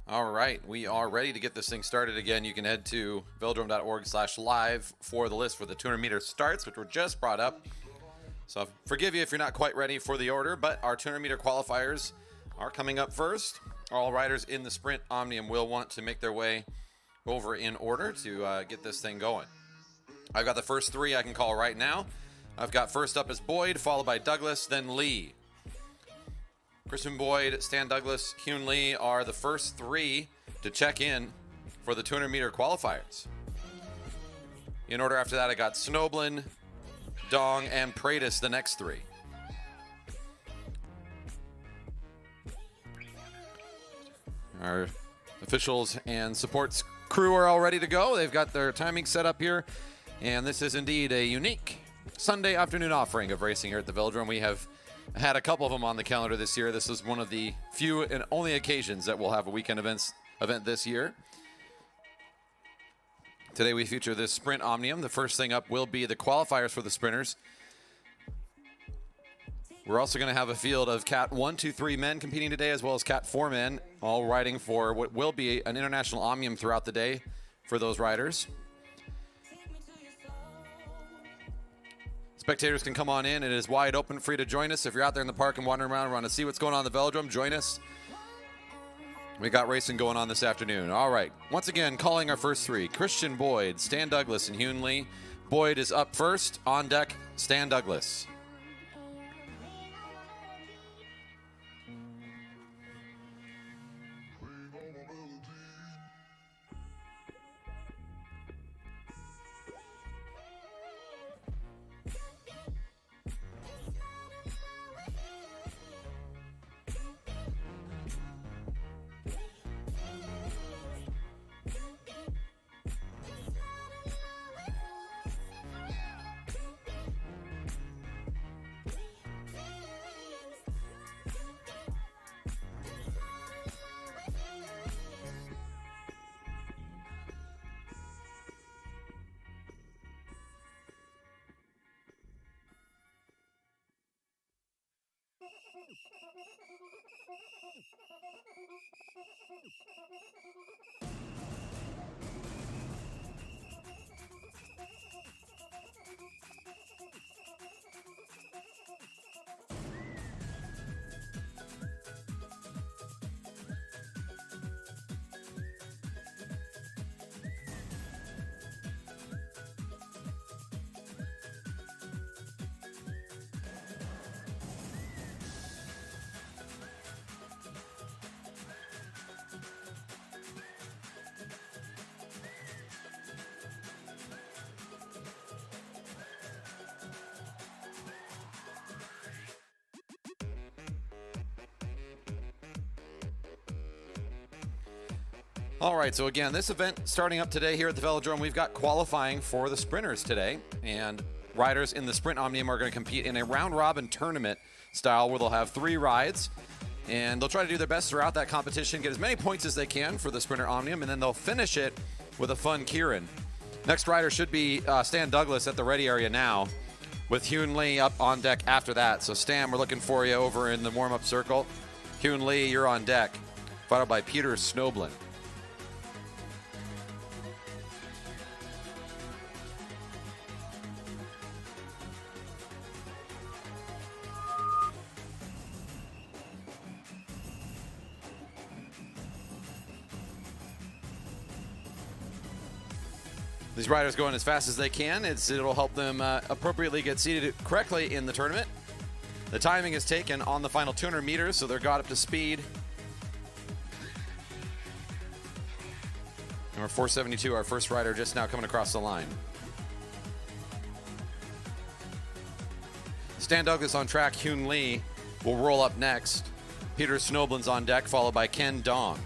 All right, we are ready to get this thing started again. You can head to velodrome.org/live for the list for the 200-meter starts, which were just brought up. So forgive you if you're not quite ready for the order, but our 200-meter qualifiers are coming up first. All riders in the Sprint Omnium will want to make their way over in order to get this thing going. I've got the first three I can call right now. I've got first up is Boyd, followed by Douglas, then Lee. Christian Boyd, Stan Douglas, Hyun Lee are the first three to check in for the 200-meter qualifiers. In order after that, I got Snoblin, Dong, and Pratis, the next three. Our officials and supports crew are all ready to go. They've got their timing set up here. And this is indeed a unique Sunday afternoon offering of racing here at the Velodrome. We have had a couple of them on the calendar this year. This is one of the few and only occasions that we'll have a weekend event this year. Today we feature this Sprint Omnium. The first thing up will be the qualifiers for the sprinters. We're also going to have a field of Cat 1, 2, 3 men competing today, as well as Cat 4 men, all riding for what will be an International Omnium throughout the day for those riders. Spectators can come on in. It is wide open, free to join us. If you're out there in the park and wandering around and want to see what's going on in the Velodrome, join us. We got racing going on this afternoon. All right. Once again, calling our first three. Christian Boyd, Stan Douglas, and Hyun Lee. Boyd is up first. On deck, Stan Douglas. All right, so again, this event starting up today here at the Velodrome. We've got qualifying for the sprinters today, and riders in the Sprint Omnium are going to compete in a round-robin tournament style where they'll have three rides, and they'll try to do their best throughout that competition, get as many points as they can for the Sprinter Omnium, and then they'll finish it with a fun Kieran. Next rider should be Stan Douglas at the ready area now, with Hyun Lee up on deck after that. So Stan, we're looking for you over in the warm-up circle. Hyun Lee, you're on deck, followed by Peter Snoblin. These riders going as fast as they can. It'll help them appropriately get seated correctly in the tournament. The timing is taken on the final 200 meters, so they're got up to speed. Number 472, our first rider just now coming across the line. Stan Douglas on track. Hyun Lee will roll up next. Peter Snoblin's on deck, followed by Ken Dong.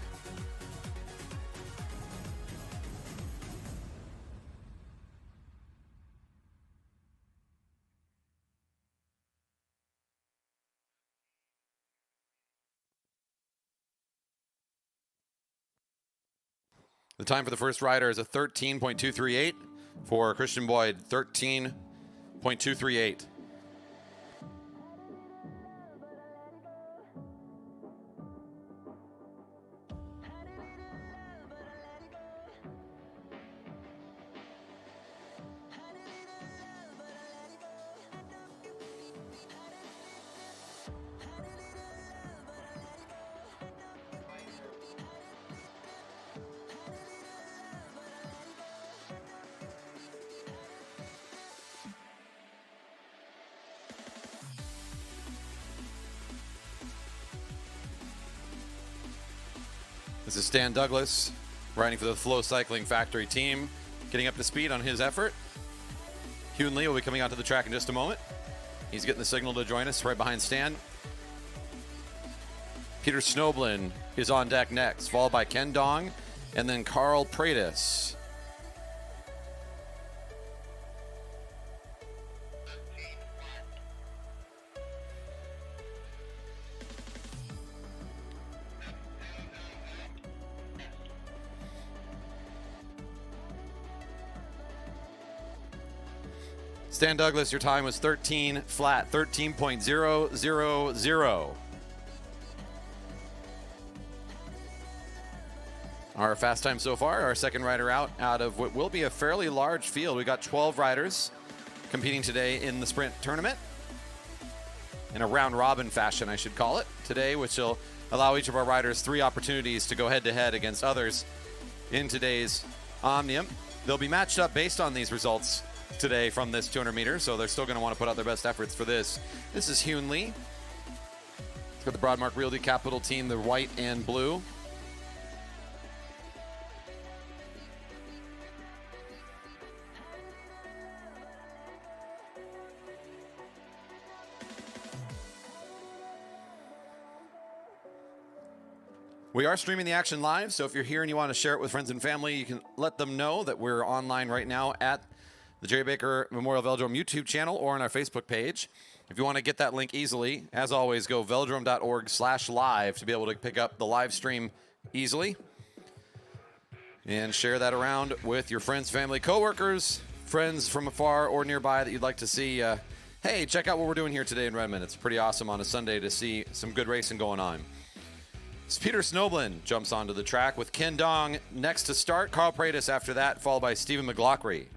The time for the first rider is a 13.238 for Christian Boyd, 13.238. This is Stan Douglas, riding for the Flow Cycling Factory team, getting up to speed on his effort. Hyun Lee will be coming onto the track in just a moment. He's getting the signal to join us right behind Stan. Peter Snoblin is on deck next, followed by Ken Dong and then Carl Pratis. Stan Douglas, your time was 13 flat, 13.000. Our fast time so far, our second rider out of what will be a fairly large field. We got 12 riders competing today in the sprint tournament in a round robin fashion, I should call it, today, which will allow each of our riders 3 opportunities to go head to head against others in today's Omnium. They'll be matched up based on these results today from this 200 meters, so they're still going to want to put out their best efforts for this. This is Hyun Lee. It's got the Broadmark Realty Capital team, the white and blue. We are streaming the action live, so if you're here and you want to share it with friends and family, you can let them know that we're online right now at the Jerry Baker Memorial Velodrome YouTube channel or on our Facebook page. If you want to get that link easily, as always, go velodrome.org/live to be able to pick up the live stream easily. And share that around with your friends, family, coworkers, friends from afar or nearby that you'd like to see. Hey, check out what we're doing here today in Redmond. It's pretty awesome on a Sunday to see some good racing going on. Peter Snoblin jumps onto the track with Ken Dong next to start. Carl Pratis after that, followed by Stephen McLaughlin.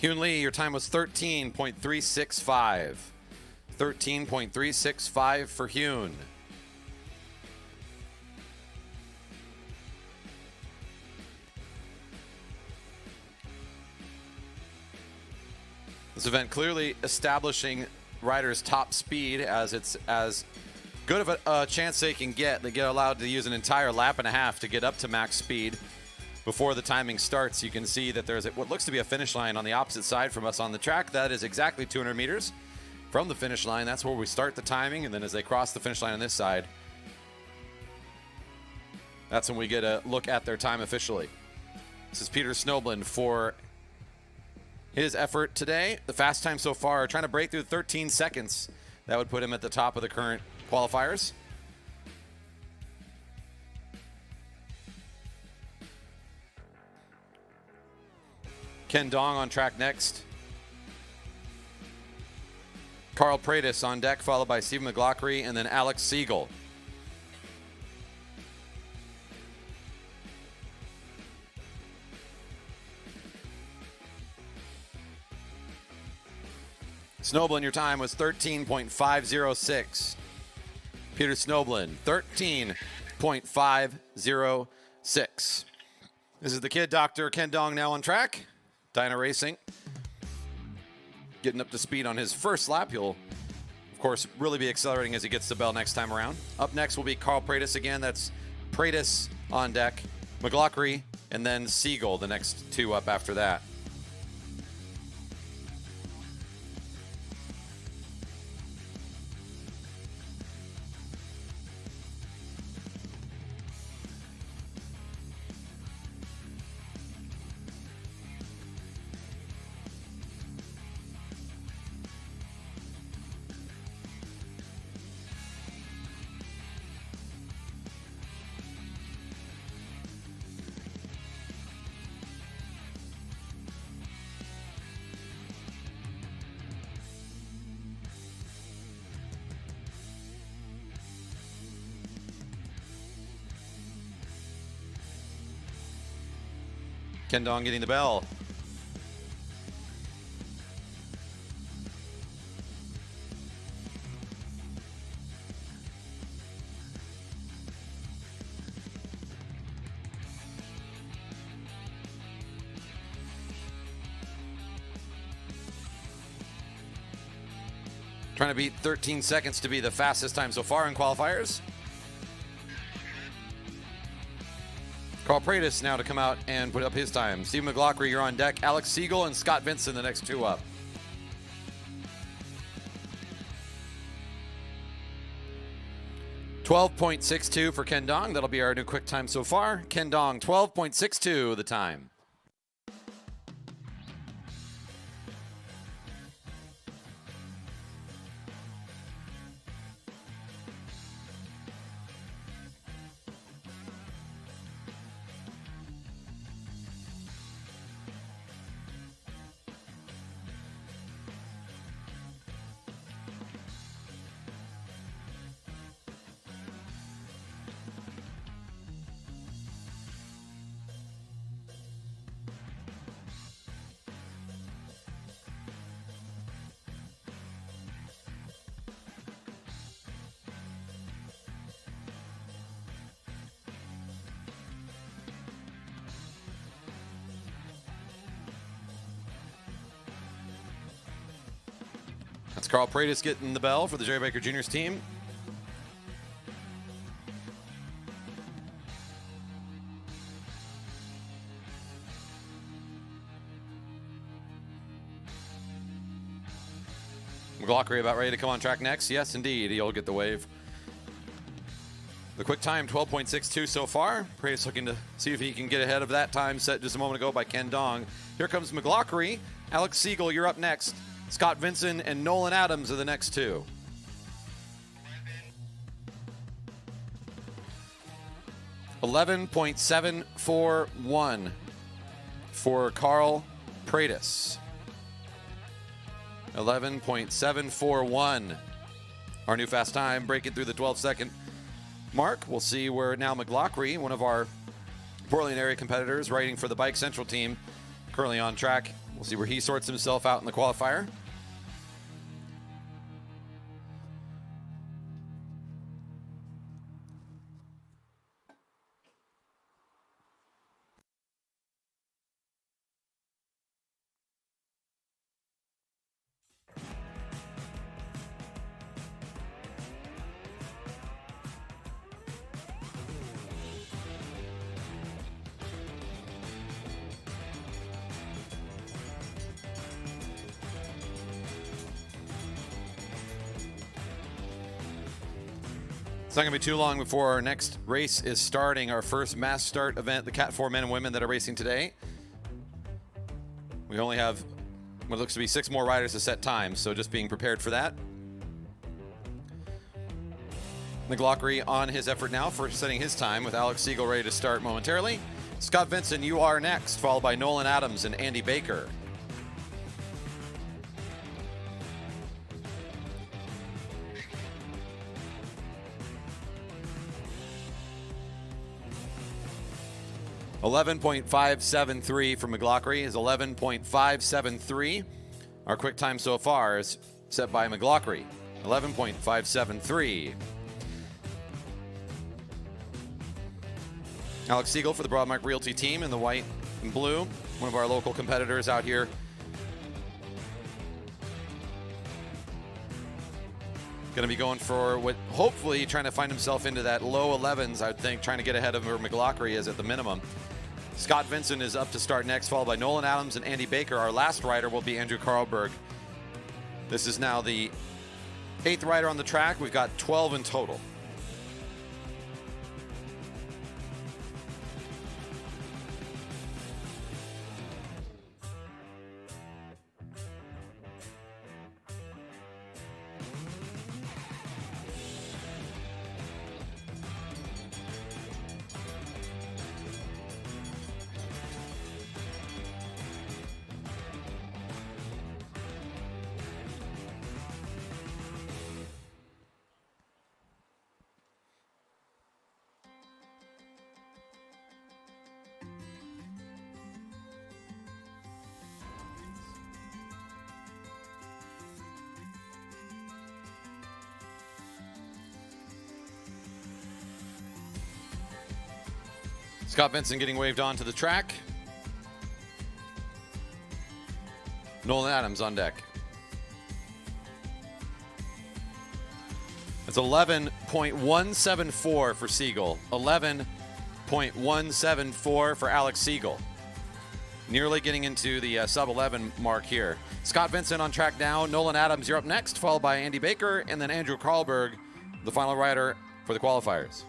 Hyun Lee, your time was 13.365. 13.365 for Hyun. This event clearly establishing riders' top speed, as it's as good of a chance they can get. They get allowed to use an entire lap and a half to get up to max speed before the timing starts. You can see that there's what looks to be a finish line on the opposite side from us on the track. That is exactly 200 meters from the finish line. That's where we start the timing, and then as they cross the finish line on this side, that's when we get a look at their time officially. This is Peter Snoblin for his effort today. The fast time so far, trying to break through 13 seconds. That would put him at the top of the current qualifiers. Ken Dong on track next. Carl Pratis on deck, followed by Stephen McLaughlin and then Alex Siegel. Snoblin, your time was 13.506. Peter Snoblin, 13.506. This is the kid, Dr. Ken Dong, now on track. Dyna Racing. Getting up to speed on his first lap. He'll, of course, really be accelerating as he gets the bell next time around. Up next will be Carl Pratis again. That's Pratis on deck, McLaughlin, and then Siegel, the next 2 up after that. Ken Dong getting the bell. Trying to beat 13 seconds to be the fastest time so far in qualifiers. Carl Pratis now to come out and put up his time. Steve McLaughlin, you're on deck. Alex Siegel and Scott Vincent, the next two up. .12.62 for Ken Dong. That'll be our new quick time so far. Ken Dong, 12.62 the time. That's Carl Pratis getting the bell for the Jerry Baker Jr.'s team. McLaughlin about ready to come on track next. Yes, indeed. He'll get the wave. The quick time, 12.62 so far. Pratis looking to see if he can get ahead of that time set just a moment ago by Ken Dong. Here comes McLaughlin. Alex Siegel, you're up next. Scott Vincent and Nolan Adams are the next two. .11.741 for Carl Pratis. 11.741. Our new fast time, breaking through the 12-second mark. We'll see where now McLaughlin, one of our Portland area competitors, writing for the Bike Central team, currently on track. We'll see where he sorts himself out in the qualifier. It's not going to be too long before our next race is starting, our first mass start event, the Cat 4 men and women that are racing today. We only have what looks to be 6 more riders to set times, so just being prepared for that. McLaughlin on his effort now for setting his time with Alex Siegel ready to start momentarily. Scott Vincent, you are next, followed by Nolan Adams and Andy Baker. .11.573 for McLaughlin is 11.573. Our quick time so far is set by McLaughlin. 11.573. Alex Siegel for the Broadmark Realty team in the white and blue. One of our local competitors out here. Going to be going for what, hopefully trying to find himself into that low 11s, I would think, trying to get ahead of where McLaughlin is at the minimum. Scott Vincent is up to start next, followed by Nolan Adams and Andy Baker. Our last rider will be Andrew Karlberg. This is now the 8th rider on the track. We've got 12 in total. Scott Vincent getting waved onto the track. Nolan Adams on deck. It's 11.174 for Siegel. 11.174 for Alex Siegel. Nearly getting into the sub-11 mark here. Scott Vincent on track now. Nolan Adams, you're up next, followed by Andy Baker, and then Andrew Karlberg, the final rider for the qualifiers.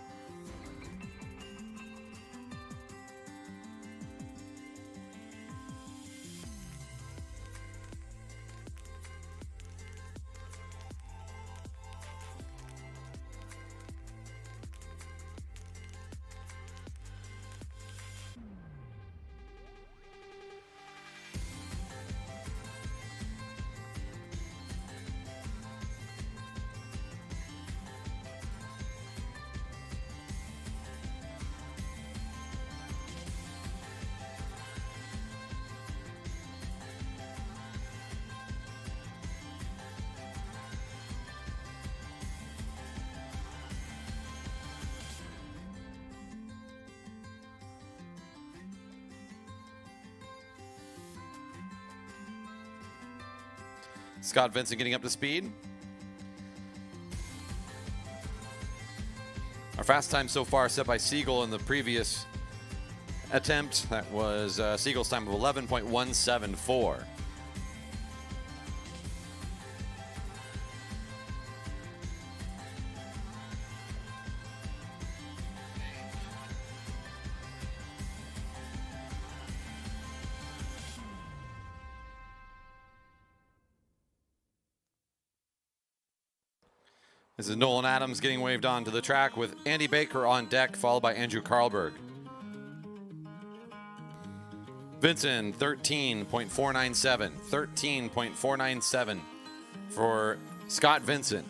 Scott Vincent getting up to speed. Our fast time so far set by Siegel in the previous attempt. That was Siegel's time of 11.174. This is Nolan Adams getting waved onto the track with Andy Baker on deck, followed by Andrew Karlberg. Vincent, 13.497. 13.497 for Scott Vincent.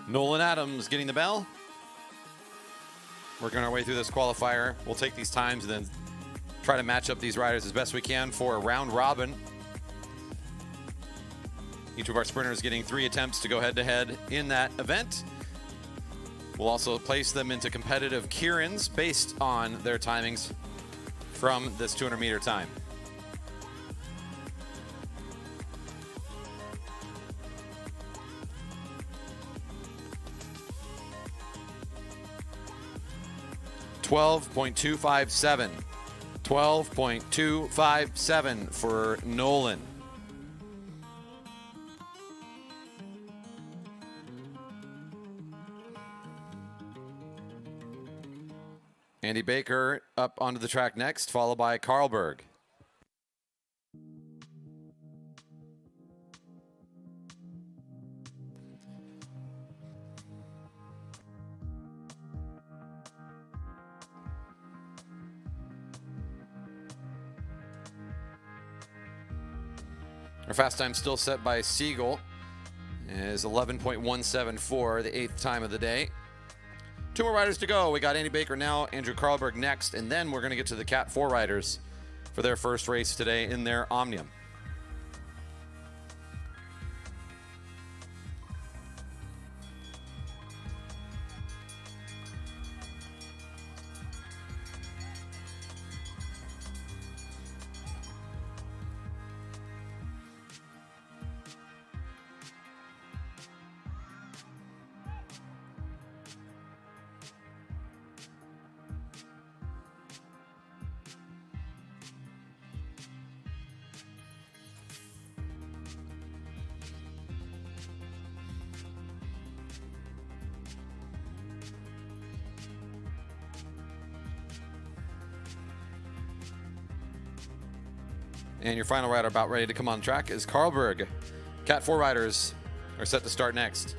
Nolan Adams getting the bell. Working our way through this qualifier. We'll take these times and then try to match up these riders as best we can for a round robin. Each of our sprinters getting 3 attempts to go head-to-head in that event. We'll also place them into competitive Kierans based on their timings from this 200-meter time. $12.257. 12.257 for Nolan. Andy Baker up onto the track next, followed by Karlberg. Our fast time still set by Siegel is 11.174, the 8th time of the day. 2 more riders to go. We got Andy Baker now, Andrew Karlberg next, and then we're going to get to the Cat 4 riders for their first race today in their Omnium. And your final rider about ready to come on track is Carlberg. Cat 4 riders are set to start next.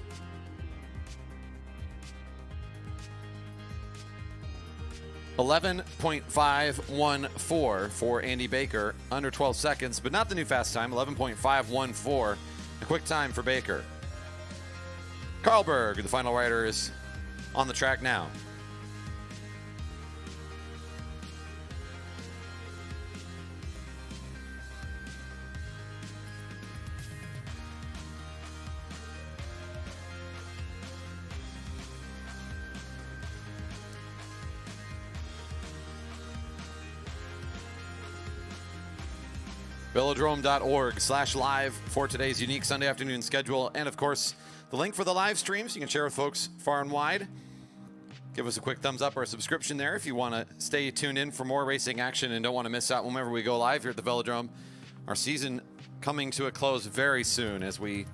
$11.514 for Andy Baker, under 12 seconds, but not the new fast time, 11.514, a quick time for Baker. Carlberg, the final rider, is on the track now. Velodrome.org/live for today's unique Sunday afternoon schedule. And of course, the link for the live streams you can share with folks far and wide. Give us a quick thumbs up or a subscription there if you want to stay tuned in for more racing action and don't want to miss out whenever we go live here at the Velodrome. Our season coming to a close very soon as we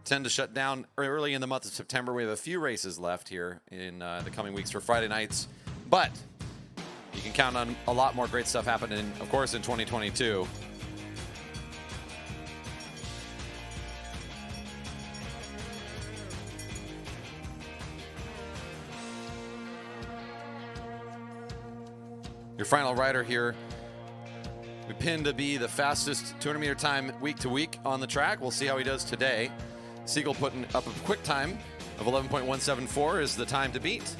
tend to shut down early in the month of September. We have a few races left here in the coming weeks for Friday nights, but you can count on a lot more great stuff happening, of course, in 2022. Your final rider here, we pinned to be the fastest 200-meter time week to week on the track. We'll see how he does today. Siegel putting up a quick time of 11.174 is the time to beat.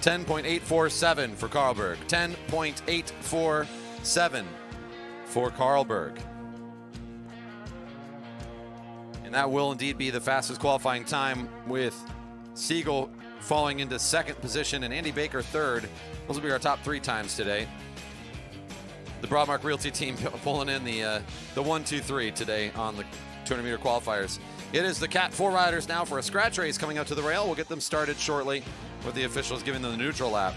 $10.847 for Carlberg. 10.847 for Carlberg. And that will indeed be the fastest qualifying time, with Siegel falling into second position and Andy Baker third. Those will be our top three times today. The Broadmark Realty team pulling in the 1, 2, 3 today on the 200-meter qualifiers. It is the Cat 4 riders now for a scratch race coming up to the rail. We'll get them started shortly, with the officials giving them the neutral lap.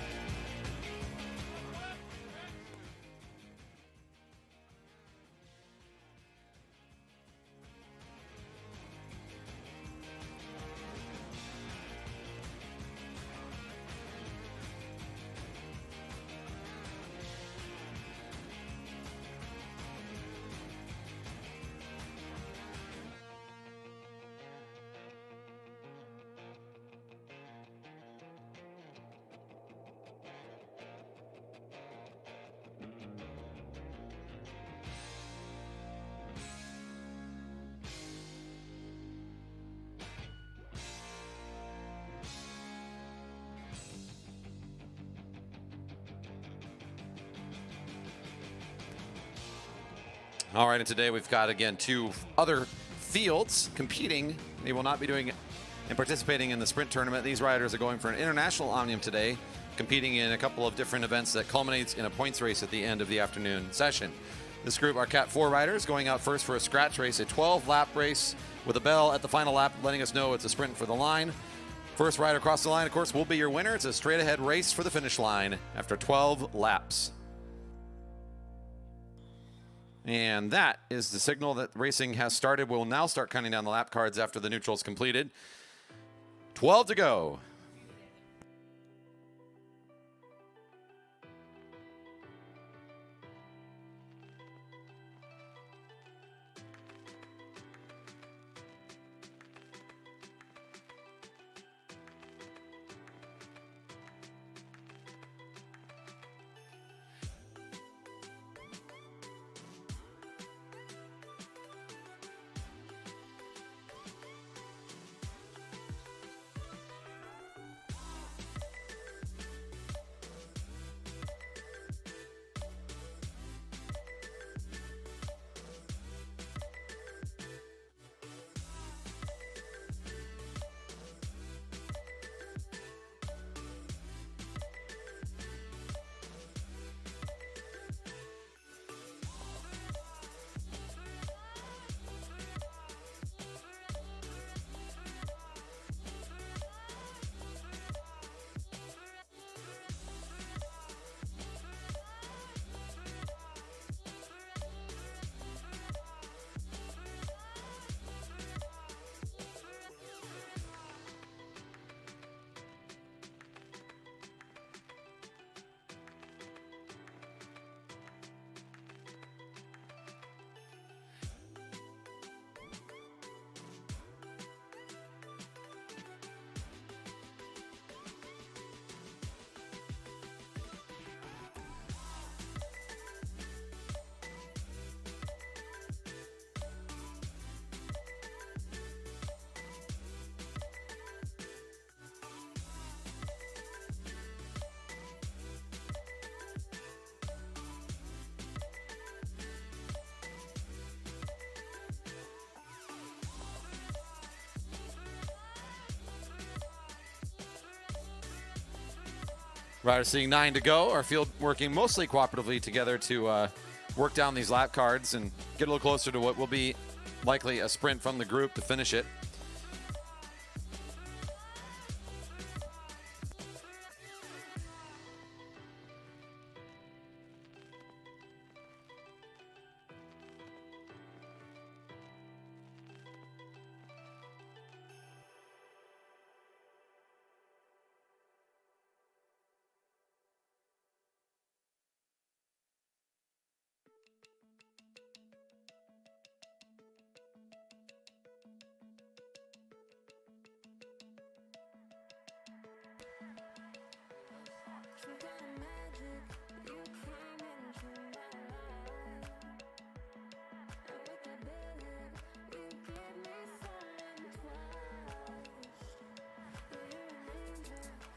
All right, and today we've got, again, two other fields competing. They will not be doing and participating in the sprint tournament. These riders are going for an International Omnium today, competing in a couple of different events that culminates in a points race at the end of the afternoon session. This group are Cat 4 riders going out first for a scratch race, a 12-lap race with a bell at the final lap letting us know it's a sprint for the line. First rider across the line, of course, will be your winner. It's a straight-ahead race for the finish line after 12 laps. And that is the signal that racing has started. We'll now start counting down the lap cards after the neutral's completed. 12 to go. Riders seeing 9 to go. Our field working mostly cooperatively together to work down these lap cards and get a little closer to what will be likely a sprint from the group to finish it.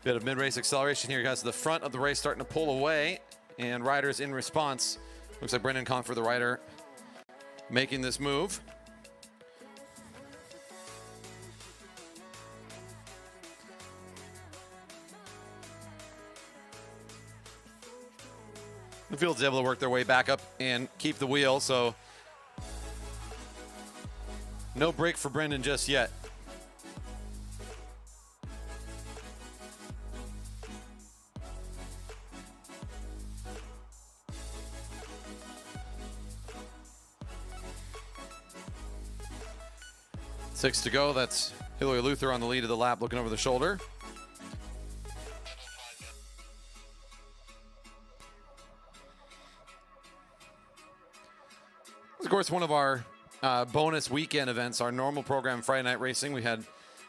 Bit of mid-race acceleration here, guys. The front of the race starting to pull away, and riders in response. Looks like Brendan Confer, the rider, making this move. The field's able to work their way back up and keep the wheel, so no break for Brendan just yet. Six to go. That's Hillary Luther on the lead of the lap, looking over the shoulder. Of course, one of our bonus weekend events, our normal program Friday night racing. We had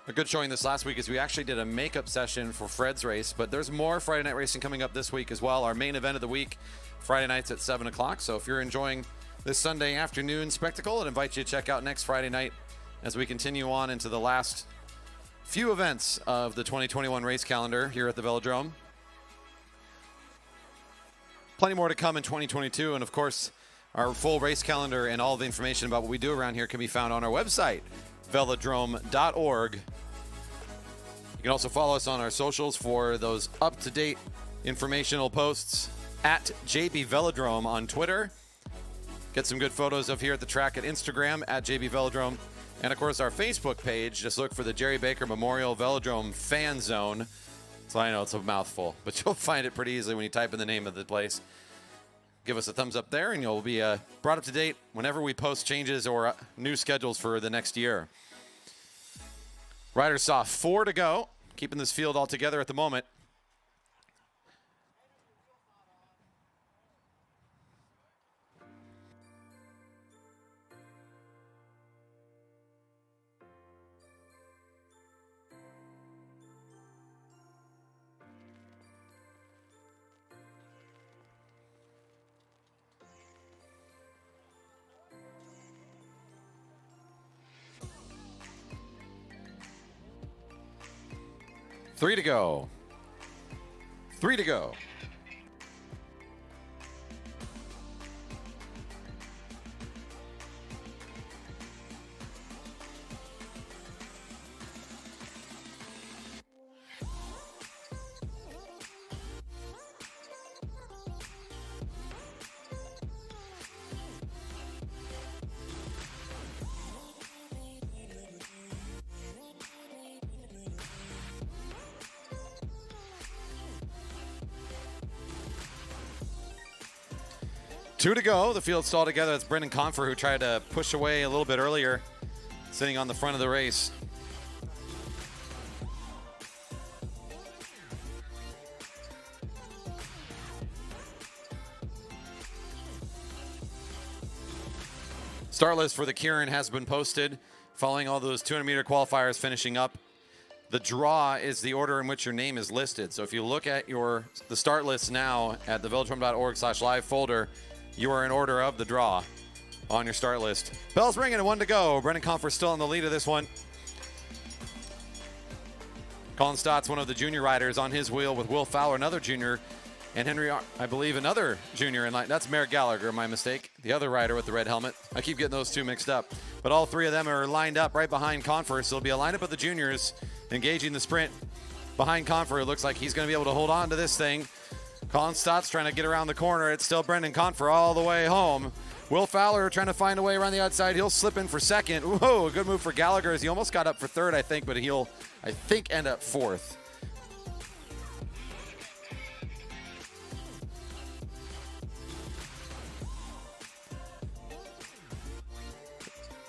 a good showing this last week as we actually did a makeup session for Fred's race, but there's more Friday night racing coming up this week as well. Our main event of the week, Friday nights at 7 o'clock. So if you're enjoying this Sunday afternoon spectacle, I'd invite you to check out next Friday night as we continue on into the last few events of the 2021 race calendar here at the Velodrome. Plenty more to come in 2022, and of course, our full race calendar and all the information about what we do around here can be found on our website, velodrome.org. You can also follow us on our socials for those up-to-date informational posts at JB Velodrome on Twitter. Get some good photos of here at the track at Instagram at JB Velodrome. And, of course, our Facebook page, just look for the Jerry Baker Memorial Velodrome Fan Zone. So I know it's a mouthful, but you'll find it pretty easily when you type in the name of the place. Give us a thumbs up there, and you'll be brought up to date whenever we post changes or new schedules for the next year. Riders saw 4 to go, keeping this field all together at the moment. Three to go. 3 to go. Two to go. The field stalled together. That's Brendan Confer, who tried to push away a little bit earlier, sitting on the front of the race. Start list for the Kieran has been posted following all those 200-meter qualifiers finishing up. The draw is the order in which your name is listed. So if you look at the start list now at the velodrome.org/live folder, you are in order of the draw on your start list. Bell's ringing and 1 to go. Brendan Confer still in the lead of this one. Colin Stott's one of the junior riders on his wheel with Will Fowler, another junior, and Henry, I believe, another junior in line. That's Merrick Gallagher, my mistake. The other rider with the red helmet. I keep getting those two mixed up. But all three of them are lined up right behind Confer, so it'll be a lineup of the juniors engaging the sprint behind Confer. It looks like he's going to be able to hold on to this thing. Colin Stott's trying to get around the corner. It's still Brendan Confer all the way home. Will Fowler trying to find a way around the outside. He'll slip in for second. Whoa, a good move for Gallagher as he almost got up for third, I think, but he'll, I think, end up fourth.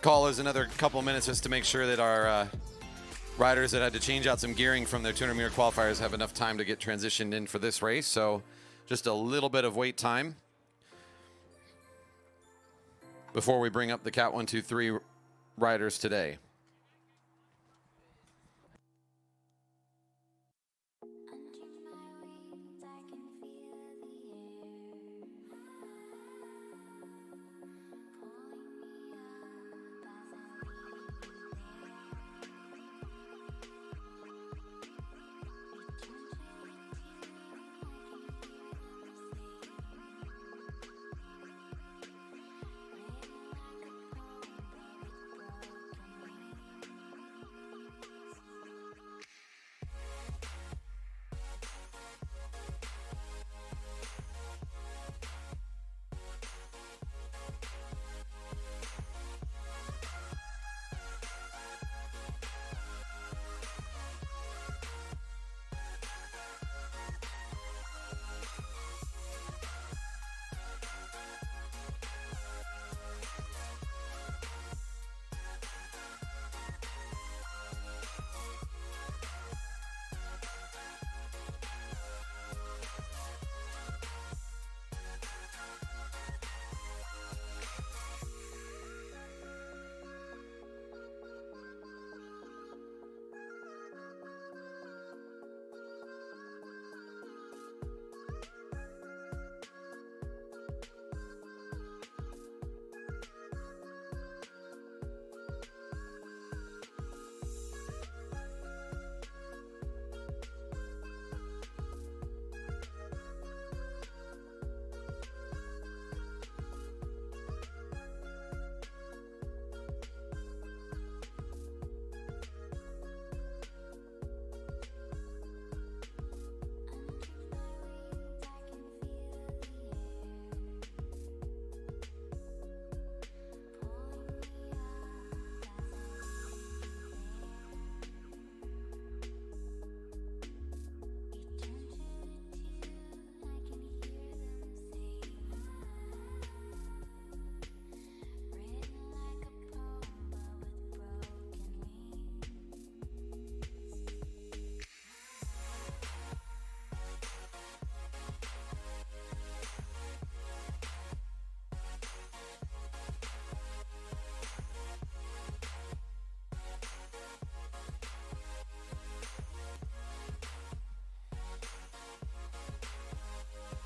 Call is another couple minutes just to make sure that our riders that had to change out some gearing from their 200 meter qualifiers have enough time to get transitioned in for this race. So just a little bit of wait time before we bring up the Cat 1, 2, 3 riders today.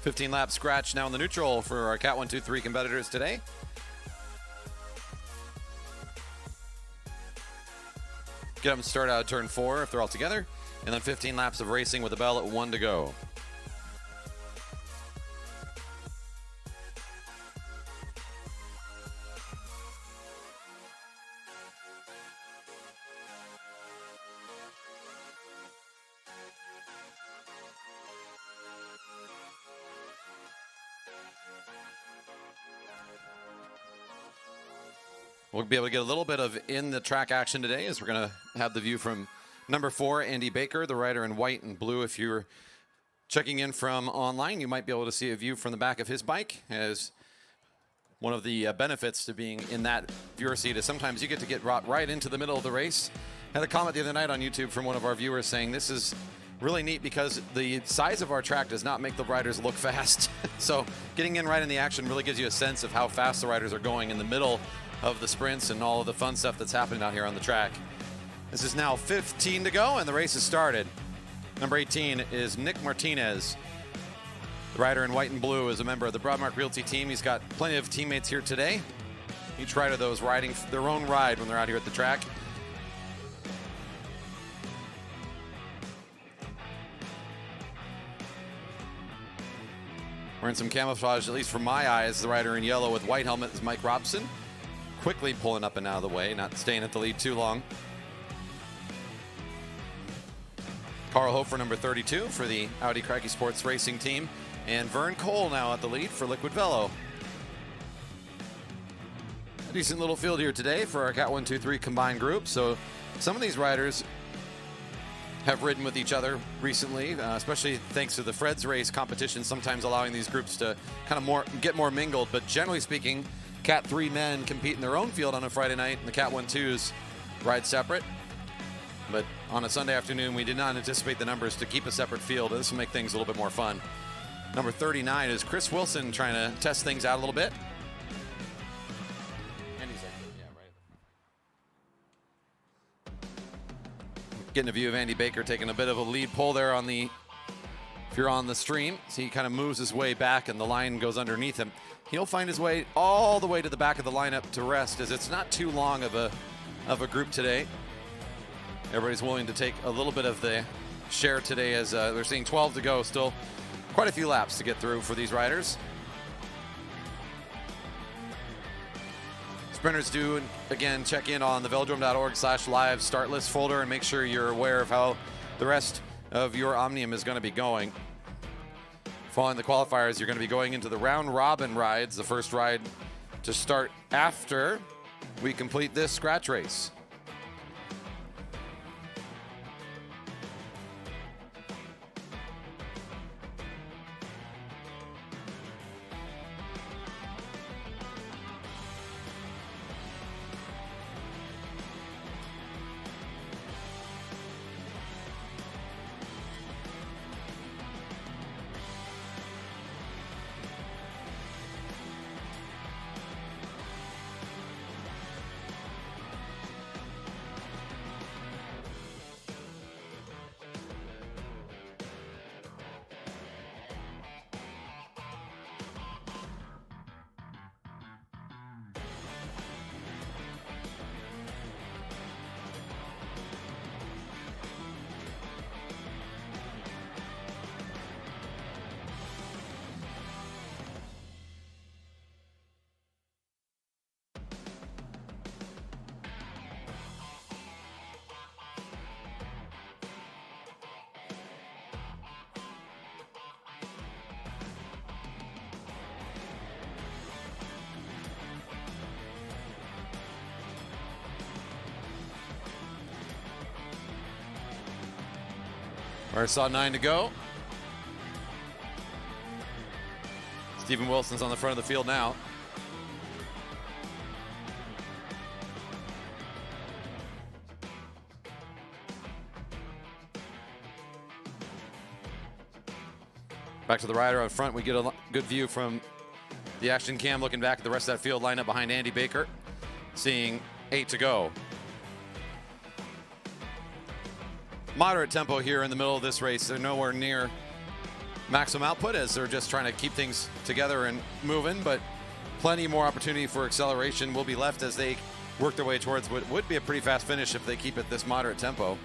$15-lap scratch now in the neutral for our Cat 1, 2, 3 competitors today. Get them started out of turn 4 if they're all together. And then 15 laps of racing with the bell at 1 to go. We'll be able to get a little bit of in the track action today as we're going to have the view from number 4, Andy Baker, the rider in white and blue. If you're checking in from online, you might be able to see a view from the back of his bike, as one of the benefits to being in that viewer seat is sometimes you get to get brought right into the middle of the race. I had a comment the other night on YouTube from one of our viewers saying this is really neat because the size of our track does not make the riders look fast. So getting in right in the action really gives you a sense of how fast the riders are going in the middle of the sprints and all of the fun stuff that's happening out here on the track. This is now 15 to go and the race has started. Number 18 is Nick Martinez. The rider in white and blue is a member of the Broadmark Realty team. He's got plenty of teammates here today. Each rider, though, is riding their own ride when they're out here at the track. Wearing some camouflage, at least for my eyes. The rider in yellow with white helmet is Mike Robson. Quickly pulling up and out of the way, not staying at the lead too long. Carl Hofer, number 32 for the Audi Crikey Sports Racing team. And Vern Cole now at the lead for Liquid Velo. A decent little field here today for our Cat 1, 2, 3 combined group. So some of these riders have ridden with each other recently, especially thanks to the Fred's race competition, sometimes allowing these groups to kind of get more mingled. But generally speaking, Cat 3 men compete in their own field on a Friday night, and the Cat 1, 2s ride separate. But on a Sunday afternoon, we did not anticipate the numbers to keep a separate field. This will make things a little bit more fun. Number 39 is Chris Wilson, trying to test things out a little bit. And he's like, yeah, right. Getting a view of Andy Baker taking a bit of a lead pull there on the, if you're on the stream. So he kind of moves his way back and the line goes underneath him. He'll find his way all the way to the back of the lineup to rest, as it's not too long of a group today. Everybody's willing to take a little bit of the share today, as they're seeing 12 to go. Still quite a few laps to get through for these riders. Sprinters do, again, check in on the velodrome.org/live start list folder and make sure you're aware of how the rest of your Omnium is going to be going. Following the qualifiers, you're going to be going into the round robin rides, the first ride to start after we complete this scratch race. Saw 9 to go. Stephen Wilson's on the front of the field now. Back to the rider on front. We get a good view from the action cam, looking back at the rest of that field lineup behind Andy Baker, seeing 8 to go. Moderate tempo here in the middle of this race. They're nowhere near maximum output, as they're just trying to keep things together and moving, but plenty more opportunity for acceleration will be left as they work their way towards what would be a pretty fast finish if they keep it this moderate tempo.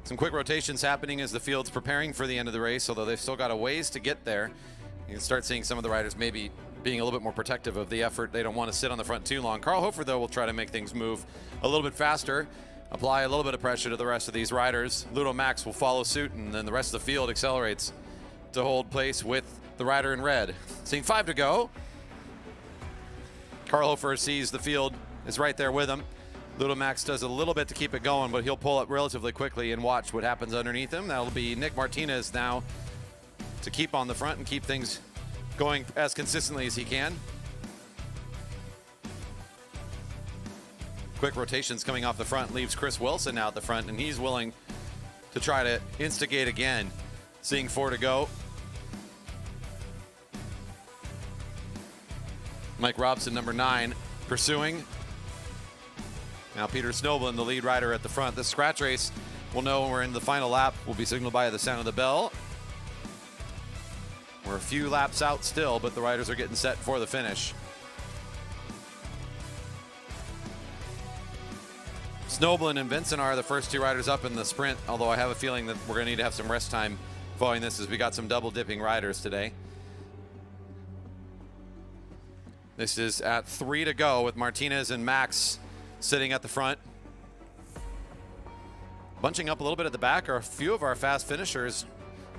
Some quick rotations happening as the field's preparing for the end of the race, although they've still got a ways to get there. You can start seeing some of the riders maybe being a little bit more protective of the effort. They don't want to sit on the front too long. Carl Hofer, though, will try to make things move a little bit faster, apply a little bit of pressure to the rest of these riders. Ludo Max will follow suit, and then the rest of the field accelerates to hold place with the rider in red. Seeing 5 to go. Carl Hofer sees the field is right there with him. Ludo Max does a little bit to keep it going, but he'll pull up relatively quickly and watch what happens underneath him. That'll be Nick Martinez now to keep on the front and keep things going as consistently as he can. quick rotations coming off the front leaves Chris Wilson now at the front, and he's willing to try to instigate again. Seeing 4 to go. Mike Robson, number 9, pursuing. Now Peter Snoblin, the lead rider at the front. This scratch race, we'll know when we're in the final lap. Will be signaled by the sound of the bell. We're a few laps out still, but the riders are getting set for the finish. Snoblin and Vincent are the first 2 riders up in the sprint, although I have a feeling that we're going to need to have some rest time following this as we got some double dipping riders today. This is at 3 to go with Martinez and Max sitting at the front. Bunching up a little bit at the back are a few of our fast finishers,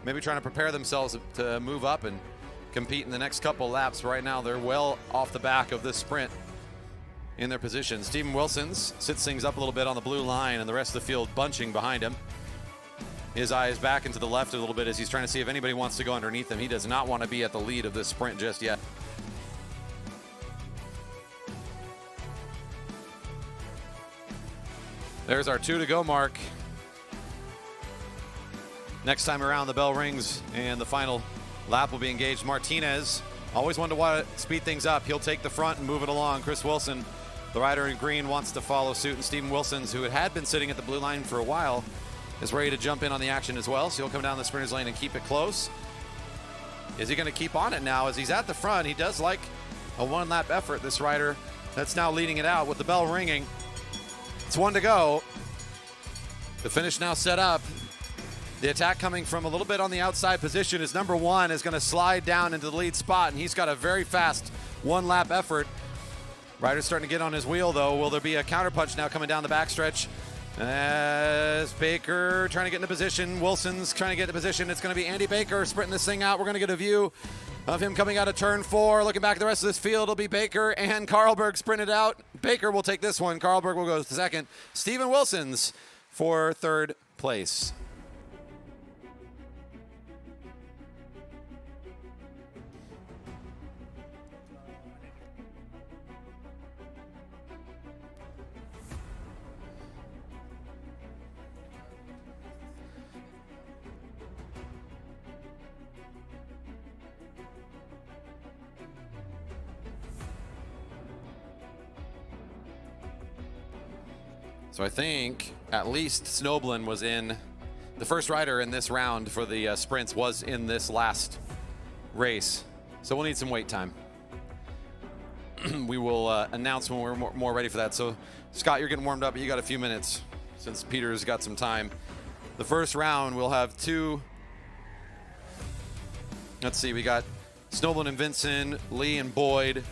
maybe trying to prepare themselves to move up and compete in the next couple laps. Right now, they're well off the back of this sprint in their position. Steven Wilson's sits things up a little bit on the blue line, and the rest of the field bunching behind him. His eye is back into the left a little bit as he's trying to see if anybody wants to go underneath him. He does not want to be at the lead of this sprint just yet. There's our 2 to go mark. Next time around, the bell rings and the final lap will be engaged. Martinez, always one to want to speed things up. He'll take the front and move it along. Chris Wilson, the rider in green, wants to follow suit. And Steven Wilson's, who had been sitting at the blue line for a while, is ready to jump in on the action as well. So he'll come down the sprinter's lane and keep it close. Is he going to keep on it now? As he's at the front, he does like a 1-lap effort, this rider that's now leading it out with the bell ringing. It's 1 to go. The finish now set up. The attack coming from a little bit on the outside position is number 1 is going to slide down into the lead spot, and he's got a very fast 1-lap effort. Rider's starting to get on his wheel, though. Will there be a counterpunch now coming down the backstretch? As Baker trying to get into position. Wilson's trying to get into position. It's going to be Andy Baker sprinting this thing out. We're going to get a view of him coming out of turn 4. Looking back at the rest of this field, it'll be Baker and Carlberg sprinted out. Baker will take this one. Carlberg will go to second. Steven Wilson's for 3rd place. So I think at least Snoblin was in, the first rider in this round for the sprints was in this last race. So we'll need some wait time. We will announce when we're more ready for that. So Scott, you're getting warmed up, but you got a few minutes since Peter's got some time. The first round we'll have 2, let's see, we got Snoblin and Vincent, Lee and Boyd,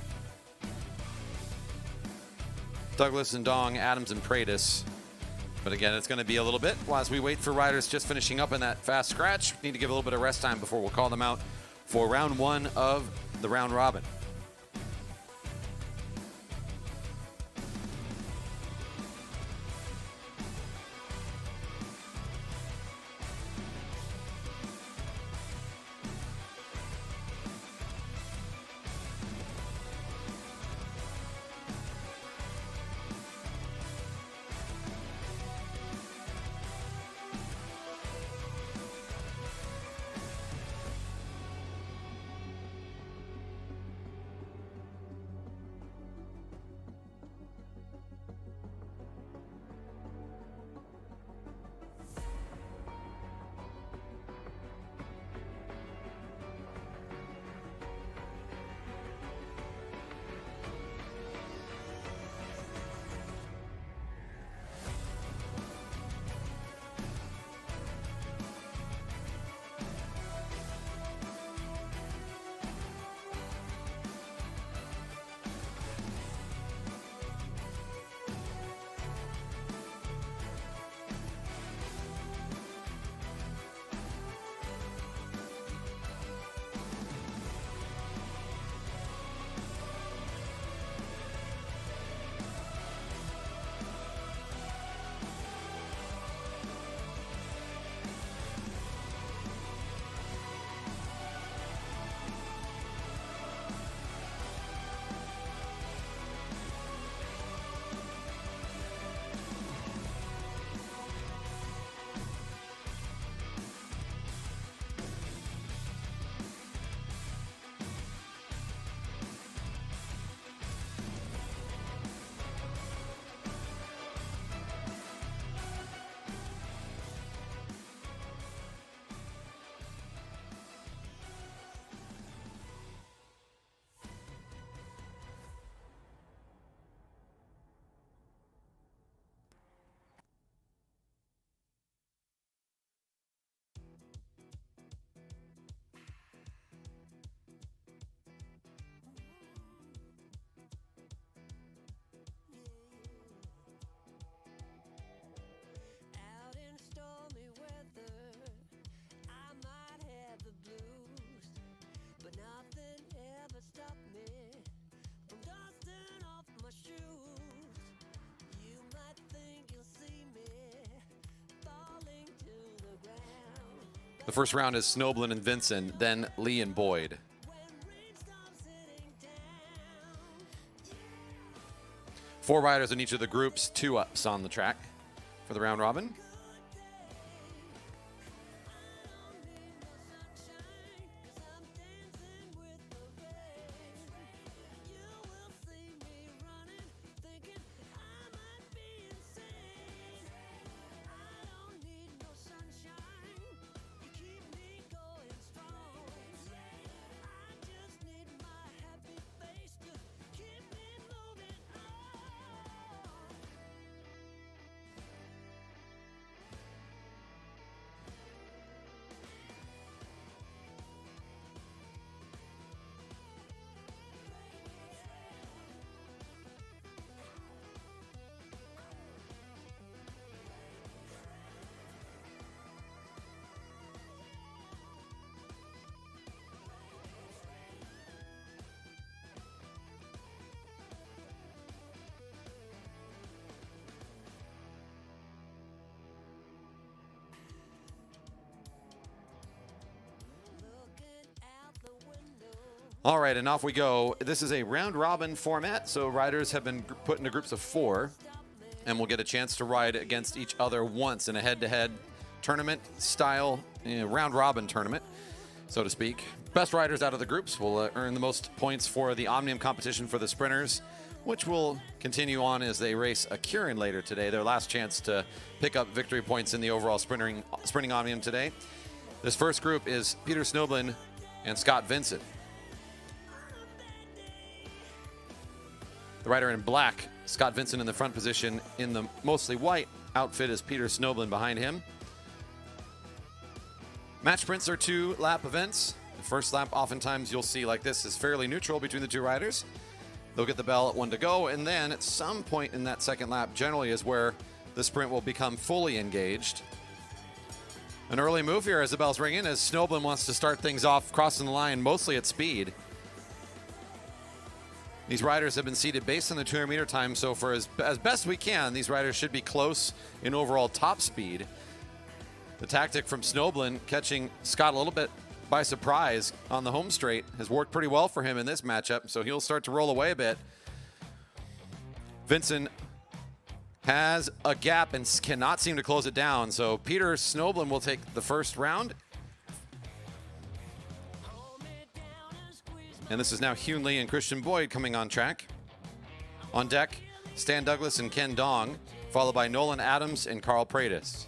Douglas and Dong, Adams and Pratis. But again, it's going to be a little bit as we wait for riders just finishing up in that fast scratch. Need to give a little bit of rest time before we'll call them out for round 1 of the round robin. The first round is Snoblin and Vincent, then Lee and Boyd. Four riders in each of the groups, 2 ups on the track for the round robin. All right, and off we go. This is a round robin format, so riders have been put into groups of 4 and will get a chance to ride against each other once in a head-to-head tournament style, round robin tournament, so to speak. Best riders out of the groups will earn the most points for the Omnium competition for the sprinters, which will continue on as they race a Kirin later today, their last chance to pick up victory points in the overall sprinting Omnium today. This first group is Peter Snoblin and Scott Vincent. The rider in black, Scott Vincent in the front position in the mostly white outfit is Peter Snoblin behind him. Match sprints are 2-lap events. The first lap, oftentimes you'll see like this, is fairly neutral between the 2 riders. They'll get the bell at 1 to go, and then at some point in that second lap generally is where the sprint will become fully engaged. An early move here as the bell's ringing, as Snoblin wants to start things off crossing the line mostly at speed. These riders have been seeded based on the 200 meter time, so for as best we can, these riders should be close in overall top speed. The tactic from Snoblin, catching Scott a little bit by surprise on the home straight, has worked pretty well for him in this matchup, so he'll start to roll away a bit. Vincent has a gap and cannot seem to close it down, so Peter Snoblin will take the first round. And this is now Hyun Lee and Christian Boyd coming on track. On deck, Stan Douglas and Ken Dong, followed by Nolan Adams and Carl Pratis.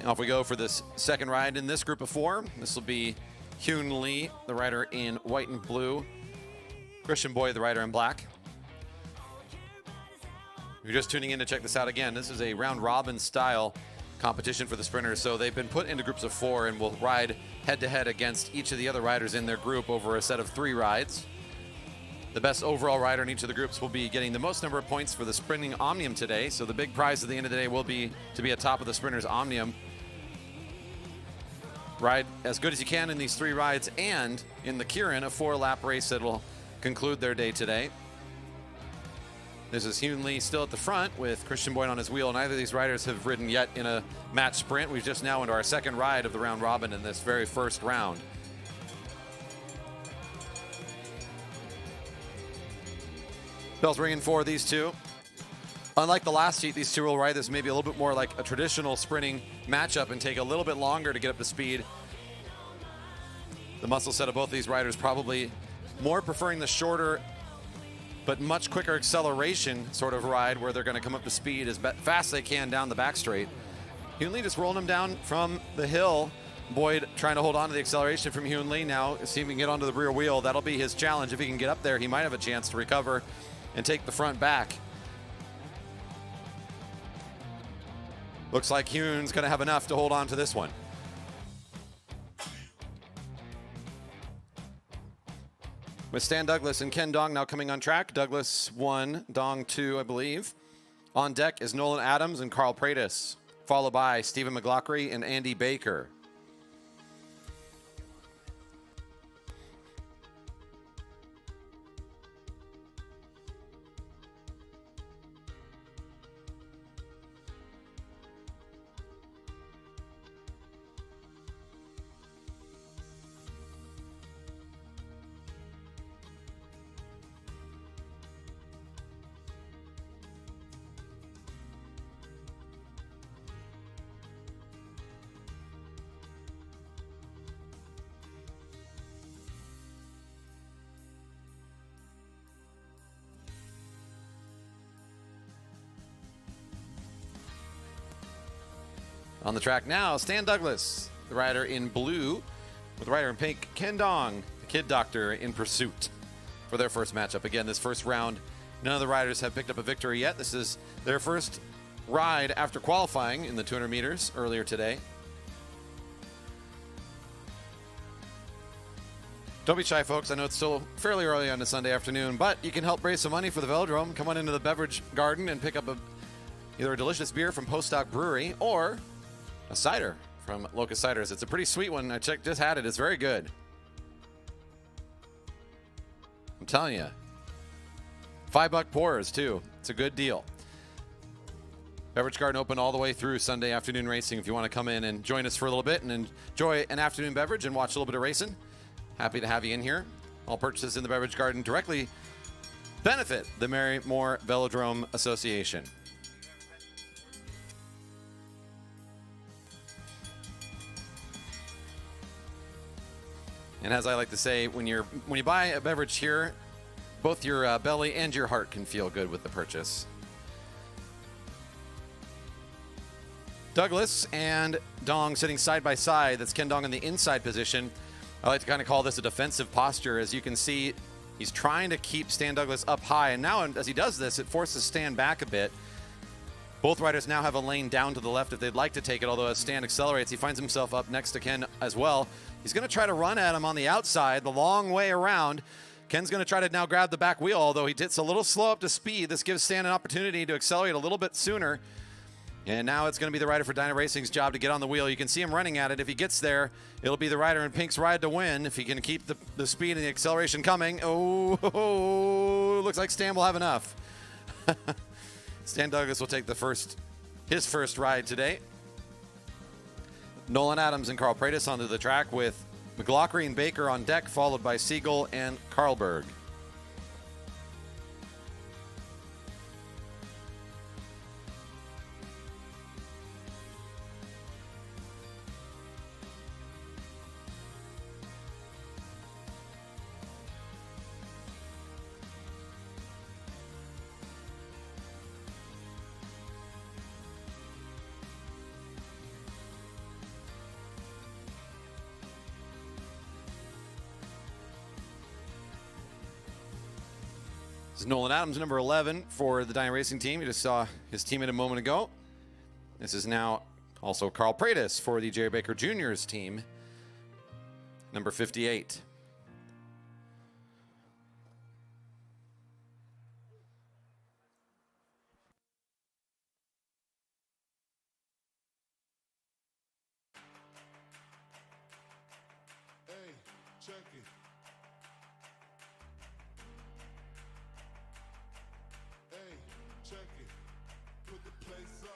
Off we go for this second ride in this group of 4. This will be Hyun Lee, the rider in white and blue. Christian Boyd, the rider in black. If you're just tuning in to check this out again, this is a round robin style competition for the sprinters. So they've been put into groups of 4 and will ride head-to-head against each of the other riders in their group over a set of 3 rides. The best overall rider in each of the groups will be getting the most number of points for the sprinting Omnium today. So the big prize at the end of the day will be to be atop of the sprinters Omnium. Ride as good as you can in these 3 rides, and in the Kirin, a 4-lap race that will conclude their day today. This is Hyun Lee still at the front with Christian Boyd on his wheel. Neither of these riders have ridden yet in a match sprint. We've just now into our second ride of the round robin in this very first round. Bell's ringing for these 2. Unlike the last heat, these 2 will ride this maybe a little bit more like a traditional sprinting matchup and take a little bit longer to get up to speed. The muscle set of both these riders probably more preferring the shorter but much quicker acceleration sort of ride where they're going to come up to speed as fast as they can down the back straight. Hyun Lee just rolling him down from the hill. Boyd trying to hold on to the acceleration from Hyun Lee now. See if he can get onto the rear wheel. That'll be his challenge. If he can get up there, he might have a chance to recover and take the front back. Looks like Hyun's going to have enough to hold on to this one. With Stan Douglas and Ken Dong now coming on track. Douglas 1, Dong 2, I believe. On deck is Nolan Adams and Carl Pratis, followed by Stephen McLaughlin and Andy Baker. On the track now, Stan Douglas, the rider in blue, with the rider in pink, Ken Dong, the kid doctor, in pursuit for their first matchup. Again, this first round, none of the riders have picked up a victory yet. This is their first ride after qualifying in the 200 meters earlier today. Don't be shy, folks. I know it's still fairly early on a Sunday afternoon, but you can help raise some money for the Velodrome. Come on into the beverage garden and pick up either a delicious beer from Postdoc Brewery or a cider from Locust Ciders. It's a pretty sweet one. I just had it. It's very good. I'm telling you. $5 pours, too. It's a good deal. Beverage Garden open all the way through Sunday afternoon racing. If you want to come in and join us for a little bit and enjoy an afternoon beverage and watch a little bit of racing, happy to have you in here. All purchases in the Beverage Garden directly benefit the Mary Moore Velodrome Association. And as I like to say, when you buy a beverage here, both your belly and your heart can feel good with the purchase. Douglas and Dong sitting side by side. That's Ken Dong in the inside position. I like to kind of call this a defensive posture. As you can see, he's trying to keep Stan Douglas up high. And now as he does this, it forces Stan back a bit. Both riders now have a lane down to the left if they'd like to take it, although as Stan accelerates, he finds himself up next to Ken as well. He's going to try to run at him on the outside, the long way around. Ken's going to try to now grab the back wheel, although it's a little slow up to speed. This gives Stan an opportunity to accelerate a little bit sooner. And now it's going to be the rider for Dyna Racing's job to get on the wheel. You can see him running at it. If he gets there, it'll be the rider in pink's ride to win. If he can keep the speed and the acceleration coming. Oh, looks like Stan will have enough. Stan Douglas will take his first ride today. Nolan Adams and Carl Pratis onto the track with McLaughlin and Baker on deck, followed by Siegel and Karlberg. This is Nolan Adams, number 11 for the Dyna Racing team. You just saw his teammate a moment ago. This is now also Carl Pratis for the Jerry Baker Jr.'s team, number 58. Hey, check it. Hey, check it. Put the place up.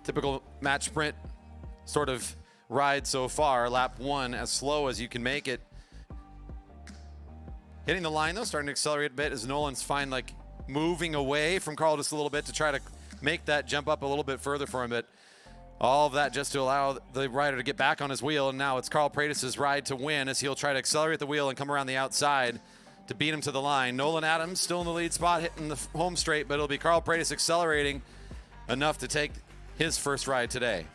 Typical match sprint sort of ride so far. Lap 1 as slow as you can make it. Hitting the line though, starting to accelerate a bit as Nolan's fine, like moving away from Carl just a little bit to try to make that jump up a little bit further for him. But all of that just to allow the rider to get back on his wheel. And now it's Carl Pratis' ride to win as he'll try to accelerate the wheel and come around the outside to beat him to the line. Nolan Adams still in the lead spot, hitting the home straight, but it'll be Carl Pratis accelerating enough to take his first ride today.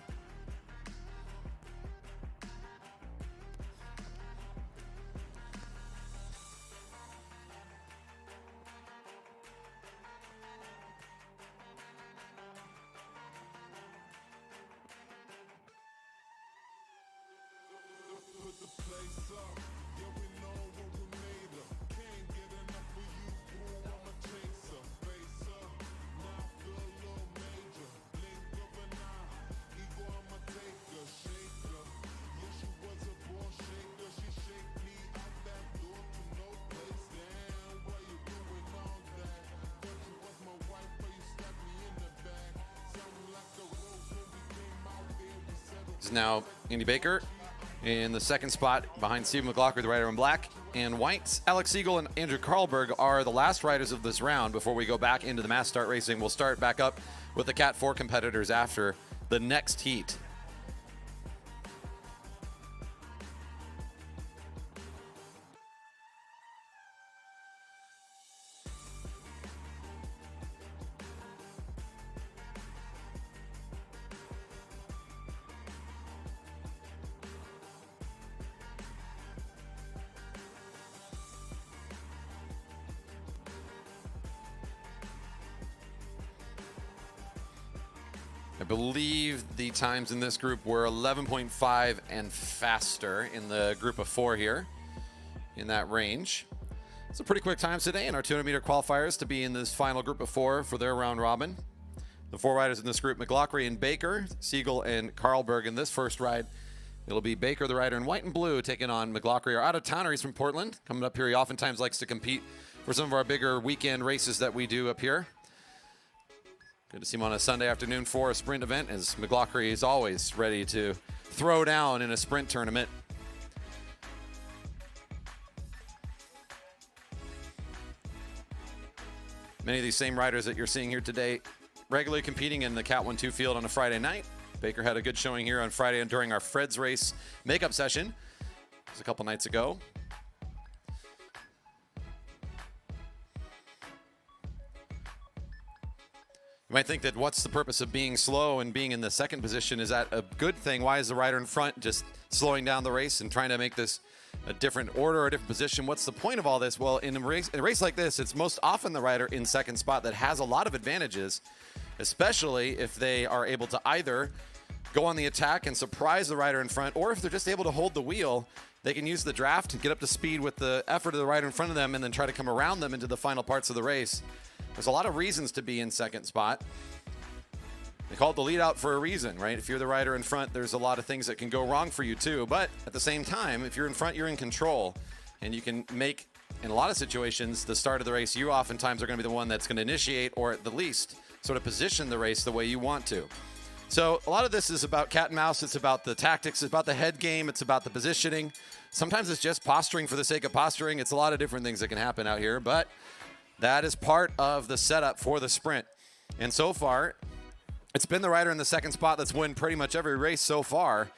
Is now Andy Baker in the second spot behind Steve McLaughlin, the rider in black and white. Alex Siegel and Andrew Karlberg are the last riders of this round before we go back into the mass start racing. We'll start back up with the Cat 4 competitors after the next heat. I believe the times in this group were 11.5 and faster in the group of 4 here, in that range. It's a pretty quick times today in our 200-meter qualifiers to be in this final group of 4 for their round robin. The 4 riders in this group, McLaughlin and Baker, Siegel and Karlberg in this first ride. It'll be Baker, the rider in white and blue, taking on McLaughlin, our out-of-towner. He's from Portland. Coming up here, he oftentimes likes to compete for some of our bigger weekend races that we do up here. Good to see him on a Sunday afternoon for a sprint event, as McLaughlin is always ready to throw down in a sprint tournament. Many of these same riders that you're seeing here today regularly competing in the Cat 1-2 field on a Friday night. Baker had a good showing here on Friday and during our Fred's Race makeup session. It was a couple nights ago. You might think that what's the purpose of being slow and being in the second position? Is that a good thing? Why is the rider in front just slowing down the race and trying to make this a different order or a different position? What's the point of all this? Well, in a race like this, it's most often the rider in second spot that has a lot of advantages, especially if they are able to either go on the attack and surprise the rider in front, or if they're just able to hold the wheel, they can use the draft to get up to speed with the effort of the rider in front of them and then try to come around them into the final parts of the race. There's a lot of reasons to be in second spot. They call it the lead out for a reason, right? If you're the rider in front, there's a lot of things that can go wrong for you too. But at the same time, if you're in front, you're in control. And you can make, in a lot of situations, the start of the race, you oftentimes are going to be the one that's going to initiate, or at the least sort of position the race the way you want to. So a lot of this is about cat and mouse. It's about the tactics. It's about the head game. It's about the positioning. Sometimes it's just posturing for the sake of posturing. It's a lot of different things that can happen out here. But that is part of the setup for the sprint. And so far, it's been the rider in the second spot that's won pretty much every race so far.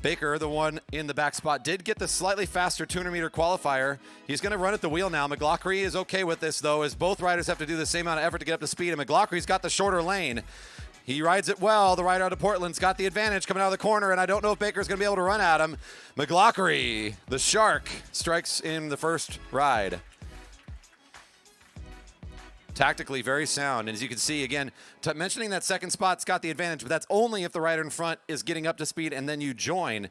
Baker, the one in the back spot, did get the slightly faster 200-meter qualifier. He's going to run at the wheel now. McLaughlin is okay with this, though, as both riders have to do the same amount of effort to get up to speed, and McLaughlin's got the shorter lane. He rides it well. The rider out of Portland's got the advantage coming out of the corner, and I don't know if Baker's going to be able to run at him. McLaughlin, the shark, strikes in the first ride. Tactically very sound, and as you can see, again, mentioning that second spot's got the advantage, but that's only if the rider in front is getting up to speed and then you join.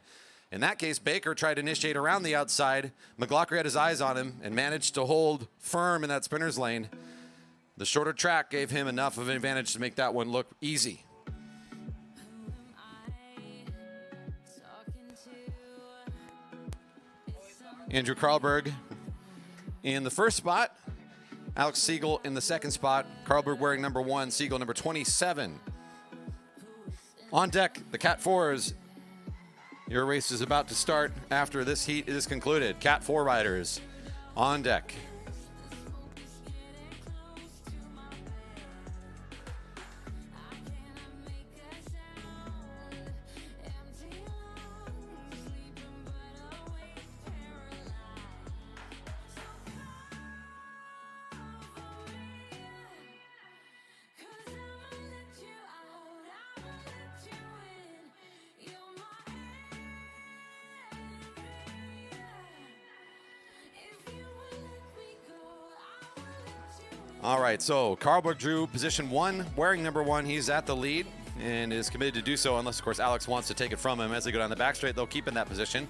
In that case, Baker tried to initiate around the outside. McLaughlin had his eyes on him and managed to hold firm in that sprinter's lane. The shorter track gave him enough of an advantage to make that one look easy. Andrew Karlberg in the first spot. Alex Siegel in the second spot. Karlberg wearing number 1, Siegel number 27. On deck, the Cat 4s. Your race is about to start after this heat is concluded. Cat 4 riders on deck. All right, so Carlberg drew position 1, wearing number 1. He's at the lead and is committed to do so unless, of course, Alex wants to take it from him. As they go down the back straight, they'll keep in that position.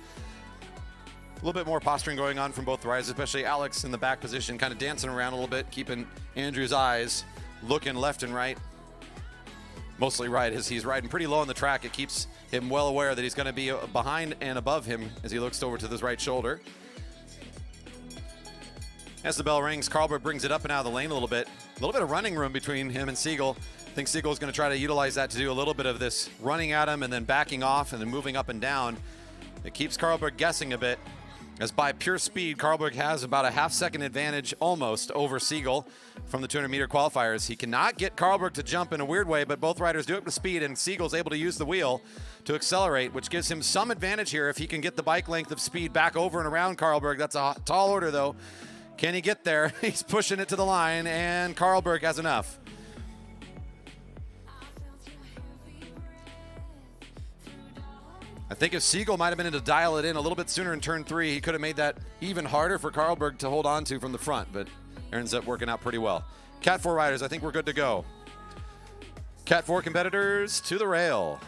A little bit more posturing going on from both the riders, especially Alex in the back position, kind of dancing around a little bit, keeping Andrew's eyes looking left and right. Mostly right as he's riding pretty low on the track. It keeps him well aware that he's going to be behind and above him as he looks over to his right shoulder. As the bell rings, Carlberg brings it up and out of the lane a little bit. A little bit of running room between him and Siegel. I think Siegel is going to try to utilize that to do a little bit of this running at him and then backing off and then moving up and down. It keeps Carlberg guessing a bit, as by pure speed, Carlberg has about a half-second advantage almost over Siegel from the 200-meter qualifiers. He cannot get Carlberg to jump in a weird way, but both riders do it with speed, and Siegel's able to use the wheel to accelerate, which gives him some advantage here if he can get the bike length of speed back over and around Carlberg. That's a tall order, though. Can he get there? He's pushing it to the line, and Carlberg has enough. I think if Siegel might have been able to dial it in a little bit sooner in turn 3, he could have made that even harder for Carlberg to hold on to from the front, but it ends up working out pretty well. Cat 4 riders, I think we're good to go. Cat 4 competitors to the rail.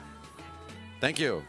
Thank you.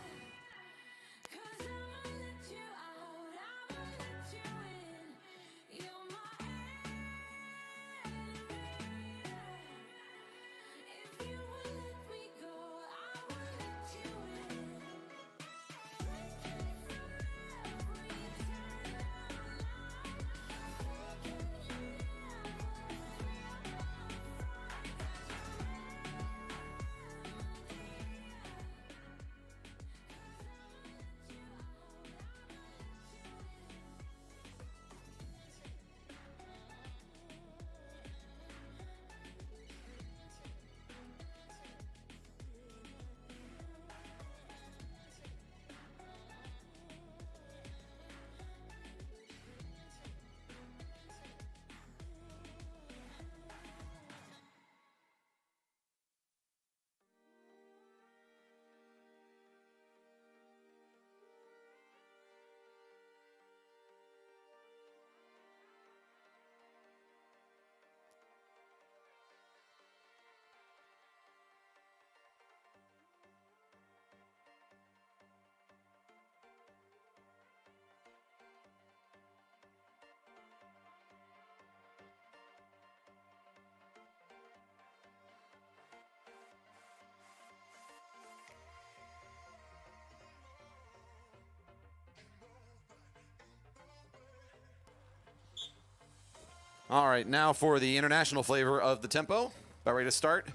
All right, now for the international flavor of the tempo. About ready to start.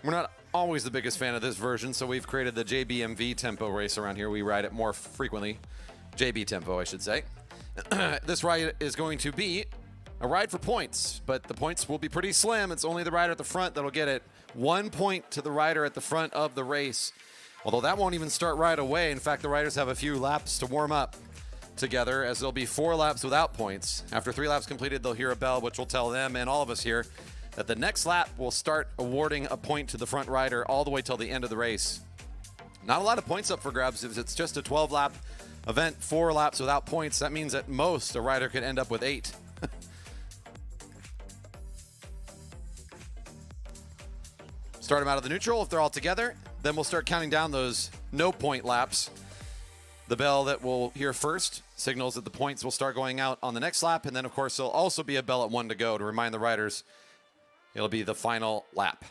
We're not always the biggest fan of this version, so we've created the JBMV tempo race around here. We ride it more frequently. JB tempo, I should say. This ride is going to be a ride for points, but the points will be pretty slim. It's only the rider at the front that'll get it. 1 point to the rider at the front of the race. Although that won't even start right away. In fact, the riders have a few laps to warm up together, as there'll be 4 laps without points. After 3 laps completed, they'll hear a bell, which will tell them and all of us here that the next lap will start awarding a point to the front rider all the way till the end of the race. Not a lot of points up for grabs. If it's just a 12-lap event, 4 laps without points, that means at most a rider could end up with 8. Start them out of the neutral if they're all together. Then we'll start counting down those no-point laps. The bell that we'll hear first signals that the points will start going out on the next lap. And then, of course, there'll also be a bell at 1 to go to remind the riders it'll be the final lap.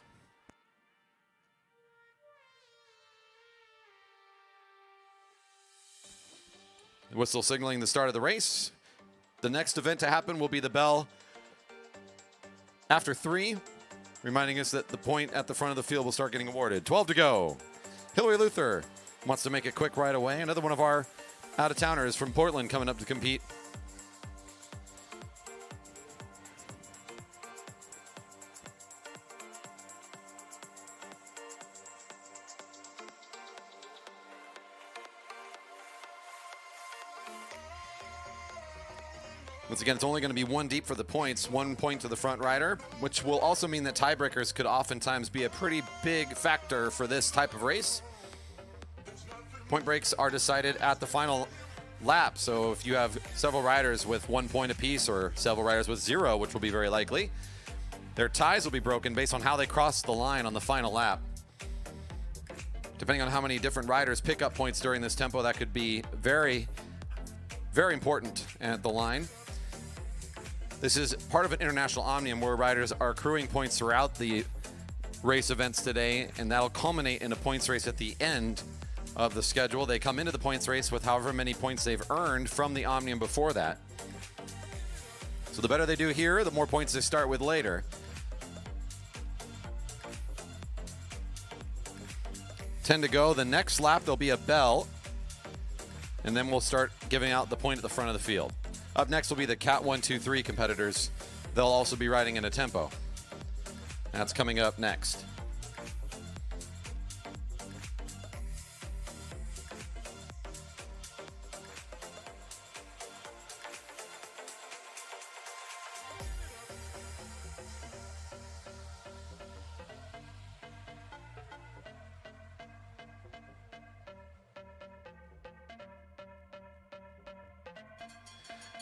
The whistle signaling the start of the race. The next event to happen will be the bell after 3. reminding us that the point at the front of the field will start getting awarded. 12 to go. Hillary Luther wants to make it quick right away. Another one of our out-of-towners from Portland coming up to compete. Once again, it's only going to be one deep for the points, 1 point to the front rider, which will also mean that tiebreakers could oftentimes be a pretty big factor for this type of race. Point breaks are decided at the final lap, so if you have several riders with 1 point apiece or several riders with 0, which will be very likely, their ties will be broken based on how they cross the line on the final lap. Depending on how many different riders pick up points during this tempo, that could be very, very important at the line. This is part of an International Omnium where riders are accruing points throughout the race events today, and that'll culminate in a points race at the end of the schedule. They come into the points race with however many points they've earned from the Omnium before that. So the better they do here, the more points they start with later. 10 to go. The next lap, there'll be a bell, and then we'll start giving out the point at the front of the field. Up next will be the Cat 1, 2, 3 competitors. They'll also be riding in a tempo. That's coming up next.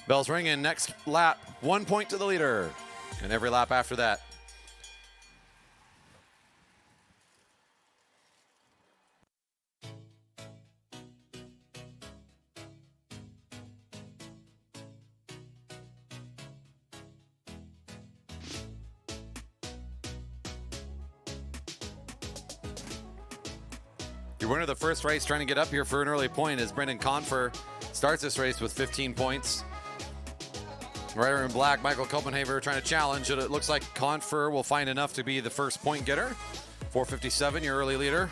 Bells ringing. Next lap, 1 point to the leader. And every lap after that. Your winner of the first race trying to get up here for an early point is Brendan Confer. Starts this race with 15 points. Rider in black, Michael Copenhaver trying to challenge it. It looks like Confer will find enough to be the first point getter. 4:57, your early leader.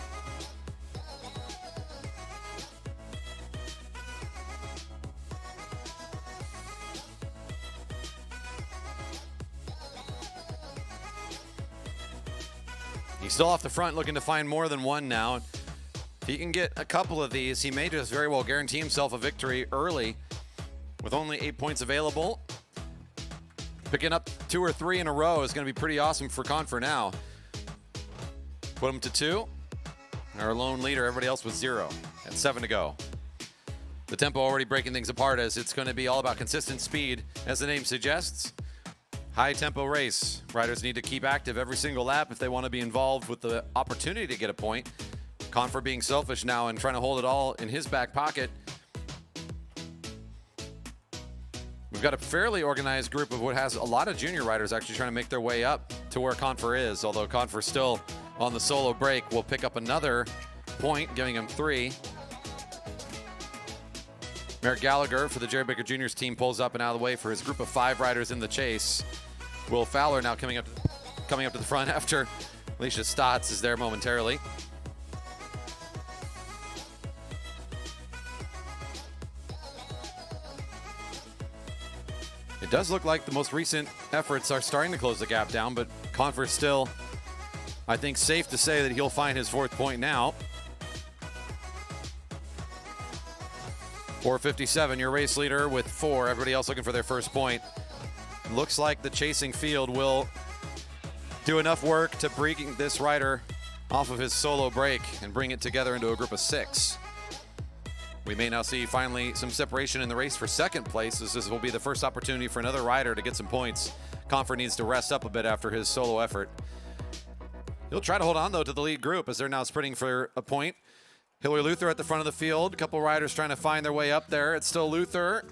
He's still off the front, looking to find more than one now. If he can get a couple of these, he may just very well guarantee himself a victory early with only 8 points available. Picking up 2 or 3 in a row is going to be pretty awesome for Confer now. Put him to 2. Our lone leader, everybody else with 0. At 7 to go. The tempo already breaking things apart as it's going to be all about consistent speed, as the name suggests. High tempo race. Riders need to keep active every single lap if they want to be involved with the opportunity to get a point. Confer being selfish now and trying to hold it all in his back pocket. We've got a fairly organized group of what has a lot of junior riders actually trying to make their way up to where Confer is, although Confer still on the solo break will pick up another point, giving him 3. Merrick Gallagher for the Jerry Baker Juniors team pulls up and out of the way for his group of 5 riders in the chase. Will Fowler now coming up to the front after Alicia Stotts is there momentarily. It does look like the most recent efforts are starting to close the gap down, but Confer still, I think, safe to say that he'll find his 4th point now. 4:57, your race leader with 4. Everybody else looking for their first point. Looks like the chasing field will do enough work to bring this rider off of his solo break and bring it together into a group of 6. We may now see finally some separation in the race for second place, as this will be the first opportunity for another rider to get some points. Confer needs to rest up a bit after his solo effort. He'll try to hold on, though, to the lead group as they're now sprinting for a point. Hillary Luther at the front of the field. A couple riders trying to find their way up there. It's still Luther.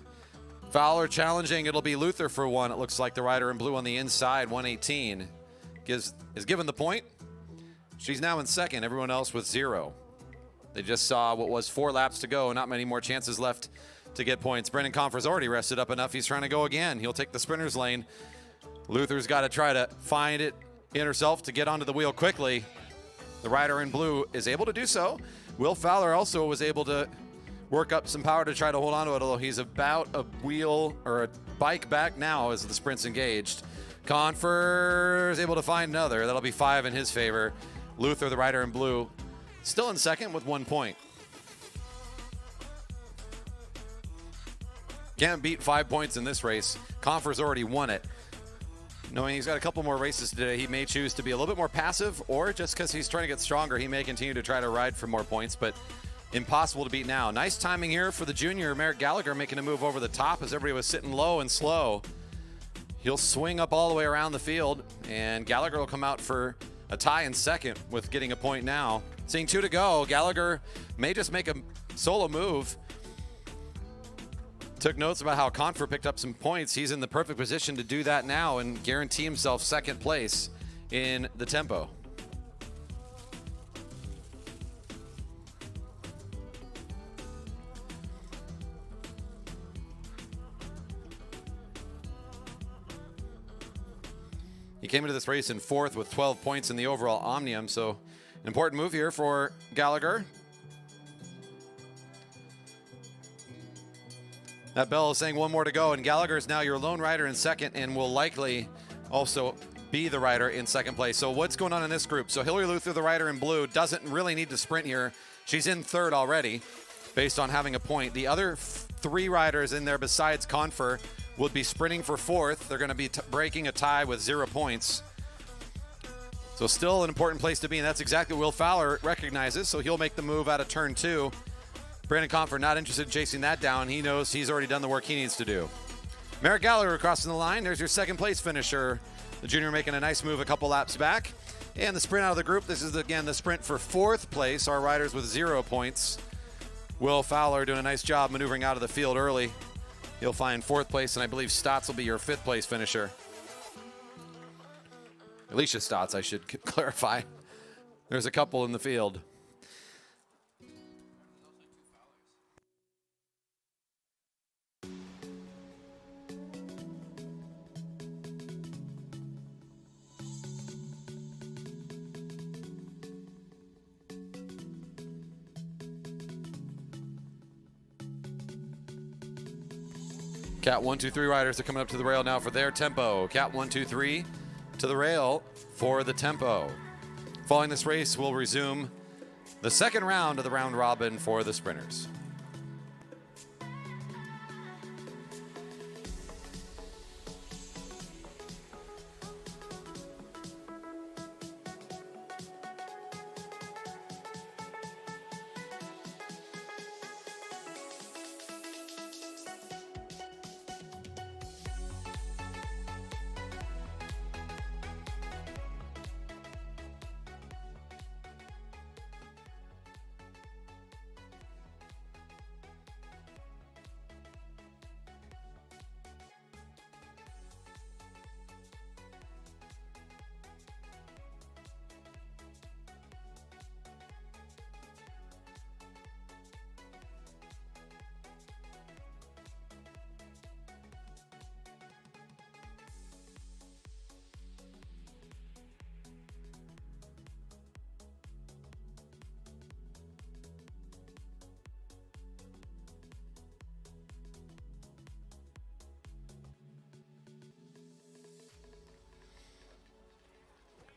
Fowler challenging. It'll be Luther for 1. It looks like the rider in blue on the inside, 118, is given the point. She's now in second. Everyone else with 0. They just saw what was 4 laps to go. Not many more chances left to get points. Brendan Confer's already rested up enough. He's trying to go again. He'll take the sprinter's lane. Luther's got to try to find it in herself to get onto the wheel quickly. The rider in blue is able to do so. Will Fowler also was able to work up some power to try to hold on to it, although he's about a wheel or a bike back now as the sprint's engaged. Confer is able to find another. That'll be 5 in his favor. Luther, the rider in blue, still in second with 1 point. Can't beat 5 points in this race. Confer's already won it. Knowing he's got a couple more races today, he may choose to be a little bit more passive, or just because he's trying to get stronger, he may continue to try to ride for more points, but impossible to beat now. Nice timing here for the junior, Merrick Gallagher, making a move over the top as everybody was sitting low and slow. He'll swing up all the way around the field, and Gallagher will come out for a tie in second with getting a point now. Seeing 2 to go, Gallagher may just make a solo move. Took notes about how Confer picked up some points. He's in the perfect position to do that now and guarantee himself second place in the tempo. He came into this race in 4th with 12 points in the overall Omnium, so an important move here for Gallagher. That bell is saying 1 more to go, and Gallagher is now your lone rider in second and will likely also be the rider in second place. So what's going on in this group? So Hillary Luther, the rider in blue, doesn't really need to sprint here. She's in 3rd already based on having a point. The other 3 riders in there besides Confer would be sprinting for 4th. They're going to be breaking a tie with 0 points. So still an important place to be, and that's exactly what Will Fowler recognizes, so he'll make the move out of turn 2. Brandon Confer not interested in chasing that down. He knows he's already done the work he needs to do. Merrick Gallagher crossing the line. There's your second place finisher. The junior making a nice move a couple laps back. And the sprint out of the group. This is, again, the sprint for 4th place. Our riders with 0 points. Will Fowler doing a nice job maneuvering out of the field early. He'll find 4th place, and I believe Stotts will be your 5th place finisher. Alicia Stotts, I should clarify. There's a couple in the field. Cat 1, 2, 3 riders are coming up to the rail now for their tempo. Cat 1, 2, 3 to the rail for the tempo. Following this race, we'll resume the second round of the round robin for the sprinters.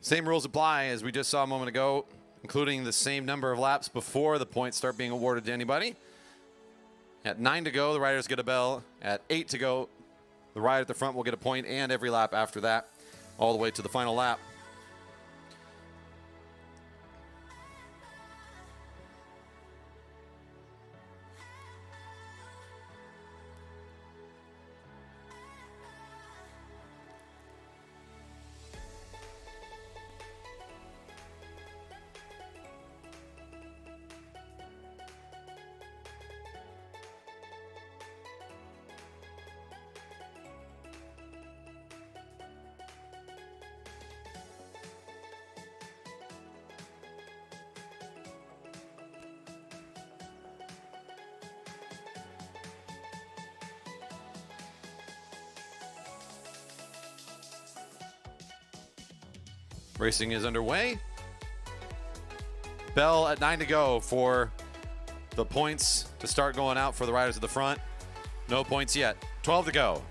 Same rules apply as we just saw a moment ago, including the same number of laps before the points start being awarded to anybody. At 9 to go, the riders get a bell. At 8 to go, the rider at the front will get a point, and every lap after that, all the way to the final lap. Racing is underway. Bell at 9 to go for the points to start going out for the riders at the front. No points yet. 12 to go.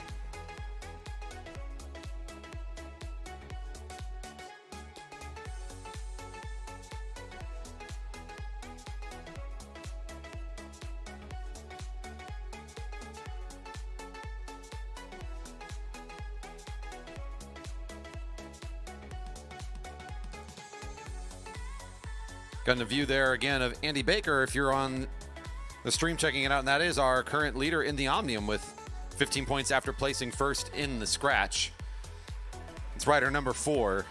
Got a view there again of Andy Baker if you're on the stream checking it out, and that is our current leader in the Omnium with 15 points after placing first in the scratch. It's rider number 4.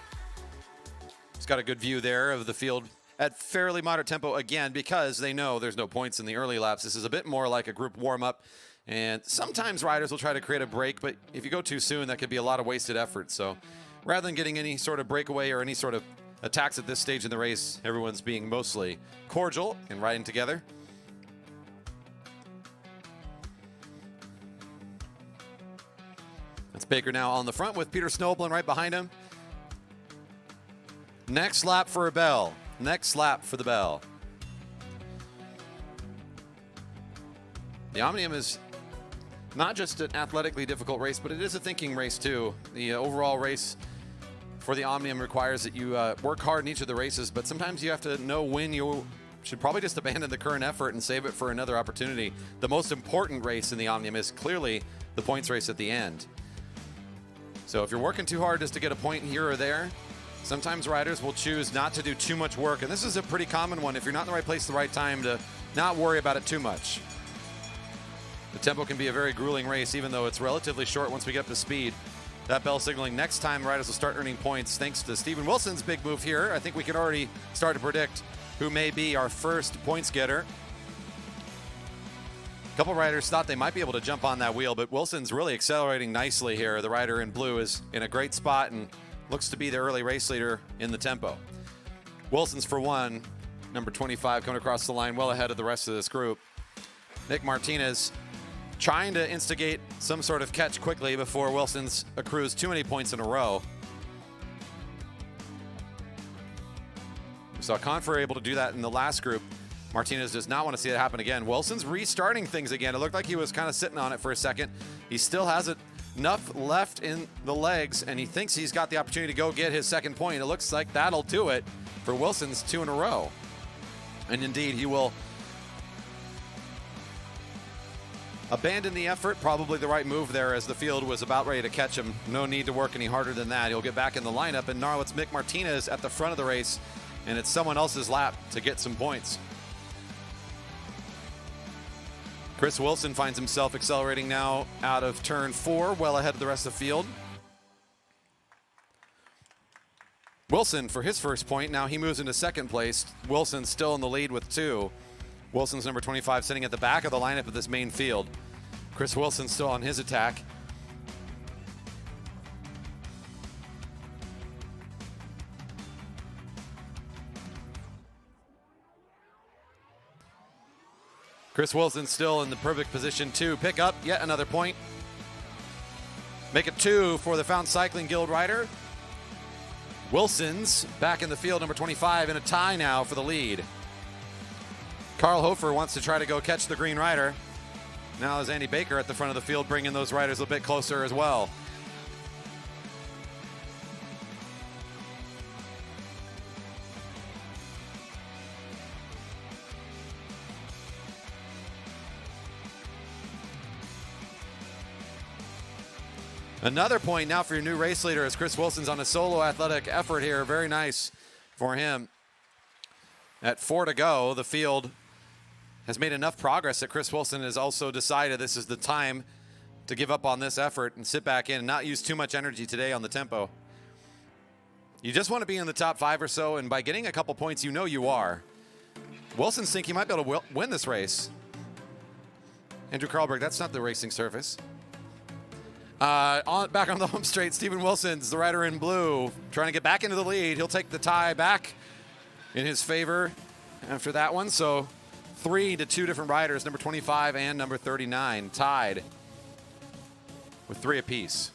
He's got a good view there of the field at fairly moderate tempo again because they know there's no points in the early laps. This is a bit more like a group warm-up, and sometimes riders will try to create a break, but if you go too soon, that could be a lot of wasted effort. So rather than getting any sort of breakaway or any sort of attacks at this stage in the race, everyone's being mostly cordial and riding together. That's Baker now on the front with Peter Snoblin right behind him. Next lap for a Bell. Next lap for the Bell. The Omnium is not just an athletically difficult race, but it is a thinking race too. The overall race for the Omnium requires that you work hard in each of the races, but sometimes you have to know when you should probably just abandon the current effort and save it for another opportunity. The most important race in the Omnium is clearly the points race at the end. So if you're working too hard just to get a point here or there, sometimes riders will choose not to do too much work, and this is a pretty common one if you're not in the right place at the right time to not worry about it too much. The tempo can be a very grueling race, even though it's relatively short once we get up to speed. That bell signaling next time riders will start earning points thanks to Steven Wilson's big move here. I think we can already start to predict who may be our first points getter. A couple riders thought they might be able to jump on that wheel, but Wilson's really accelerating nicely here. The rider in blue is in a great spot and looks to be the early race leader in the tempo. Wilson's for one, number 25 coming across the line well ahead of the rest of this group. Nick Martinez trying to instigate some sort of catch quickly before Wilson's accrues too many points in a row. We saw Confer able to do that in the last group. Martinez does not want to see it happen again. Wilson's restarting things again. It looked like he was kind of sitting on it for a second. He still has enough left in the legs, and he thinks he's got the opportunity to go get his second point. It looks like that'll do it for Wilson's 2 in a row. And indeed, he will abandon the effort. Probably the right move there as the field was about ready to catch him. No need to work any harder than that. He'll get back in the lineup, and now it's Mick Martinez at the front of the race, and it's someone else's lap to get some points. Chris Wilson finds himself accelerating now out of turn 4, well ahead of the rest of the field. Wilson for his first point. Now he moves into second place. Wilson still in the lead with 2. Wilson's number 25 sitting at the back of the lineup of this main field. Chris Wilson still on his attack. Chris Wilson still in the perfect position to pick up yet another point. Make it 2 for the Fountain Cycling Guild rider. Wilson's back in the field, number 25, in a tie now for the lead. Carl Hofer wants to try to go catch the green rider. Now there's Andy Baker at the front of the field, bringing those riders a bit closer as well. Another point now for your new race leader as Chris Wilson's on a solo athletic effort here. Very nice for him. At 4 to go, the field has made enough progress that Chris Wilson has also decided this is the time to give up on this effort and sit back in and not use too much energy today on the tempo. You just want to be in the top 5 or so, and by getting a couple points, you know you are. Wilson's think he might be able to win this race. Andrew Karlberg, that's not the racing surface. Back on the home straight, Steven Wilson's the rider in blue, trying to get back into the lead. He'll take the tie back in his favor after that one. So 3 to 2 different riders, number 25 and number 39, tied with 3 apiece.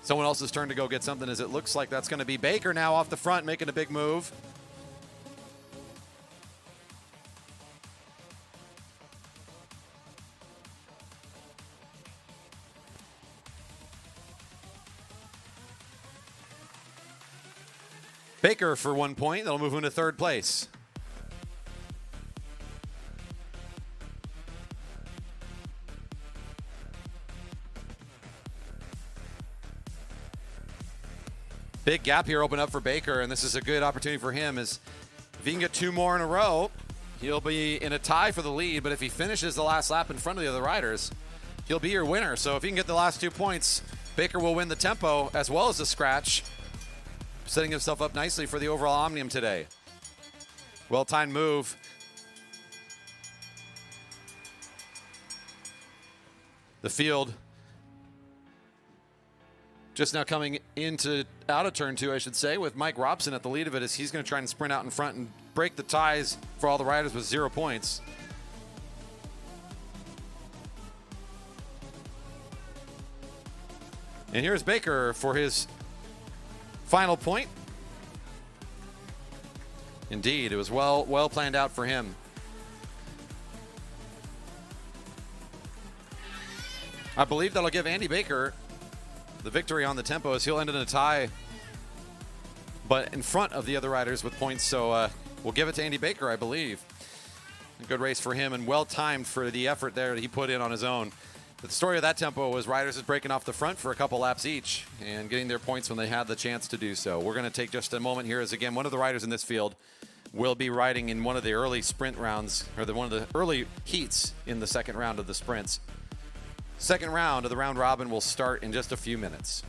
Someone else's turn to go get something, as it looks like that's going to be Baker now off the front, making a big move. Baker for 1 point. That'll move him to third place. Big gap here open up for Baker, and this is a good opportunity for him, as if he can get 2 more in a row, he'll be in a tie for the lead, but if he finishes the last lap in front of the other riders, he'll be your winner. So if he can get the last 2 points, Baker will win the tempo as well as the scratch, setting himself up nicely for the overall Omnium today. Well-timed move. The field just now coming out of turn 2, I should say, with Mike Robson at the lead of it, as he's going to try and sprint out in front and break the ties for all the riders with 0 points. And here's Baker for his final point. Indeed, it was well planned out for him. I believe that'll give Andy Baker the victory on the tempo, as he'll end in a tie, but in front of the other riders with points. So we'll give it to Andy Baker, I believe. A good race for him, and well-timed for the effort there that he put in on his own. The story of that tempo was riders is breaking off the front for a couple laps each and getting their points when they had the chance to do so. We're going to take just a moment here, as again, one of the riders in this field will be riding in one of the early sprint rounds, or one of the early heats in the second round of the sprints. Second round of the round robin will start in just a few minutes.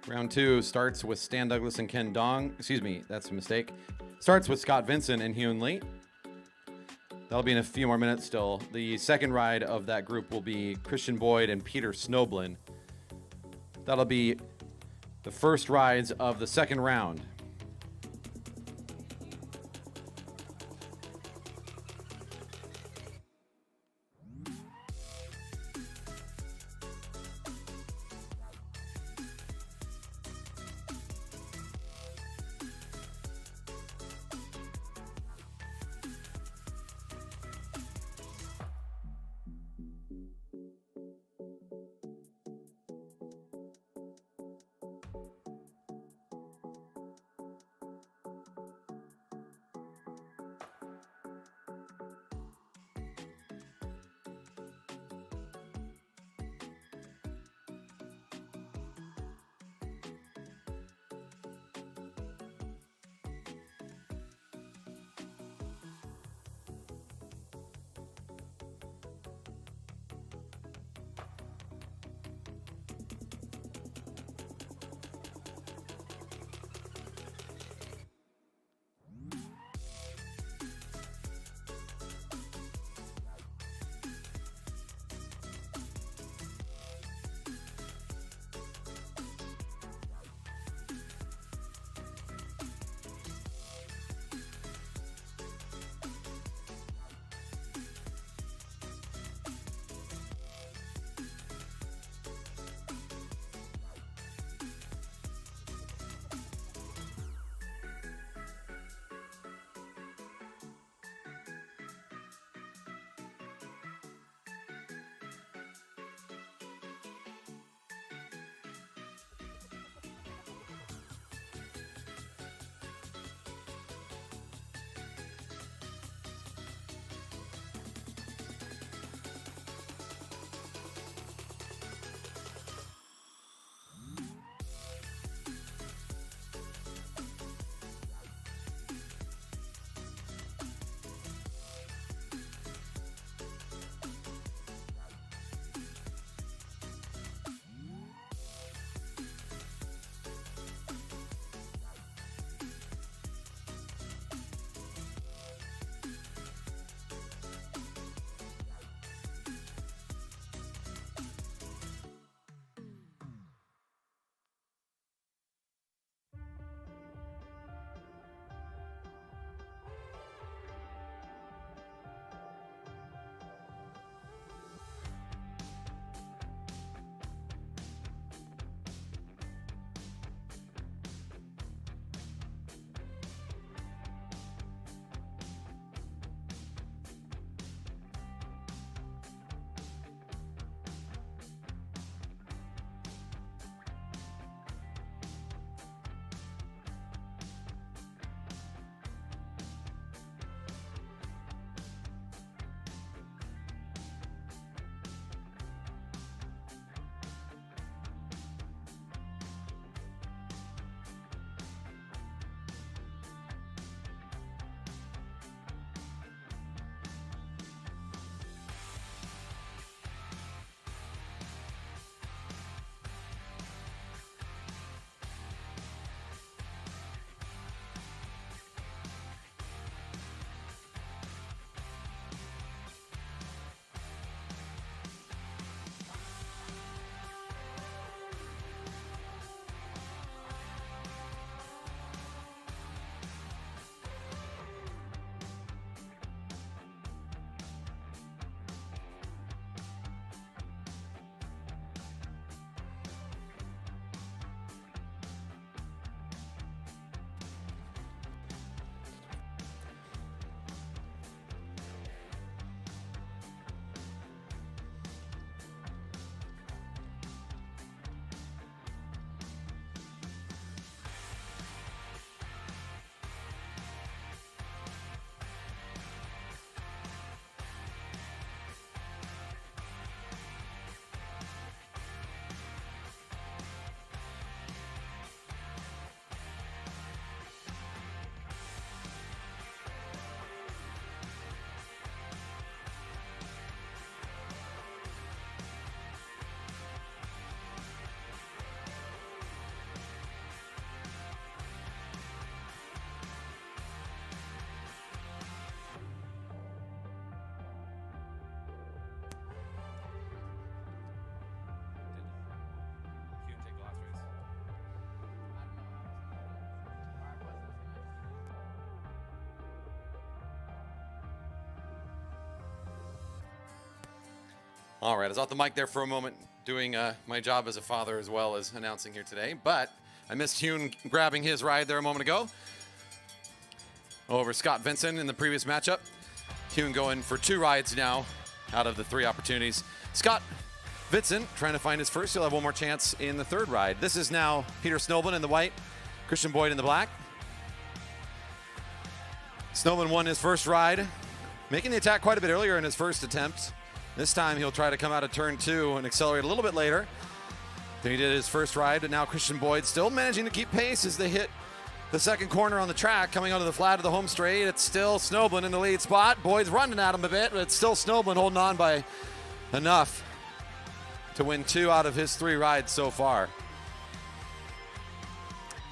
Round 2 starts with Stan Douglas and Ken Dong. Excuse me, that's a mistake. Starts with Scott Vincent and Hyun Lee. That'll be in a few more minutes still. The second ride of that group will be Christian Boyd and Peter Snoblin. That'll be the first rides of the second round. All right, I was off the mic there for a moment, doing my job as a father as well as announcing here today, but I missed Hune grabbing his ride there a moment ago over Scott Vincent in the previous matchup. Hune going for 2 rides now out of the 3 opportunities. Scott Vincent trying to find his first. He'll have one more chance in the 3rd ride. This is now Peter Snowblin in the white, Christian Boyd in the black. Snowblin won his first ride, making the attack quite a bit earlier in his first attempt. This time he'll try to come out of turn 2 and accelerate a little bit later than he did his first ride, but now Christian Boyd still managing to keep pace as they hit the second corner on the track, coming onto the flat of the home straight. It's still Snowblin in the lead spot. Boyd's running at him a bit, but it's still Snowblin holding on by enough to win 2 out of his 3 rides so far.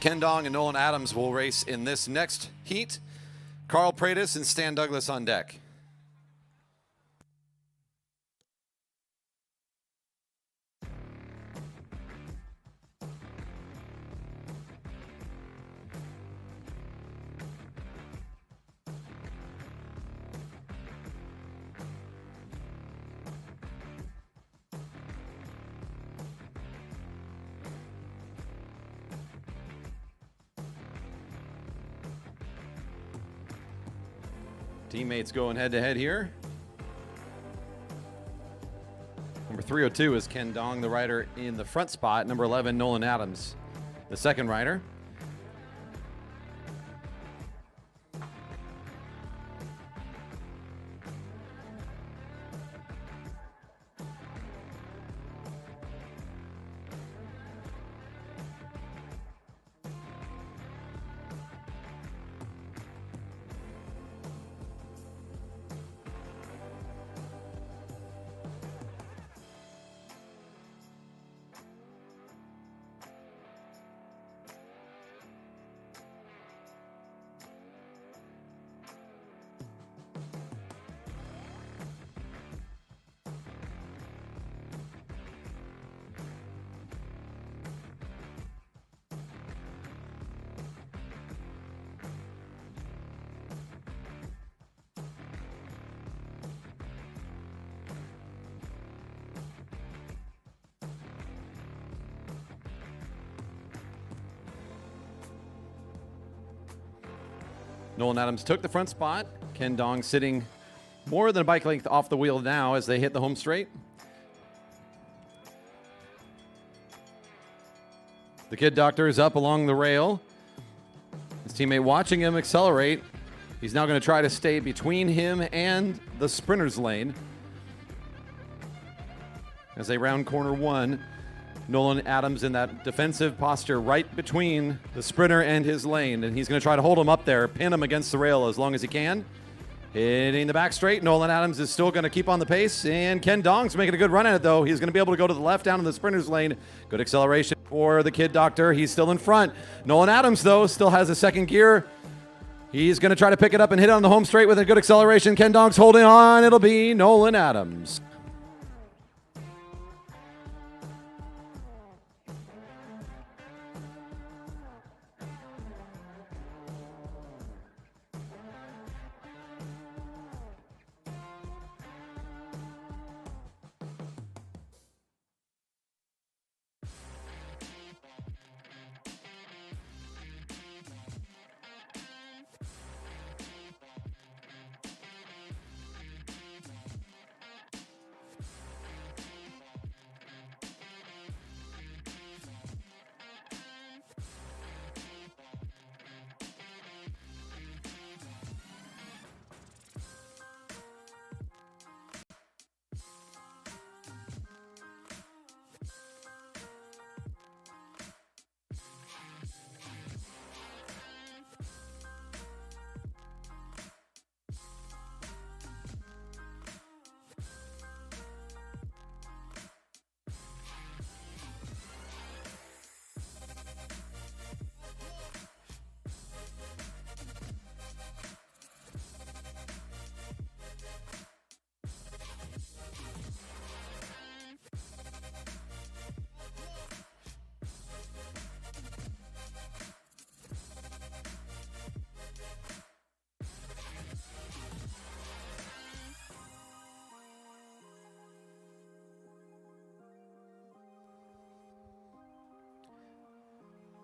Ken Dong and Nolan Adams will race in this next heat. Carl Pratis and Stan Douglas on deck. Teammates going head-to-head here. Number 302 is Ken Dong, the rider in the front spot. Number 11, Nolan Adams, the second rider. Nolan Adams took the front spot. Ken Dong sitting more than a bike length off the wheel now as they hit the home straight. The Kid Doctor is up along the rail. His teammate watching him accelerate. He's now going to try to stay between him and the sprinter's lane. As they round corner 1, Nolan Adams in that defensive posture right between the sprinter and his lane, and he's going to try to hold him up there, pin him against the rail as long as he can. Hitting the back straight, Nolan Adams is still going to keep on the pace, and Ken Dong's making a good run at it, though. He's going to be able to go to the left down in the sprinter's lane. Good acceleration for the Kid Doctor. He's still in front. Nolan Adams, though, still has a second gear. He's going to try to pick it up and hit it on the home straight with a good acceleration. Ken Dong's holding on. It'll be Nolan Adams.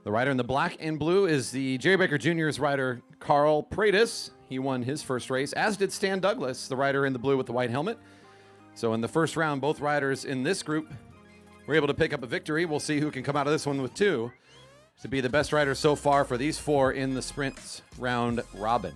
The rider in the black and blue is the Jerry Baker Jr.'s rider, Carl Pratis. He won his first race, as did Stan Douglas, the rider in the blue with the white helmet. So in the first round, both riders in this group were able to pick up a victory. We'll see who can come out of this one with 2 to be the best rider so far for these 4 in the sprints round robin.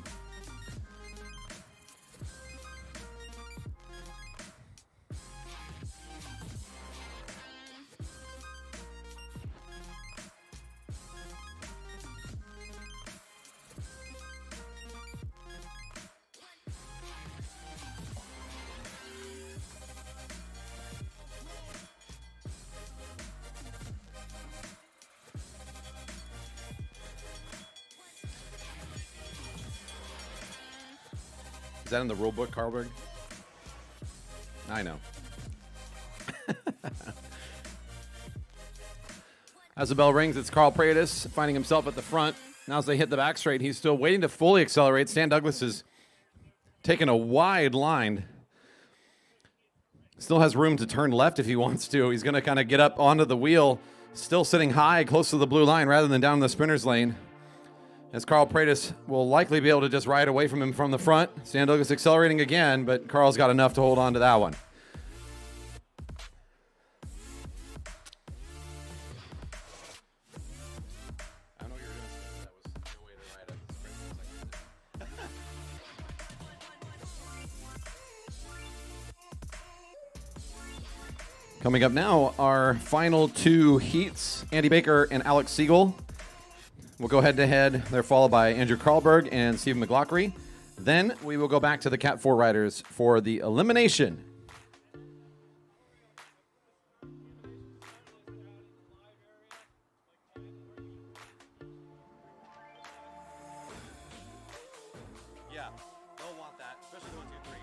Is that in the rule book, Carlberg? I know. As the bell rings, it's Carl Pratis finding himself at the front. Now as they hit the back straight, he's still waiting to fully accelerate. Stan Douglas is taking a wide line. Still has room to turn left if he wants to. He's going to kind of get up onto the wheel, still sitting high, close to the blue line, rather than down in the sprinter's lane. As Carl Pratis will likely be able to just ride away from him from the front. Stan Douglas accelerating again, but Carl's got enough to hold on to that one. I know you're doing stuff. That was no way to ride a sprint. Coming up now, our final 2 heats, Andy Baker and Alex Siegel. We'll go head-to-head. They're followed by Andrew Carlberg and Stephen McLaughlin. Then we will go back to the Cat 4 riders for the elimination. Yeah, they'll want that, especially the 1, 2, 3s.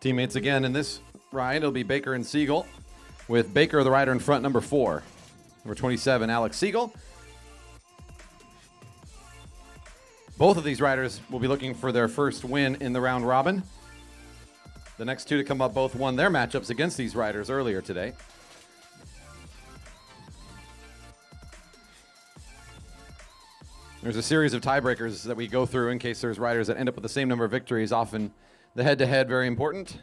Teammates again in this ride, it'll be Baker and Siegel, with Baker, the rider in front, number 4. Number 27, Alex Siegel. Both of these riders will be looking for their first win in the round robin. The next 2 to come up both won their matchups against these riders earlier today. There's a series of tiebreakers that we go through in case there's riders that end up with the same number of victories. Often the head-to-head very important.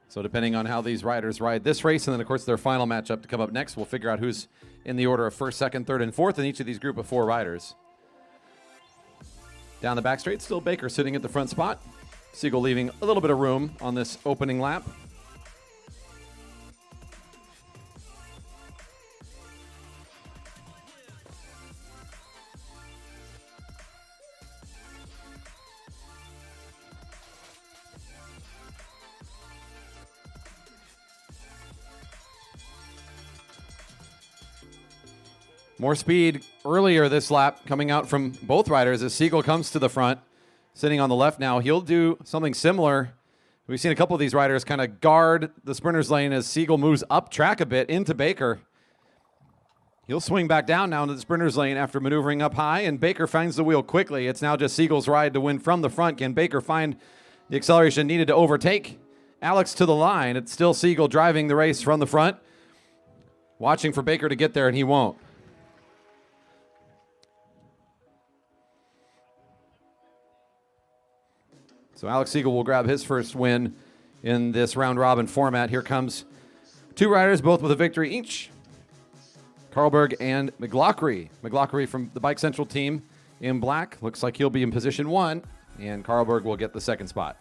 So depending on how these riders ride this race, and then of course their final matchup to come up next, we'll figure out who's in the order of 1st, 2nd, 3rd, and 4th in each of these group of 4 riders. Down the back straight, still Baker sitting at the front spot. Siegel leaving a little bit of room on this opening lap. More speed earlier this lap coming out from both riders as Siegel comes to the front, sitting on the left now. He'll do something similar. We've seen a couple of these riders kind of guard the sprinter's lane as Siegel moves up track a bit into Baker. He'll swing back down now into the sprinter's lane after maneuvering up high, and Baker finds the wheel quickly. It's now just Siegel's ride to win from the front. Can Baker find the acceleration needed to overtake Alex to the line? It's still Siegel driving the race from the front, watching for Baker to get there, and he won't. So Alex Siegel will grab his first win in this round-robin format. Here comes 2 riders, both with a victory each. Carlberg and McLaughlin. McLaughlin from the Bike Central team in black. Looks like he'll be in position 1, and Carlberg will get the 2nd spot.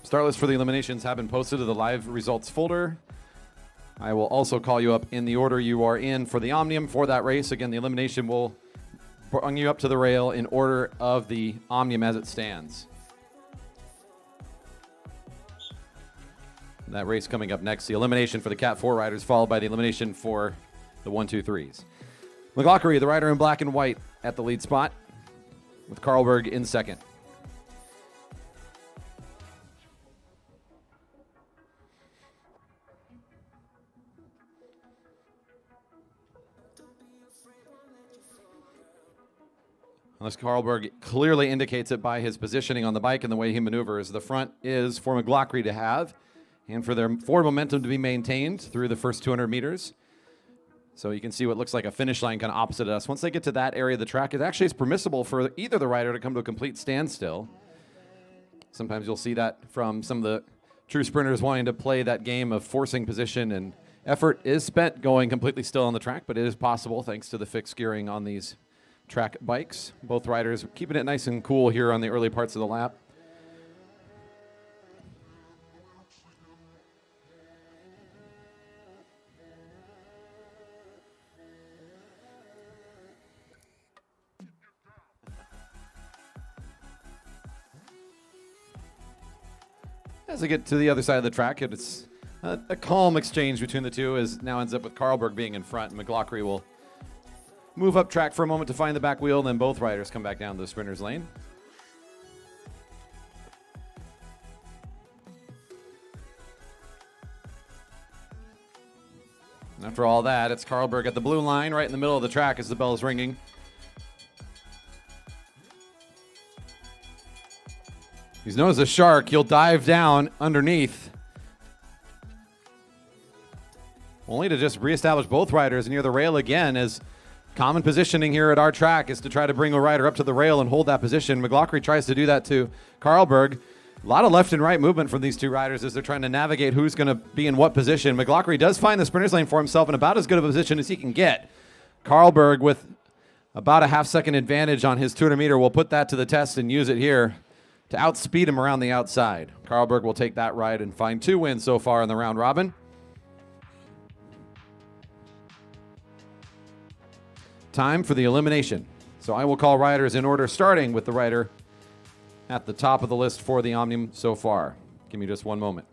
Startlist for the eliminations have been posted to the live results folder. I will also call you up in the order you are in for the Omnium for that race. Again, the elimination will bring you up to the rail in order of the Omnium as it stands. that race coming up next. The elimination for the Cat 4 riders, followed by the elimination for the 1, 2, 3s. McLaughlin, the rider in black and white, at the lead spot, with Carlberg in second. Unless Carlberg clearly indicates it by his positioning on the bike and the way he maneuvers. The front is for McLaughlin to have and for their forward momentum to be maintained through the first 200 meters. So you can see what looks like a finish line kind of opposite us. Once they get to that area of the track, it actually is permissible for either the rider to come to a complete standstill. Sometimes you'll see that from some of the true sprinters wanting to play that game of forcing position, and effort is spent going completely still on the track, but it is possible thanks to the fixed gearing on these track bikes. Both riders keeping it nice and cool here on the early parts of the lap. As I get to the other side of the track, it's a calm exchange between the two, as now ends up with Carlberg being in front, and McLaughlin will move up track for a moment to find the back wheel, and then both riders come back down to the sprinter's lane. And after all that, it's Carlberg at the blue line right in the middle of the track as the bell is ringing. He's known as a shark. He'll dive down underneath, only to just reestablish both riders near the rail again, as common positioning here at our track is to try to bring a rider up to the rail and hold that position. McLaughlin tries to do that to Carlberg. A lot of left and right movement from these two riders as they're trying to navigate who's going to be in what position. McLaughlin does find the sprinter's lane for himself in about as good of a position as he can get. Carlberg, with about a half-second advantage on his 200 meter, will put that to the test and use it here to outspeed him around the outside. Carlberg will take that ride and find 2 wins so far in the round robin. Time for the elimination. So I will call riders in order, starting with the rider at the top of the list for the Omnium so far. Give me just one moment.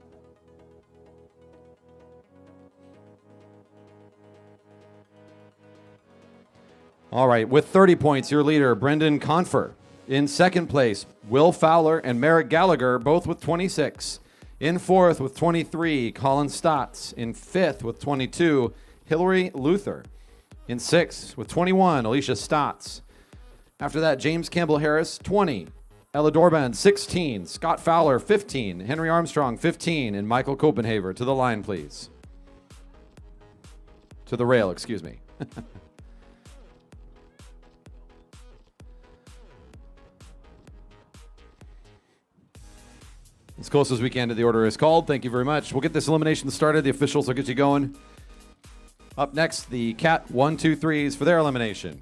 All right, with 30 points, your leader, Brendan Confer. In second place, Will Fowler and Merrick Gallagher, both with 26. In fourth with 23, Colin Stotts. In fifth with 22, Hillary Luther. In sixth with 21, Alicia Stotts. After that, James Campbell Harris, 20. Ella Dorban, 16. Scott Fowler, 15. Henry Armstrong, 15. And Michael Copenhaver. To the line, please. To the rail, excuse me. As close as we can to the order is called. Thank you very much. We'll get this elimination started. The officials will get you going. Up next, the Cat 1, 2, 3s for their elimination.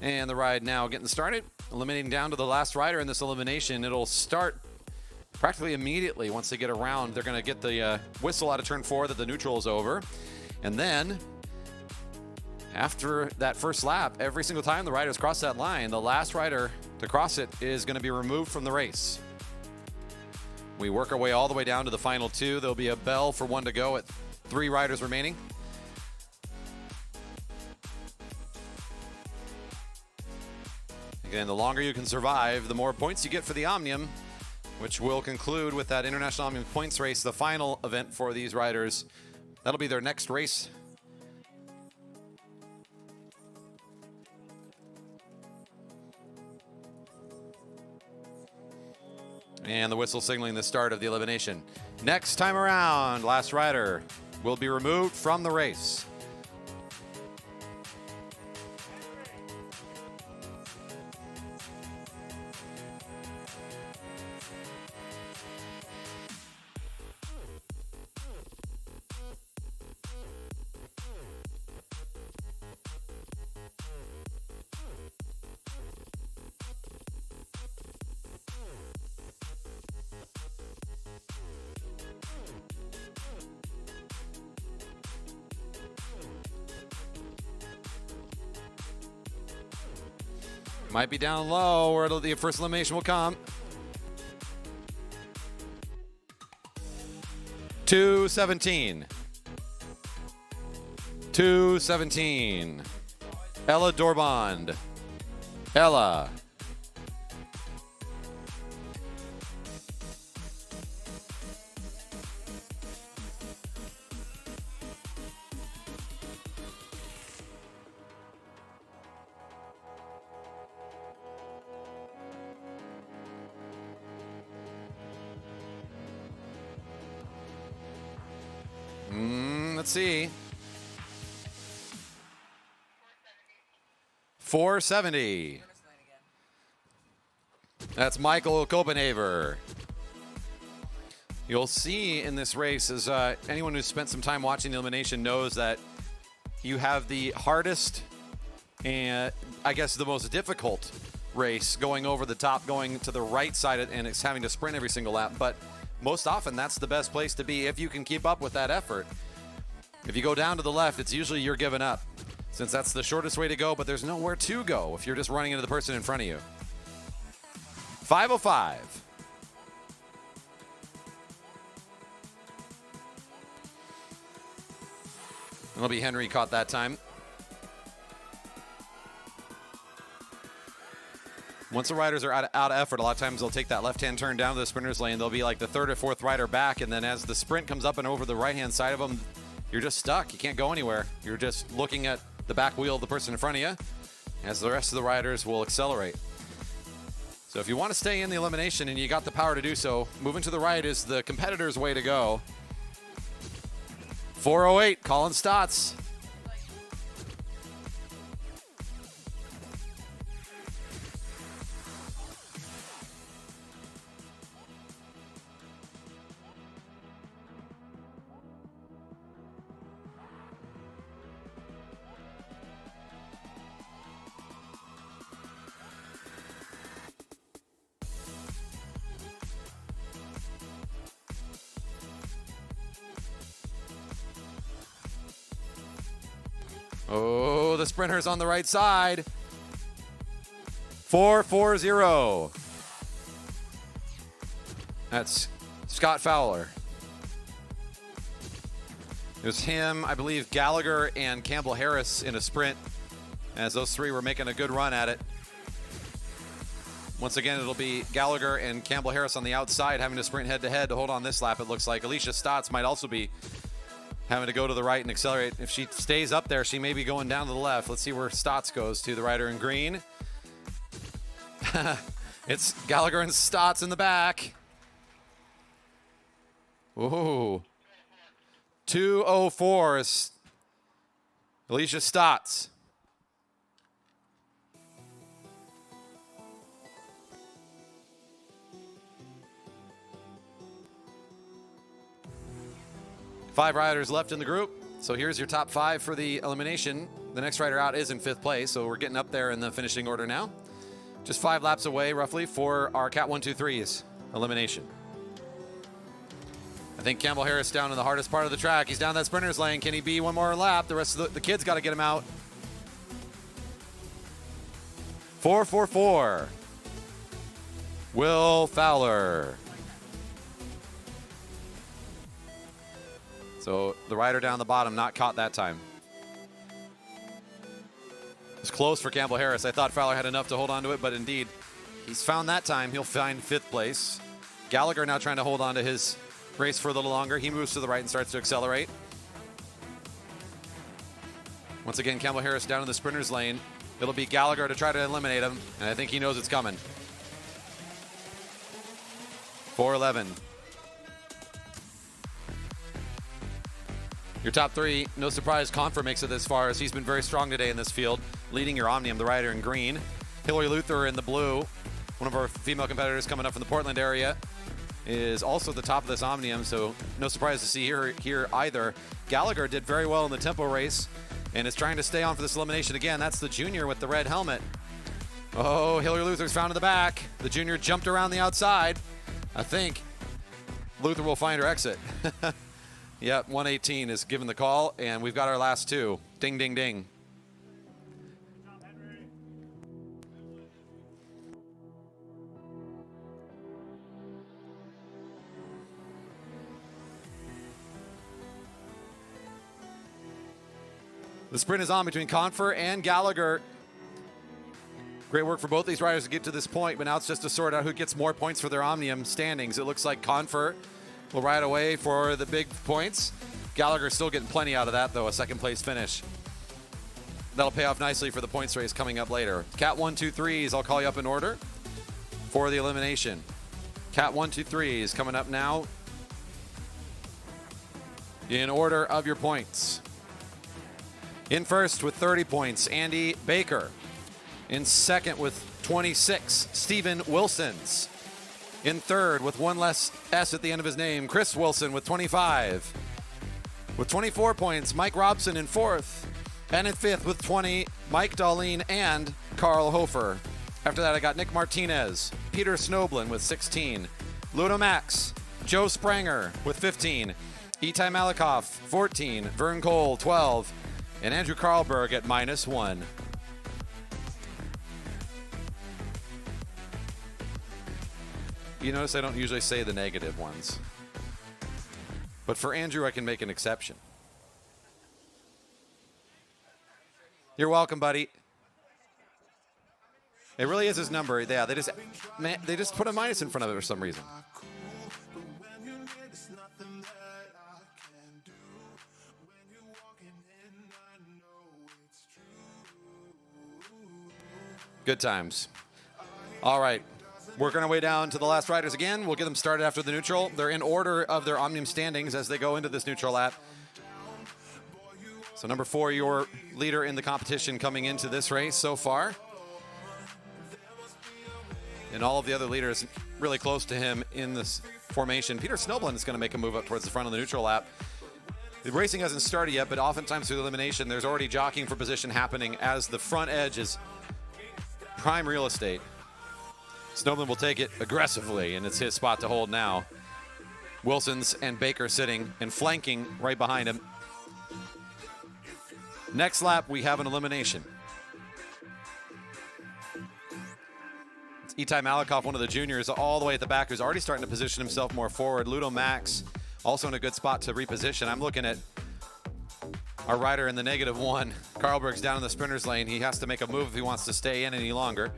And the ride now getting started. Eliminating down to the last rider in this elimination. It'll start practically immediately once they get around. They're going to get the whistle out of turn 4 that the neutral is over. And then after that first lap, every single time the riders cross that line, the last rider to cross it is going to be removed from the race. We work our way all the way down to the final 2. There'll be a bell for 1 to go at 3 riders remaining. Again, the longer you can survive, the more points you get for the Omnium, which will conclude with that International Omnium points race, the final event for these riders. That'll be their next race. And the whistle signaling the start of the elimination. Next time around, last rider will be removed from the race. Might be down low, or the first elimination will come. 217. 217. Ella Dorbond. Ella. Let's see. 470. That's Michael Copenhaver. You'll see in this race, as anyone who's spent some time watching the elimination knows, that you have the hardest and I guess the most difficult race going over the top, going to the right side, and it's having to sprint every single lap. But most often, that's the best place to be if you can keep up with that effort. If you go down to the left, it's usually you're giving up, since that's the shortest way to go, but there's nowhere to go if you're just running into the person in front of you. 5:05. It'll be Henry caught that time. Once the riders are out of effort, a lot of times they'll take that left-hand turn down to the sprinter's lane. They'll be like the third or fourth rider back, and then as the sprint comes up and over the right-hand side of them, you're just stuck. You can't go anywhere. You're just looking at the back wheel of the person in front of you as the rest of the riders will accelerate. So if you want to stay in the elimination and you got the power to do so, moving to the right is the competitor's way to go. 4:08, Colin Stotts. Oh, the sprinter's on the right side. 4:40. That's Scott Fowler. It was him, I believe, Gallagher and Campbell Harris in a sprint, as those three were making a good run at it. Once again, it'll be Gallagher and Campbell Harris on the outside having to sprint head-to-head to hold on this lap, it looks like. Alicia Stotts might also be having to go to the right and accelerate. If she stays up there, she may be going down to the left. Let's see where Stotts goes to, the rider in green. It's Gallagher and Stotts in the back. Ooh. 2:04 is Alicia Stotts. Five riders left in the group. So here's your top five for the elimination. The next rider out is in fifth place, so we're getting up there in the finishing order now. Just 5 laps away, roughly, for our Cat 1, 2, 3's elimination. I think Campbell Harris down in the hardest part of the track. He's down that sprinter's lane. Can he be one more lap? The rest of the kids got to get him out. 4:44. Will Fowler. So the rider down the bottom not caught that time. It was close for Campbell Harris. I thought Fowler had enough to hold on to it, but indeed, he's found that time. He'll find fifth place. Gallagher now trying to hold on to his race for a little longer. He moves to the right and starts to accelerate. Once again, Campbell Harris down in the sprinter's lane. It'll be Gallagher to try to eliminate him, and I think he knows it's coming. 4:11. Your top three, no surprise, Confer makes it this far, as he's been very strong today in this field, leading your Omnium, the rider in green. Hillary Luther in the blue, one of our female competitors coming up from the Portland area, is also at the top of this Omnium, so no surprise to see her here either. Gallagher did very well in the tempo race and is trying to stay on for this elimination again. That's the junior with the red helmet. Oh, Hillary Luther's found in the back. The junior jumped around the outside. I think Luther will find her exit. Yep, 118 is given the call, and we've got our last two. Ding, ding, ding. The sprint is on between Confer and Gallagher. Great work for both these riders to get to this point, but now it's just to sort out who gets more points for their Omnium standings. It looks like Confer will ride away for the big points. Gallagher still getting plenty out of that, though, a second place finish. That'll pay off nicely for the points race coming up later. Cat 1, 2, 3s, I'll call you up in order for the elimination. Cat 1, 2, 3s coming up now in order of your points. In first with 30 points, Andy Baker. In second with 26, Steven Wilsons. In third with one less S at the end of his name, Chris Wilson with 25. With 24 points, Mike Robson in fourth. And in fifth with 20, Mike Darlene and Carl Hofer. After that, I got Nick Martinez, Peter Snoblin with 16, Ludo Max, Joe Spranger with 15, Itai Malikoff, 14, Vern Cole, 12, and Andrew Karlberg at -1. You notice I don't usually say the negative ones. But for Andrew, I can make an exception. You're welcome, buddy. It really is his number. Yeah, they just put a minus in front of it for some reason. Good times. All right. Working our way down to the last riders again. We'll get them started after the neutral. They're in order of their Omnium standings as they go into this neutral lap. So number 4, your leader in the competition coming into this race so far. And all of the other leaders really close to him in this formation. Peter Snoblin is going to make a move up towards the front of the neutral lap. The racing hasn't started yet, but oftentimes through the elimination, there's already jockeying for position happening as the front edge is prime real estate. Snoblin will take it aggressively, and it's his spot to hold now. Wilsons and Baker sitting and flanking right behind him. Next lap, we have an elimination. It's Itai Malikoff, one of the juniors, all the way at the back, who's already starting to position himself more forward. Ludo Max, also in a good spot to reposition. I'm looking at our rider in the -1. Karlberg's down in the sprinter's lane. He has to make a move if he wants to stay in any longer.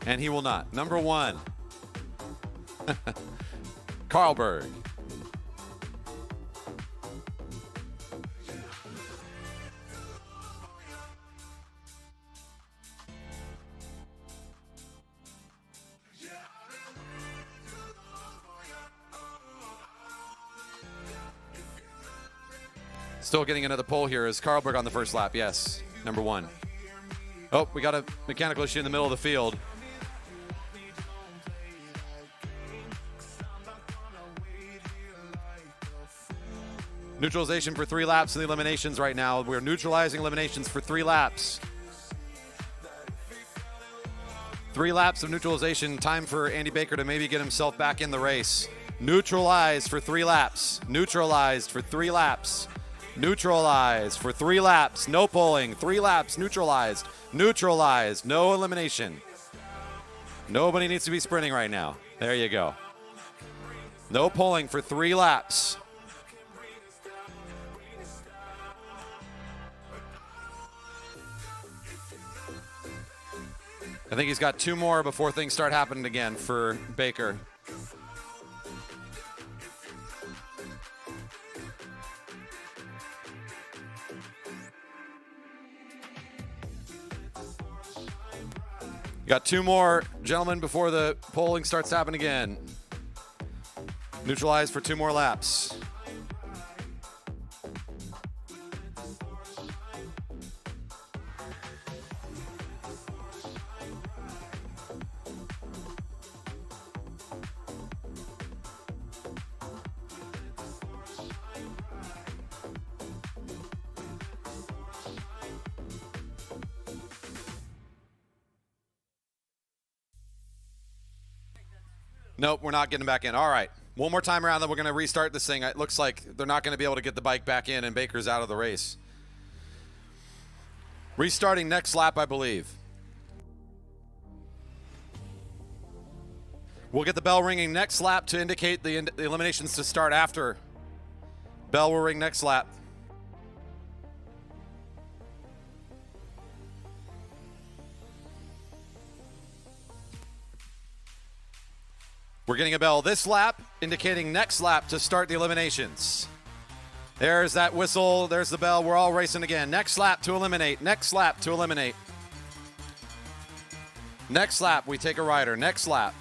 And he will not. Number 1. Karlberg. Still getting another pole here. Is Karlberg on the first lap? Yes. Number 1. Oh, we got a mechanical issue in the middle of the field. Neutralization for 3 laps in the eliminations right now. We're neutralizing eliminations for 3 laps. 3 laps of neutralization. Time for Andy Baker to maybe get himself back in the race. Neutralized for 3 laps. Neutralized for 3 laps. Neutralized for 3 laps. No pulling. 3 laps. Neutralized. Neutralized. No elimination. Nobody needs to be sprinting right now. There you go. No pulling for 3 laps. I think he's got 2 more before things start happening again for Baker. You got 2 more, gentlemen, before the polling starts happening again. Neutralized for 2 more laps. Nope, we're not getting back in. All right. One more time around, then we're going to restart this thing. It looks like they're not going to be able to get the bike back in, and Baker's out of the race. Restarting next lap, I believe. We'll get the bell ringing next lap to indicate the eliminations to start after. Bell will ring next lap. We're getting a bell this lap, indicating next lap to start the eliminations. There's that whistle. There's the bell. We're all racing again. Next lap to eliminate. Next lap to eliminate. Next lap, we take a rider. Next lap.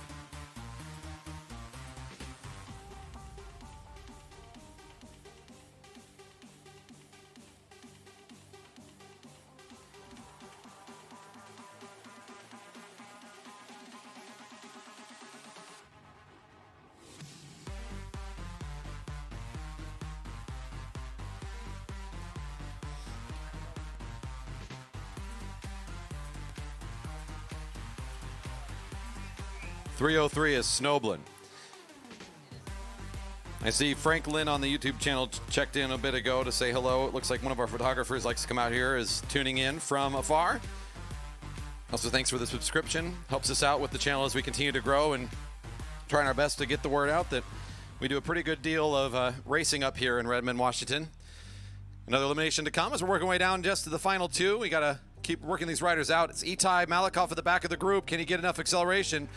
.303 is Snowblin. I see Frank Lynn on the YouTube channel checked in a bit ago to say hello. It looks like one of our photographers likes to come out here, is tuning in from afar. Also, thanks for the subscription. Helps us out with the channel as we continue to grow and trying our best to get the word out that we do a pretty good deal of racing up here in Redmond, Washington. Another elimination to come as we're working way down just to the final two. We got to keep working these riders out. It's Itai Malakoff at the back of the group. Can he get enough acceleration?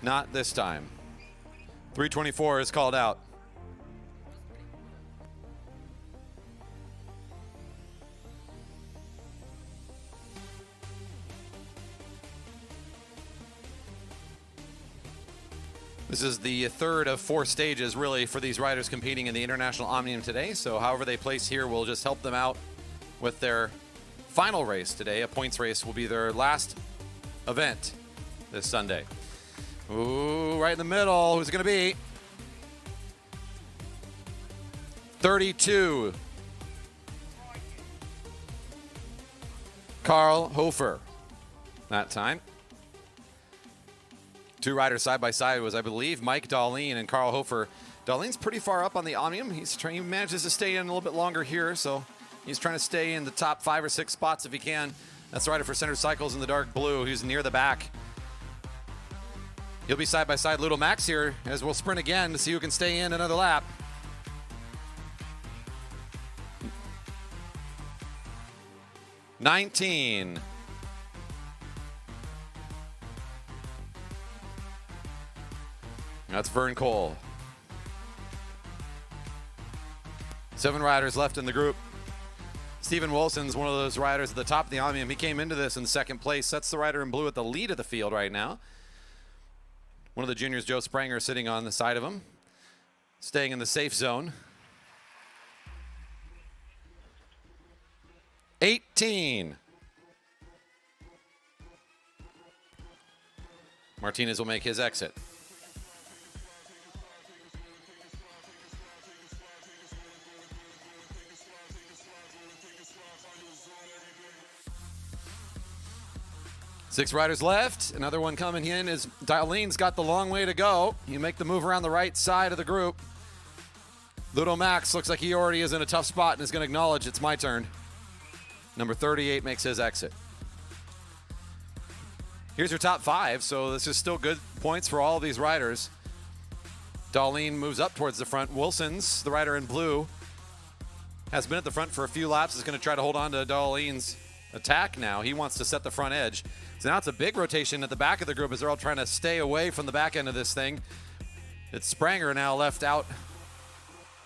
Not this time. 324 is called out. This is the third of 4 stages, really, for these riders competing in the International Omnium today. So however they place here will just help them out with their final race today. A points race will be their last event this Sunday. Ooh, right in the middle. Who's it going to be? 32. Carl Hofer. That time. 2 riders side by side was, I believe, Mike Darlene and Carl Hofer. Darlene's pretty far up on the Omnium. He manages to stay in a little bit longer here, so he's trying to stay in the top 5 or 6 spots if he can. That's the rider for Center Cycles in the dark blue, who's near the back. He'll be side by side Ludo Max here as we'll sprint again to see who can stay in another lap. $19. That's Vern Cole. 7 riders left in the group. Stephen Wilson's one of those riders at the top of the Omnium. He came into this in 2nd place. That's the rider in blue at the lead of the field right now. One of the juniors, Joe Spranger, sitting on the side of him, staying in the safe zone. 18. Martinez will make his exit. Six riders left. Another one coming in is Darlene's got the long way to go. You make the move around the right side of the group. Ludo Max looks like he already is in a tough spot and is going to acknowledge it's my turn. Number 38 makes his exit. Here's your top 5, so this is still good points for all of these riders. Darlene moves up towards the front. Wilson's, the rider in blue, has been at the front for a few laps. Is going to try to hold on to Darlene's attack now. He wants to set the front edge. So now it's a big rotation at the back of the group as they're all trying to stay away from the back end of this thing. It's Spranger now left out,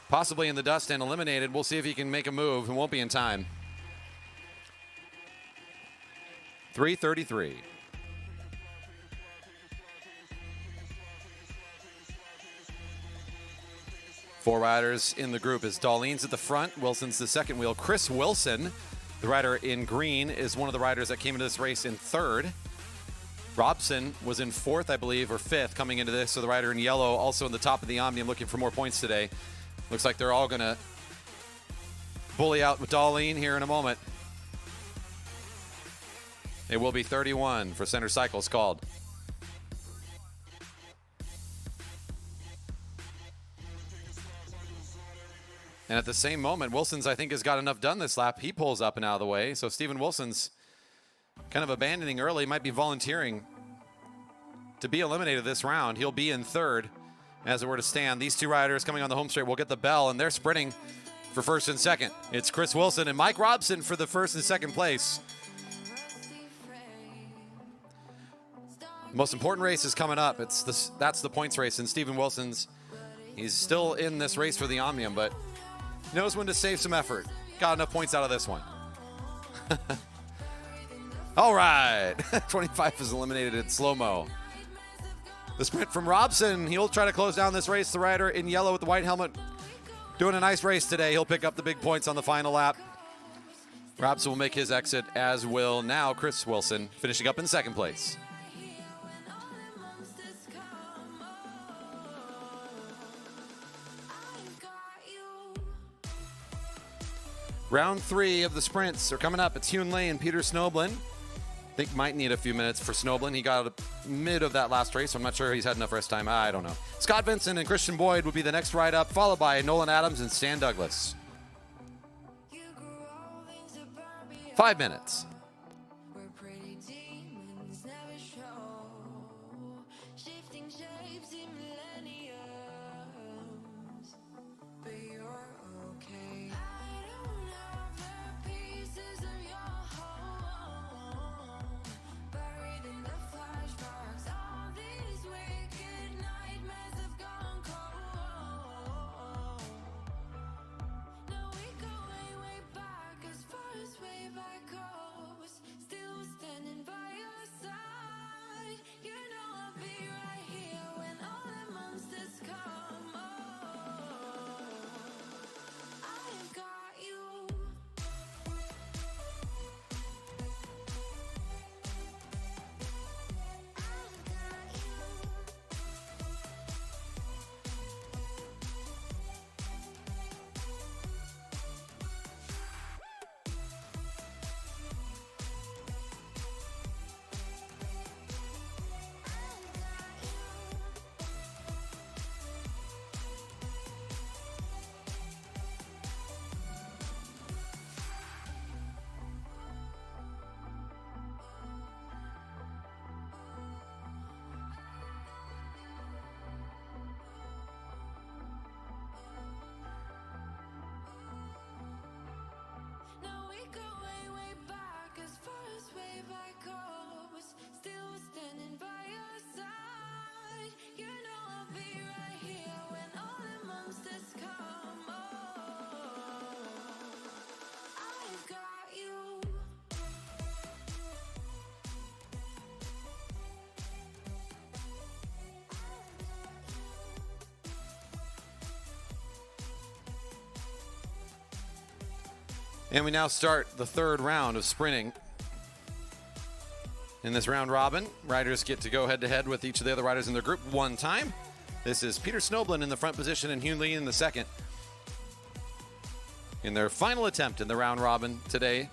possibly in the dust and eliminated. We'll see if he can make a move. It won't be in time. 3:33. Four riders in the group as Darlene's at the front. Wilson's the second wheel. Chris Wilson, the rider in green, is one of the riders that came into this race in 3rd. Robson was in 4th, I believe, or 5th coming into this. So the rider in yellow also in the top of the Omnium looking for more points today. Looks like they're all going to bully out with Darlene here in a moment. It will be 31 for Center Cycles called. And at the same moment, Wilson's, I think, has got enough done this lap. He pulls up and out of the way. So Stephen Wilson's kind of abandoning early, might be volunteering to be eliminated this round. He'll be in third as it were to stand. These two riders coming on the home straight will get the bell, and they're sprinting for first and second. It's Chris Wilson and Mike Robson for the first and second place. The most important race is coming up. That's the points race, and Steven Wilson's, he's still in this race for the Omnium, but he knows when to save some effort. Got enough points out of this one. All right, 25 is eliminated in slow-mo. The sprint from Robson. He'll try to close down this race. The rider in yellow with the white helmet doing a nice race today. He'll pick up the big points on the final lap. Robson will make his exit, as will now Chris Wilson, finishing up in second place. Round 3 of the sprints are coming up. It's Hune Lee and Peter Snoblin. I think might need a few minutes for Snoblin. He got a mid of that last race, so I'm not sure he's had enough rest time. I don't know. Scott Vincent and Christian Boyd would be the next ride up, followed by Nolan Adams and Stan Douglas. 5 minutes. And we now start the third round of sprinting. In this round robin, riders get to go head-to-head with each of the other riders in their group one time. This is Peter Snoblin in the front position and Hune Lee in the second. In their final attempt in the round robin today,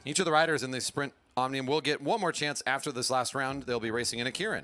each of the riders in the sprint Omnium will get one more chance after this last round. They'll be racing in a Kieran.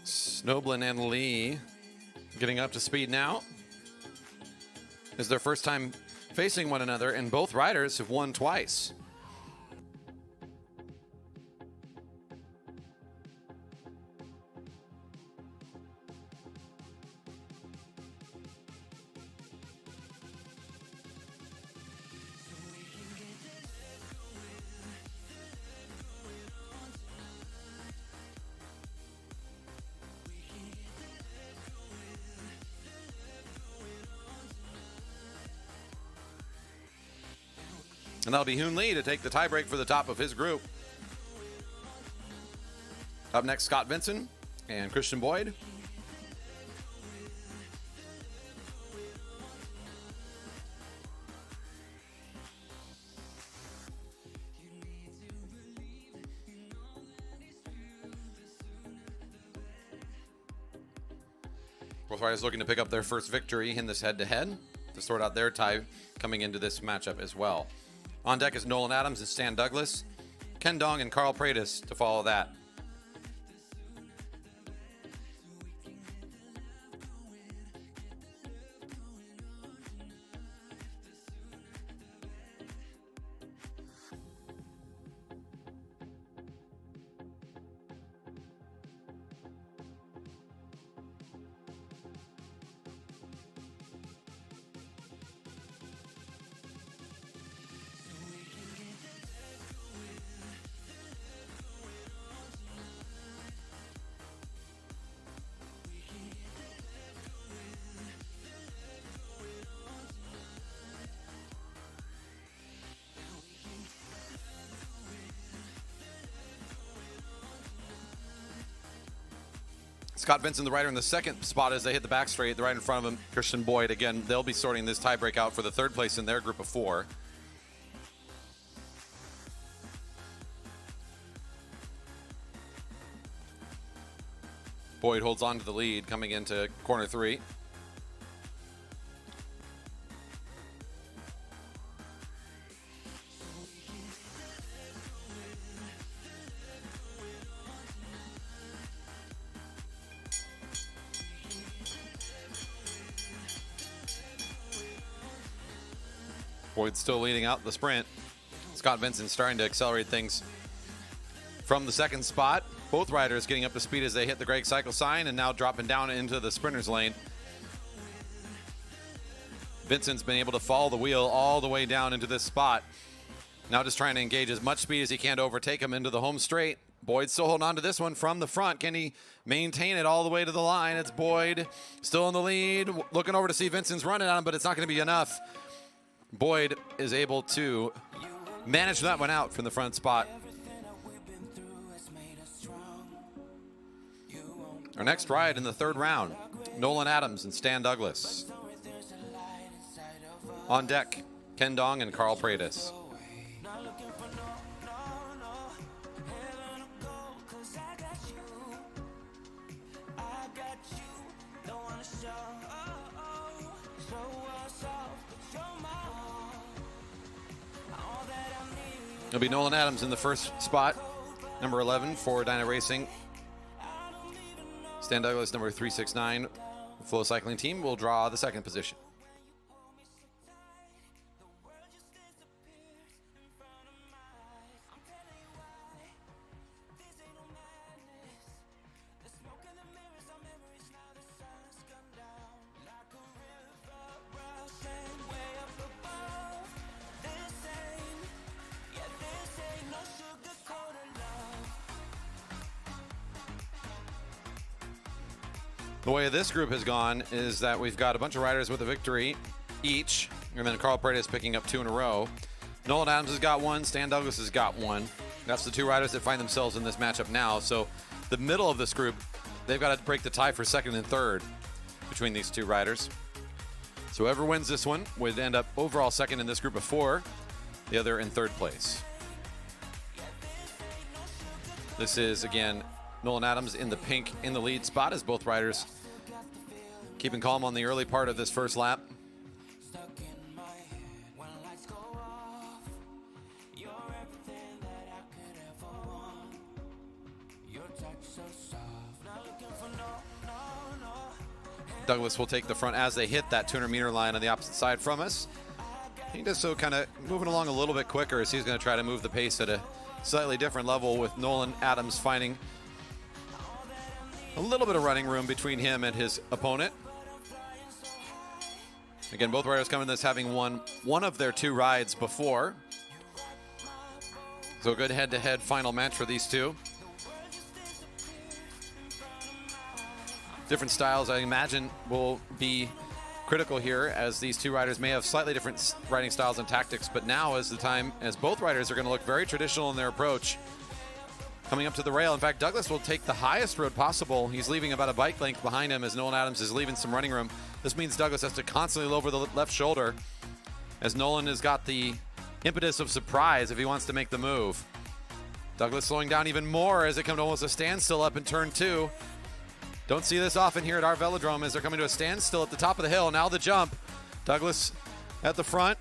Snoblin and Lee getting up to speed now. It's their first time facing one another, and both riders have won twice. And that'll be Hune Lee to take the tiebreak for the top of his group. Up next, Scott Vincent and Christian Boyd. Both riders looking to pick up their first victory in this head-to-head to sort out their tie coming into this matchup as well. On deck is Nolan Adams and Stan Douglas, Ken Dong and Carl Pratis to follow that. Scott Vincent, the rider in the second spot as they hit the back straight. The rider in front of him, Christian Boyd. Again, they'll be sorting this tiebreak out for the third place in their group of 4. Boyd holds on to the lead coming into corner 3. Boyd still leading out the sprint. Scott Vincent starting to accelerate things from the second spot. Both riders getting up to speed as they hit the Greg cycle sign and now dropping down into the sprinter's lane. Vincent's been able to follow the wheel all the way down into this spot. Now just trying to engage as much speed as he can to overtake him into the home straight. Boyd still holding on to this one from the front. Can he maintain it all the way to the line? It's Boyd still in the lead. Looking over to see Vincent's running on him, but it's not going to be enough. Boyd is able to manage that one out from the front spot. Our next ride in the third round, Nolan Adams and Stan Douglas. On deck, Ken Dong and Carl Pratis. It'll be Nolan Adams in the first spot, number 11 for Dyna Racing. Stan Douglas, number 369, Flow Cycling Team, will draw the second position. The way this group has gone is that we've got a bunch of riders with a victory each, and then Carl Pratis picking up 2 in a row. Nolan Adams has got 1, Stan Douglas has got 1. That's the 2 riders that find themselves in this matchup now. So the middle of this group, they've got to break the tie for second and third between these 2 riders. So whoever wins this one would end up overall second in this group of 4, the other in third place. This is, again, Nolan Adams in the pink in the lead spot as both riders keeping calm on the early part of this first lap. Douglas will take the front as they hit that 200-meter line on the opposite side from us. He does so kind of moving along a little bit quicker as he's going to try to move the pace at a slightly different level, with Nolan Adams finding a little bit of running room between him and his opponent. Again, both riders coming to this having won one of their 2 rides before. So a good head-to-head final match for these 2. Different styles, I imagine, will be critical here, as these 2 riders may have slightly different riding styles and tactics, but now is the time as both riders are going to look very traditional in their approach. Coming up to the rail. In fact, Douglas will take the highest road possible. He's leaving about a bike length behind him as Nolan Adams is leaving some running room. This means Douglas has to constantly lower the left shoulder, as Nolan has got the impetus of surprise if he wants to make the move. Douglas slowing down even more as it comes to almost a standstill up in turn 2. Don't see this often here at our velodrome as they're coming to a standstill at the top of the hill. Now the jump. Douglas at the front.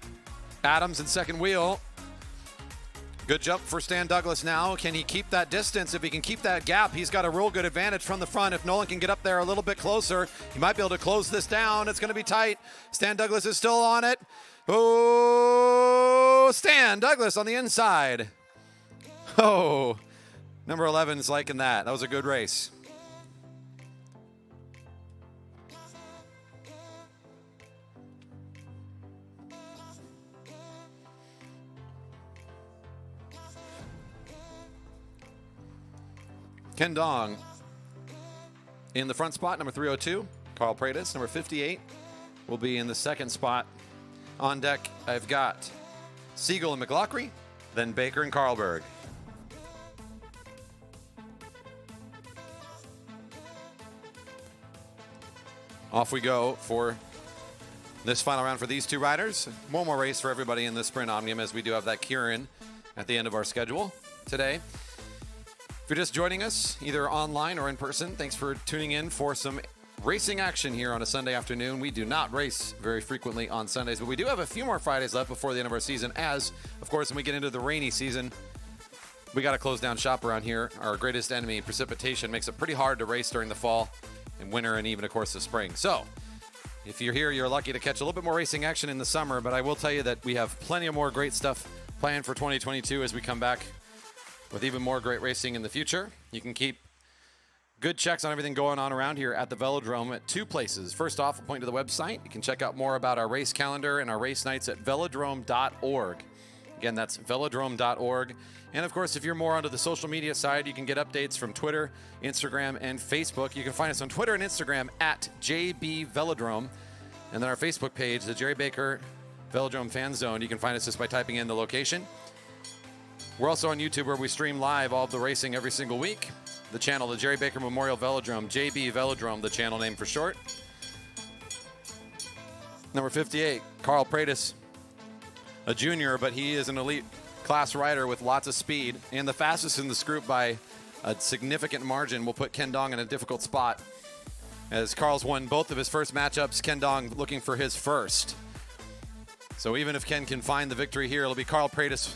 Adams in second wheel. Good jump for Stan Douglas now. Can he keep that distance? If he can keep that gap, he's got a real good advantage from the front. If Nolan can get up there a little bit closer, he might be able to close this down. It's going to be tight. Stan Douglas is still on it. Oh, Stan Douglas on the inside. Oh, number 11 is liking that. That was a good race. Ken Dong in the front spot, number 302. Carl Pratis, number 58, will be in the second spot. On deck, I've got Siegel and McLaughlin, then Baker and Carlberg. Off we go for this final round for these two riders. One more race for everybody in the Sprint Omnium, as we do have that Kieran at the end of our schedule today. If you're just joining us, either online or in person, thanks for tuning in for some racing action here on a Sunday afternoon. We do not race very frequently on Sundays, but we do have a few more Fridays left before the end of our season, as, of course, when we get into the rainy season, we got to close down shop around here. Our greatest enemy, precipitation, makes it pretty hard to race during the fall and winter and even, of course, the spring. So if you're here, you're lucky to catch a little bit more racing action in the summer, but I will tell you that we have plenty of more great stuff planned for 2022 as we come back with even more great racing in the future. You can keep good checks on everything going on around here at the Velodrome at two places. First off, I'll point to the website. You can check out more about our race calendar and our race nights at velodrome.org. Again, that's velodrome.org. And of course, if you're more onto the social media side, you can get updates from Twitter, Instagram, and Facebook. You can find us on Twitter and Instagram at JB Velodrome. And then our Facebook page, the Jerry Baker Velodrome Fan Zone. You can find us just by typing in the location. We're also on YouTube, where we stream live all of the racing every single week. The channel, the Jerry Baker Memorial Velodrome, JB Velodrome, the channel name for short. Number 58, Carl Pratis, a junior, but he is an elite class rider with lots of speed and the fastest in this group by a significant margin. Will put Ken Dong in a difficult spot, as Carl's won both of his first matchups. Ken Dong looking for his first. So even if Ken can find the victory here, it'll be Carl Pratis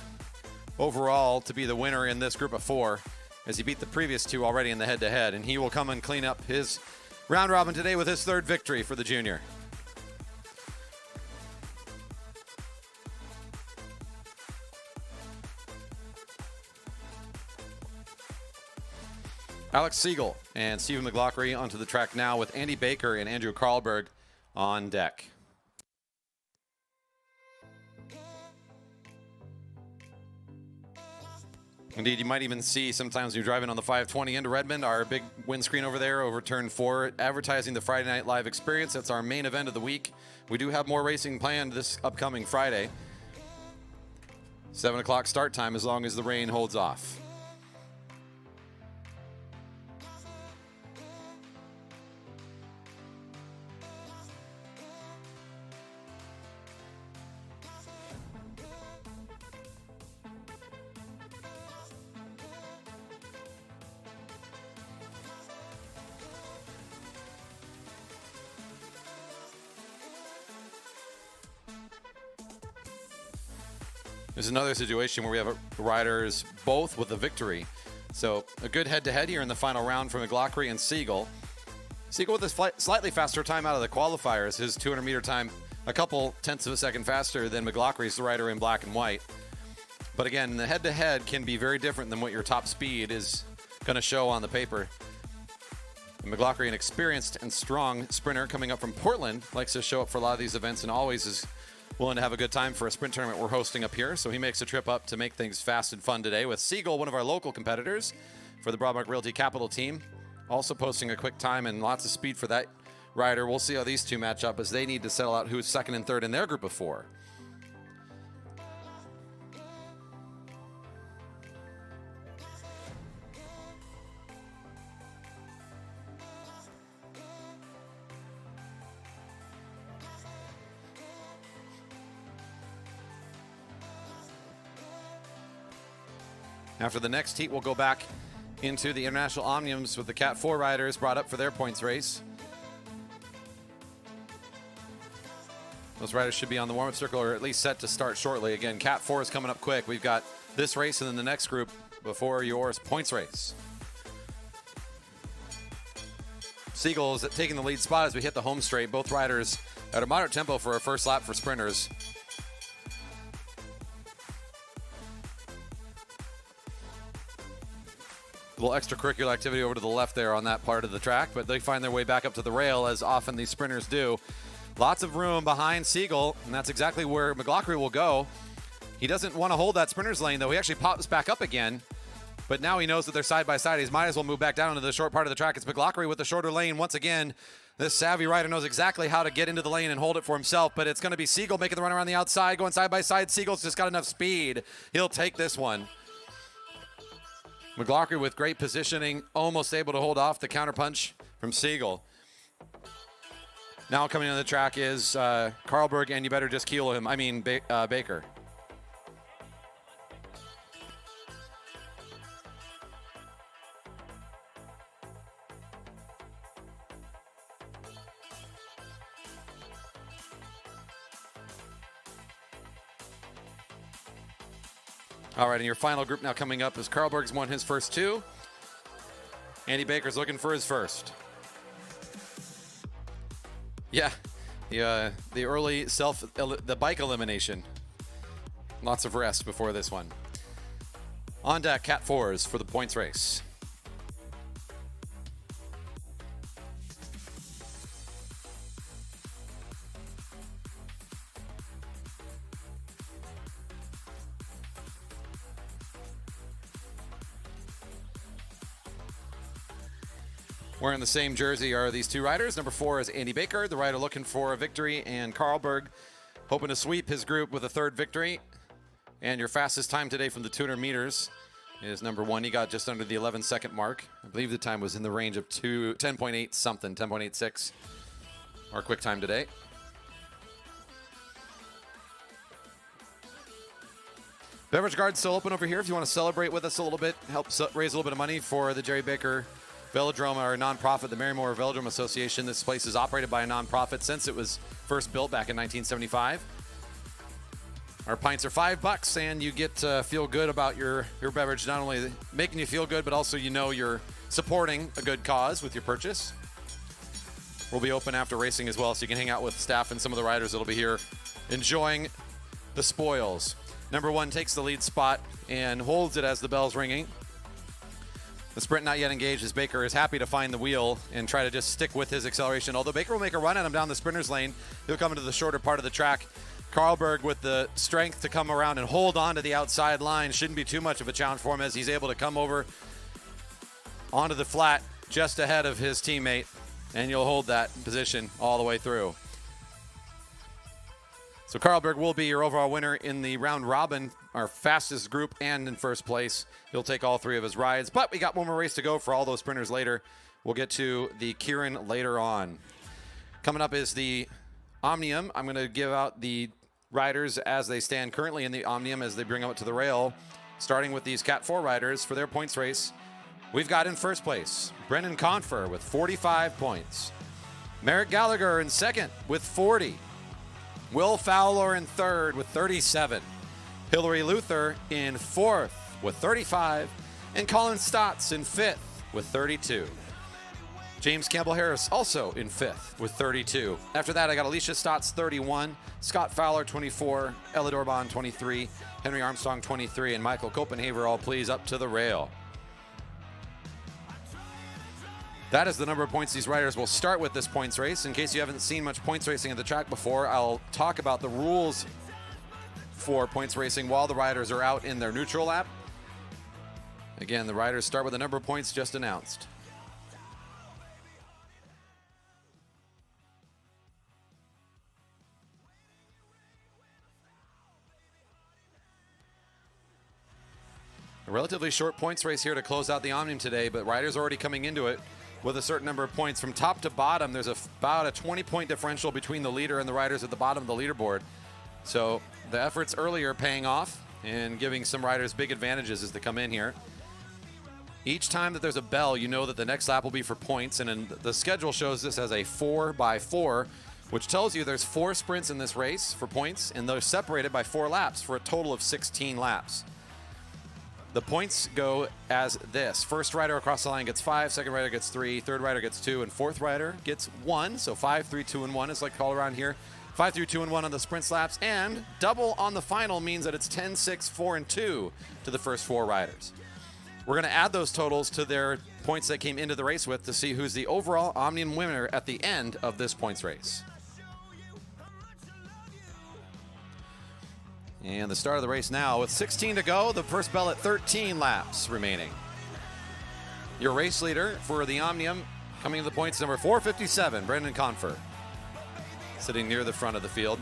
overall to be the winner in this group of four, as he beat the previous two already in the head-to-head, and he will come and clean up his round robin today with his third victory for the junior. Alex Siegel and Stephen McLaughlin onto the track now, with Andy Baker and Andrew Carlberg on deck. Indeed, you might even see sometimes when you're driving on the 520 into Redmond, our big windscreen over there over turn 4, advertising the Friday Night Live experience. That's our main event of the week. We do have more racing planned this upcoming Friday. 7 o'clock start time, as long as the rain holds off. There's another situation where we have riders both with a victory. So a good head-to-head here in the final round for McLaughlin and Siegel. Siegel with a slightly faster time out of the qualifiers. His 200-meter time a couple tenths of a second faster than McLaughlin's, the rider in black and white. But again, the head-to-head can be very different than what your top speed is going to show on the paper. And McLaughlin, an experienced and strong sprinter coming up from Portland, likes to show up for a lot of these events and always is willing to have a good time for a sprint tournament we're hosting up here. So he makes a trip up to make things fast and fun today, with Siegel, one of our local competitors for the Broadmark Realty Capital team, also posting a quick time and lots of speed for that rider. We'll see how these two match up, as they need to settle out who's second and third in their group of four. After the next heat, we'll go back into the International Omniums with the Cat 4 riders brought up for their points race. Those riders should be on the warm-up circle or at least set to start shortly. Again, Cat 4 is coming up quick. We've got this race and then the next group before yours points race. Siegel is taking the lead spot as we hit the home straight. Both riders at a moderate tempo for a first lap for sprinters. A little extracurricular activity over to the left there on that part of the track, but they find their way back up to the rail as often these sprinters do. Lots of room behind Siegel, and that's exactly where McLaughlin will go. He doesn't want to hold that sprinter's lane, though. He actually pops back up again, but now he knows that they're side by side. He might as well move back down into the short part of the track. It's McLaughlin with the shorter lane. Once again, this savvy rider knows exactly how to get into the lane and hold it for himself, but it's going to be Siegel making the run around the outside, going side by side. Siegel's just got enough speed. He'll take this one. McLaughlin with great positioning, almost able to hold off the counterpunch from Siegel. Now coming on the track is Carlberg, and you better just keel him. I mean, Baker. All right, and your final group now coming up is Carlberg's won his first two. Andy Baker's looking for his first. Yeah, the early the bike elimination. Lots of rest before this one. On deck, Cat 4s for the points race. Wearing the same jersey are these two riders. Number 4 is Andy Baker, the rider looking for a victory, and Carlberg hoping to sweep his group with a third victory. And your fastest time today from the 200 meters is number 1. He got just under the 11-second mark. I believe the time was in the range of 10.8 something, 10.86. Our quick time today. Beverage Garden's still open over here if you want to celebrate with us a little bit, help raise a little bit of money for the Jerry Baker Velodrome, or a nonprofit, the Marymore Velodrome Association. This place is operated by a nonprofit since it was first built back in 1975. Our pints are $5, and you get to feel good about your beverage, not only making you feel good, but also you know you're supporting a good cause with your purchase. We'll be open after racing as well, so you can hang out with staff and some of the riders that'll be here enjoying the spoils. Number 1 takes the lead spot and holds it as the bell's ringing. The sprint not yet engaged as Baker is happy to find the wheel and try to just stick with his acceleration. Although Baker will make a run at him down the sprinter's lane, he'll come into the shorter part of the track. Carlberg with the strength to come around and hold on to the outside line. Shouldn't be too much of a challenge for him as he's able to come over onto the flat just ahead of his teammate, and you'll hold that position all the way through. So Carlberg will be your overall winner in the round robin, our fastest group, and in first place. He'll take all 3 of his rides, but we got one more race to go for all those sprinters later. We'll get to the Kieran later on. Coming up is the Omnium. I'm going to give out the riders as they stand currently in the Omnium as they bring them up to the rail, starting with these Cat 4 riders for their points race. We've got in first place Brendan Confer with 45 points. Merrick Gallagher in second with 40. Will Fowler in third with 37. Hillary Luther in fourth with 35. And Colin Stotts in fifth with 32. James Campbell Harris also in fifth with 32. After that, I got Alicia Stotts 31, Scott Fowler 24, Ella Dorban 23, Henry Armstrong 23, and Michael Copenhaver all please up to the rail. That is the number of points these riders will start with this points race. In case you haven't seen much points racing at the track before, I'll talk about the rules for points racing while the riders are out in their neutral lap. Again, the riders start with the number of points just announced. A relatively short points race here to close out the Omnium today, but riders already coming into it with a certain number of points. From top to bottom, there's about a 20-point differential between the leader and the riders at the bottom of the leaderboard. So the efforts earlier paying off and giving some riders big advantages as they come in here. Each time that there's a bell, you know that the next lap will be for points, and then the schedule shows this as a 4x4, which tells you there's 4 sprints in this race for points, and they're separated by 4 laps for a total of 16 laps. The points go as this. First rider across the line gets 5, second rider gets 3, third rider gets 2, and fourth rider gets 1. So 5, 3, 2, and 1 is like called around here. 5, 3, 2, and 1 on the sprint laps, and double on the final means that it's 10, 6, 4, and 2 to the first 4 riders. We're going to add those totals to their points they came into the race with to see who's the overall Omnium winner at the end of this points race. And the start of the race now with 16 to go. The first bell at 13 laps remaining. Your race leader for the Omnium coming to the points, number 457, Brendan Confer, sitting near the front of the field.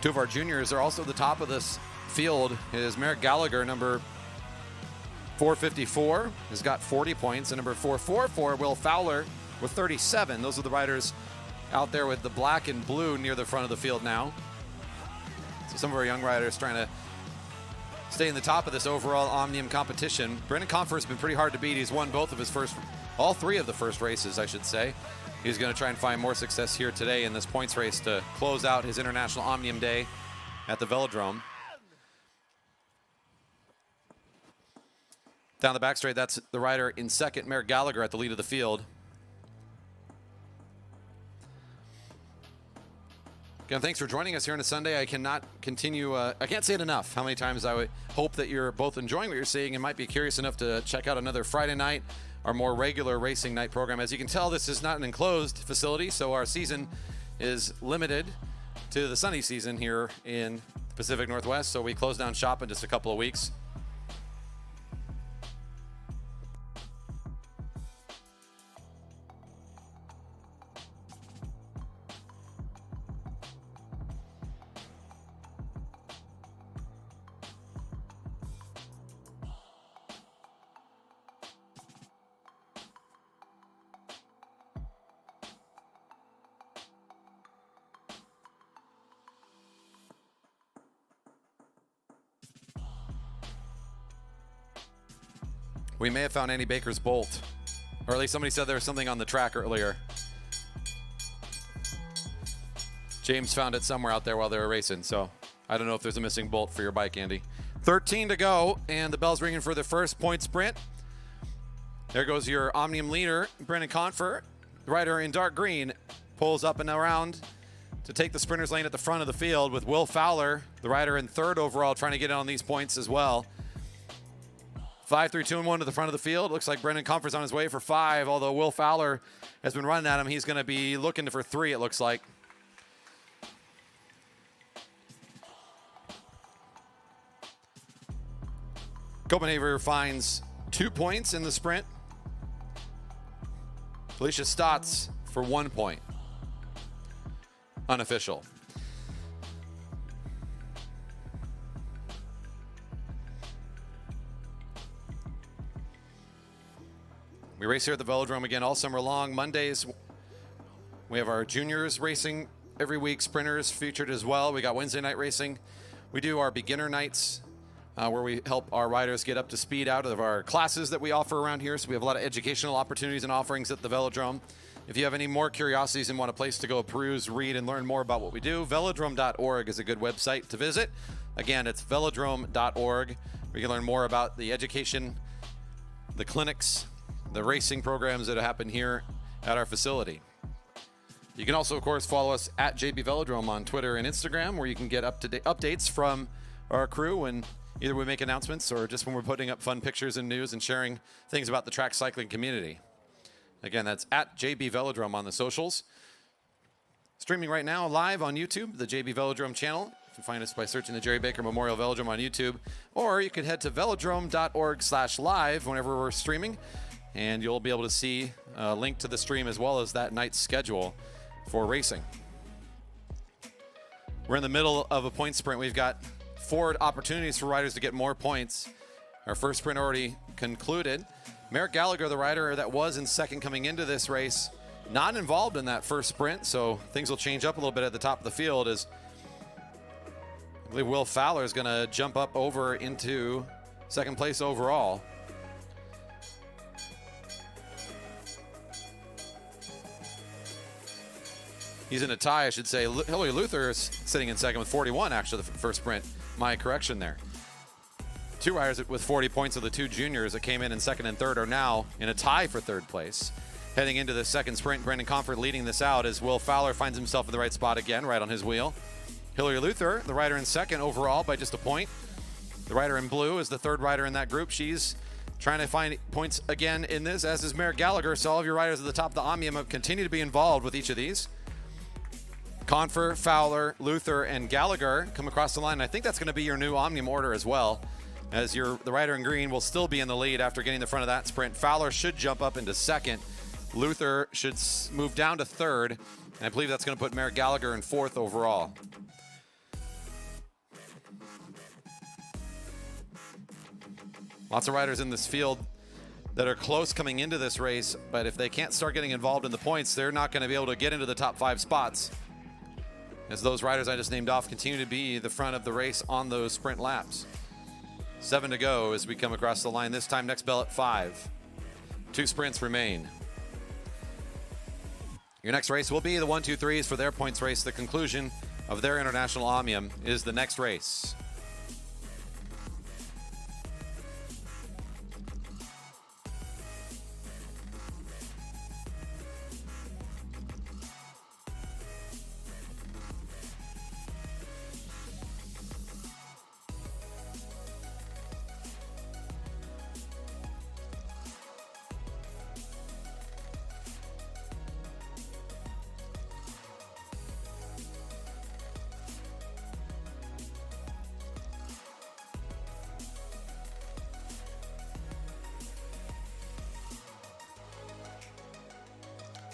Two of our juniors are also at the top of this field. Is Merrick Gallagher, number 454, has got 40 points, and number 444, Will Fowler, with 37. Those are the riders out there with the black and blue near the front of the field now. So some of our young riders trying to stay in the top of this overall Omnium competition. Brendan Confer has been pretty hard to beat. He's won all 3 of the first races, I should say. He's going to try and find more success here today in this points race to close out his International Omnium Day at the Velodrome. Down the back straight, that's the rider in second, Merrick Gallagher, at the lead of the field. Again, thanks for joining us here on a Sunday. I cannot continue, I can't say it enough how many times I would hope that you're both enjoying what you're seeing and might be curious enough to check out another Friday night, our more regular racing night program. As you can tell, this is not an enclosed facility, so our season is limited to the sunny season here in the Pacific Northwest, so we close down shop in just a couple of weeks. We may have found Annie Baker's bolt, or at least somebody said there was something on the track earlier. James found it somewhere out there while they were racing, so I don't know if there's a missing bolt for your bike, Andy. 13 to go, and the bell's ringing for the first point sprint. There goes your Omnium leader, Brendan Confer. The rider in dark green pulls up and around to take the sprinter's lane at the front of the field, with Will Fowler, the rider in third overall, trying to get in on these points as well. 5, 3, 2, and 1 to the front of the field. Looks like Brendan Confer's on his way for 5, although Will Fowler has been running at him. He's going to be looking for 3, it looks like. Copenhagen finds 2 points in the sprint. Felicia Stotts for 1 point. Unofficial. We race here at the Velodrome again all summer long. Mondays, we have our juniors racing every week, sprinters featured as well. We got Wednesday night racing. We do our beginner nights where we help our riders get up to speed out of our classes that we offer around here. So we have a lot of educational opportunities and offerings at the Velodrome. If you have any more curiosities and want a place to go peruse, read, and learn more about what we do, velodrome.org is a good website to visit. Again, it's velodrome.org, where you can learn more about the education, the clinics, the racing programs that happen here at our facility. You can also, of course, follow us at JB Velodrome on Twitter and Instagram, where you can get up-to-date updates from our crew when either we make announcements or just when we're putting up fun pictures and news and sharing things about the track cycling community. Again, that's at JB Velodrome on the socials. Streaming right now live on YouTube, the JB Velodrome channel. You can find us by searching the Jerry Baker Memorial Velodrome on YouTube, or you can head to velodrome.org/live whenever we're streaming, and you'll be able to see a link to the stream as well as that night's schedule for racing. We're in the middle of a point sprint. We've got 4 opportunities for riders to get more points. Our first sprint already concluded. Merrick Gallagher, the rider that was in second coming into this race, not involved in that first sprint, so things will change up a little bit at the top of the field as I believe Will Fowler is going to jump up over into second place overall. He's in a tie, I should say. Hillary Luther is sitting in second with 41, actually, the first sprint. My correction there. Two riders with 40 points of the two juniors that came in second and third are now in a tie for third place. Heading into the second sprint, Brendan Comfort leading this out as Will Fowler finds himself in the right spot again, right on his wheel. Hillary Luther, the rider in second overall by just a point. The rider in blue is the third rider in that group. She's trying to find points again in this, as is Merritt Gallagher. So all of your riders at the top of the Omnium have continued to be involved with each of these. Confer, Fowler, Luther, and Gallagher come across the line. And I think that's going to be your new Omnium order as well, as the rider in green will still be in the lead after getting the front of that sprint. Fowler should jump up into second. Luther should move down to third. And I believe that's going to put Merritt Gallagher in fourth overall. Lots of riders in this field that are close coming into this race, but if they can't start getting involved in the points, they're not going to be able to get into the top 5 spots, as those riders I just named off continue to be the front of the race on those sprint laps. 7 to go as we come across the line. This time next bell at 5. 2 sprints remain. Your next race will be the 1-2-3s for their points race. The conclusion of their International Omnium is the next race.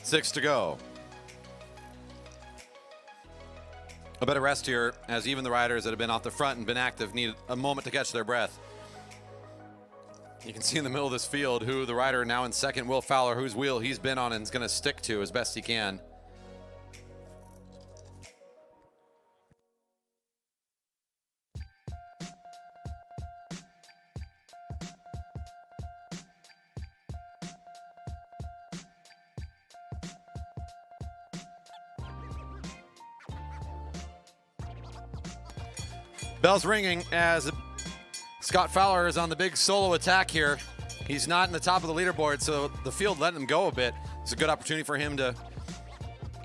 Six to go. A bit of rest here, as even the riders that have been off the front and been active need a moment to catch their breath. You can see in the middle of this field who the rider now in second, Will Fowler, whose wheel he's been on and is going to stick to as best he can. Bell's ringing as Scott Fowler is on the big solo attack here. He's not in the top of the leaderboard, so the field letting him go a bit. It's a good opportunity for him to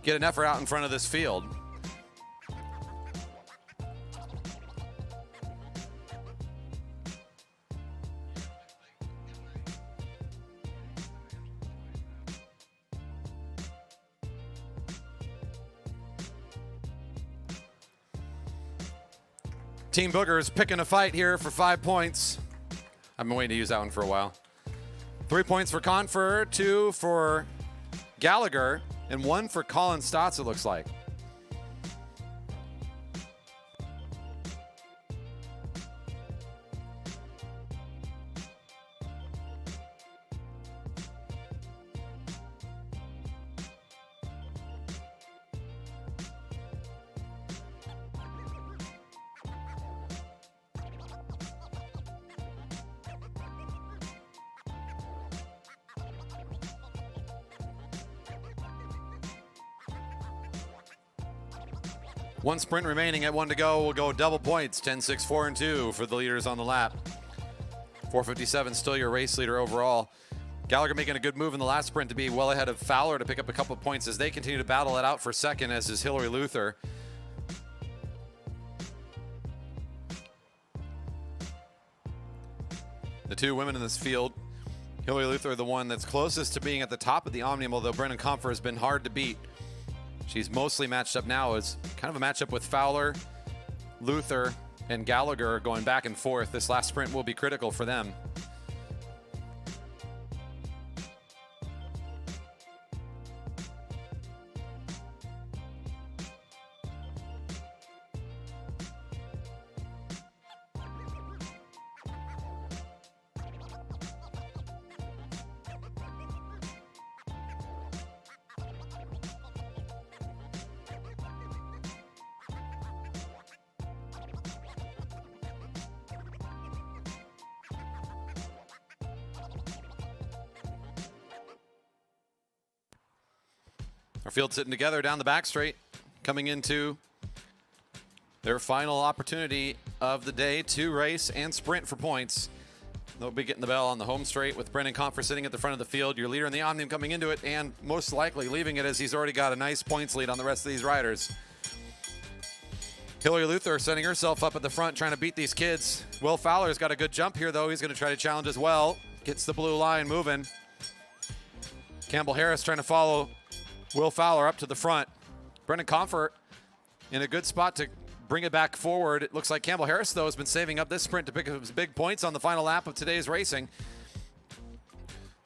get an effort out in front of this field. Team Booger's picking a fight here for 5 points. I've been waiting to use that one for a while. 3 points for Confer, 2 for Gallagher, and 1 for Colin Stotts, it looks like. One sprint remaining at 1 to go. We'll go double points, 10-6, 4 and 2 for the leaders on the lap. 4:57 still your race leader overall. Gallagher making a good move in the last sprint to be well ahead of Fowler to pick up a couple of points as they continue to battle it out for second, as is Hillary Luther. The two women in this field, Hillary Luther, the one that's closest to being at the top of the Omnium, although Brendan Comfer has been hard to beat. She's mostly matched up now as kind of a matchup with Fowler, Luther, and Gallagher going back and forth. This last sprint will be critical for them. Our field sitting together down the back straight, coming into their final opportunity of the day to race and sprint for points. They'll be getting the bell on the home straight with Brendan Confer sitting at the front of the field, your leader in the Omnium coming into it, and most likely leaving it as he's already got a nice points lead on the rest of these riders. Hillary Luther setting herself up at the front, trying to beat these kids. Will Fowler's got a good jump here, though. He's going to try to challenge as well. Gets the blue line moving. Campbell Harris trying to follow Will Fowler up to the front. Brendan Comfort in a good spot to bring it back forward. It looks like Campbell Harris, though, has been saving up this sprint to pick up his big points on the final lap of today's racing.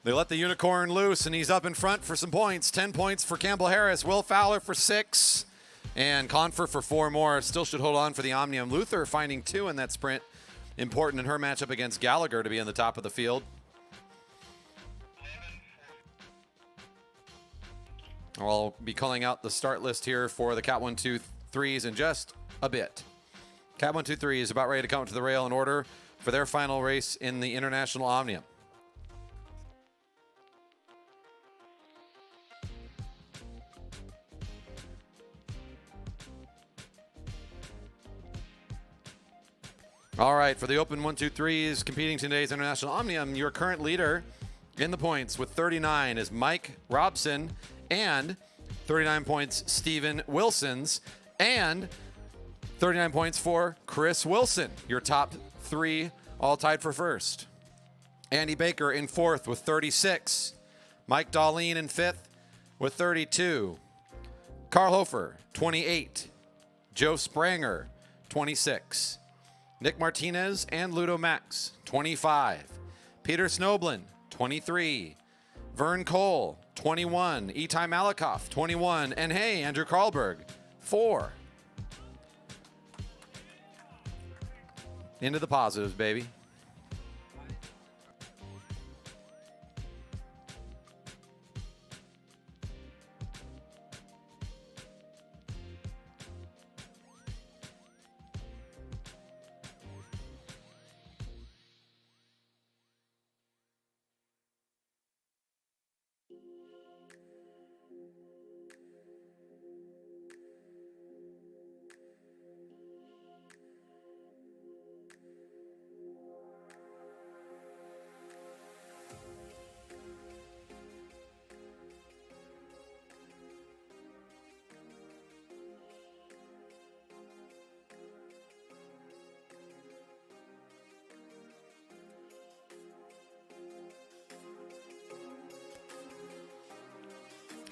They let the unicorn loose, and he's up in front for some points. 10 points for Campbell Harris. Will Fowler for 6. And Confer for 4 more. Still should hold on for the Omnium. Luther finding 2 in that sprint. Important in her matchup against Gallagher to be in the top of the field. I'll be calling out the start list here for the Cat 1, 2, 3s in just a bit. Cat 1, 2, 3 is about ready to come up to the rail in order for their final race in the International Omnium. All right, for the open 1, 2, 3s competing today's International Omnium, your current leader in the points with 39 is Mike Robson, and 39 points Steven Wilson's, and 39 points for Chris Wilson. Your top 3 all tied for first. Andy Baker in 4th with 36. Mike Darlene in 5th with 32. Carl Hofer, 28. Joe Spranger, 26. Nick Martinez and Ludo Max, 25. Peter Snoblin, 23. Vern Cole, 21. Itai Malakoff, 21. And hey, Andrew Karlberg, 4. Into the positives, baby.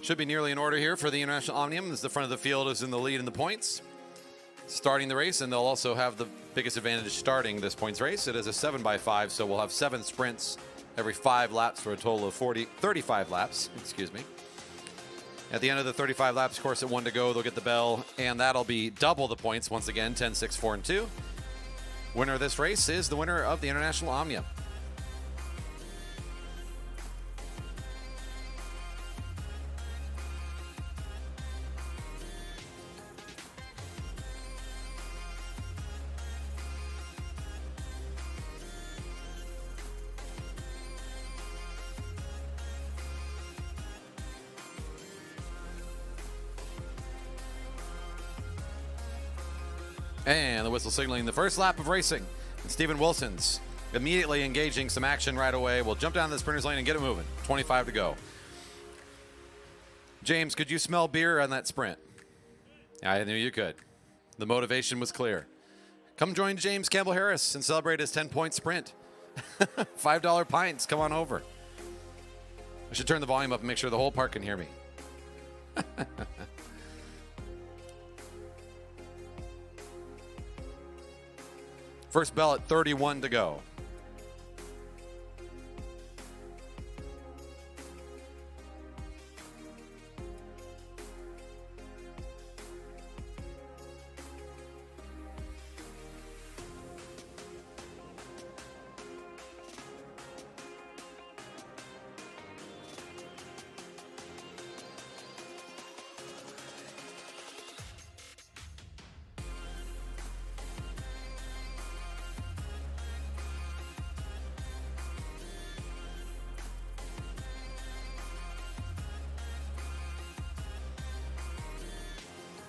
Should be nearly in order here for the International Omnium, as the front of the field is in the lead in the points. Starting the race, and they'll also have the biggest advantage starting this points race. It is a 7x5, so we'll have 7 sprints every 5 laps for a total of 35 laps, excuse me. At the end of the 35 laps, of course, at 1 to go, they'll get the bell, and that'll be double the points once again, 10, 6, 4, and 2. Winner of this race is the winner of the International Omnium. And the whistle signaling the first lap of racing. And Steven Wilson's immediately engaging some action right away. We'll jump down the sprinter's lane and get it moving. 25 to go. James, could you smell beer on that sprint? I knew you could. The motivation was clear. Come join James Campbell Harris and celebrate his 10-point sprint. $5 pints. Come on over. I should turn the volume up and make sure the whole park can hear me. First bell at 31 to go.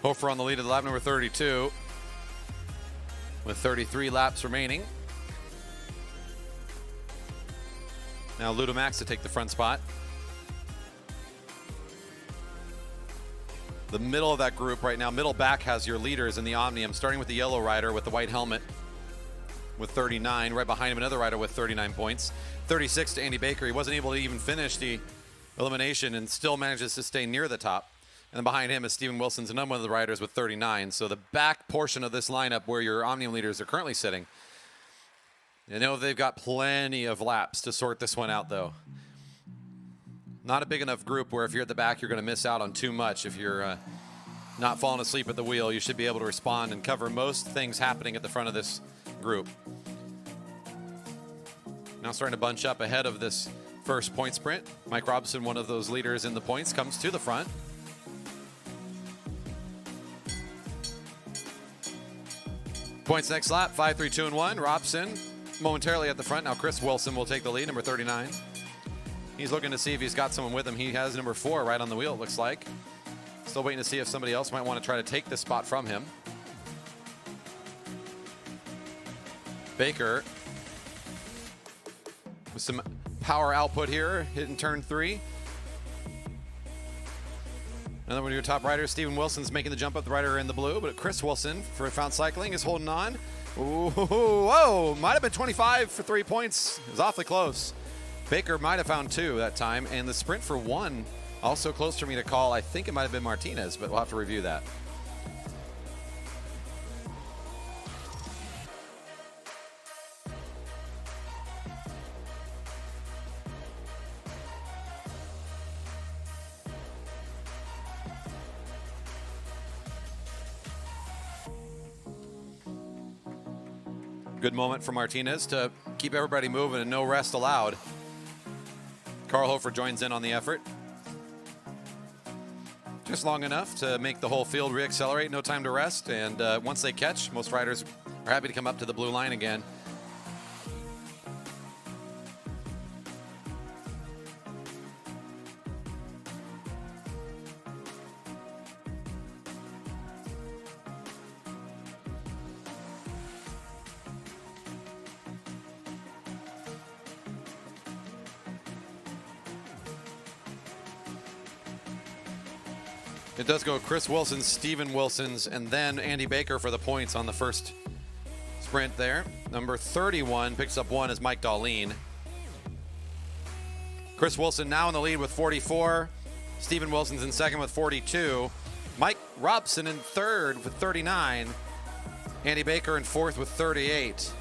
Hofer on the lead of the lap number 32 with 33 laps remaining. Now Ludomax to take the front spot. The middle of that group right now, middle back, has your leaders in the Omnium, starting with the yellow rider with the white helmet with 39. Right behind him, another rider with 39 points. 36 to Andy Baker. He wasn't able to even finish the elimination and still manages to stay near the top. And behind him is Steven Wilson's another one of the riders with 39. So the back portion of this lineup where your Omnium leaders are currently sitting, you know they've got plenty of laps to sort this one out, though. Not a big enough group where if you're at the back, you're going to miss out on too much. If you're not falling asleep at the wheel, you should be able to respond and cover most things happening at the front of this group. Now starting to bunch up ahead of this first point sprint. Mike Robson, one of those leaders in the points, comes to the front. Points next lap, 5, 3, 2, and 1. Robson momentarily at the front. Now Chris Wilson will take the lead, number 39. He's looking to see if he's got someone with him. He has number 4 right on the wheel, it looks like. Still waiting to see if somebody else might want to try to take this spot from him. Baker with some power output here, hitting turn 3. Another one of your top riders, Steven Wilson's making the jump up, the rider in the blue, but Chris Wilson for Found Cycling is holding on. Ooh, whoa, might have been 25 for 3 points. It was awfully close. Baker might have found 2 that time, and the sprint for 1, also close for me to call. I think it might have been Martinez, but we'll have to review that. Good moment for Martinez to keep everybody moving and no rest allowed. Carl Hofer joins in on the effort. Just long enough to make the whole field reaccelerate, no time to rest, and once they catch, most riders are happy to come up to the blue line again. It does go Chris Wilson's, Steven Wilson's, and then Andy Baker for the points on the first sprint there. Number 31 picks up 1 is Mike Darlene. Chris Wilson now in the lead with 44. Steven Wilson's in second with 42. Mike Robson in third with 39. Andy Baker in fourth with 38.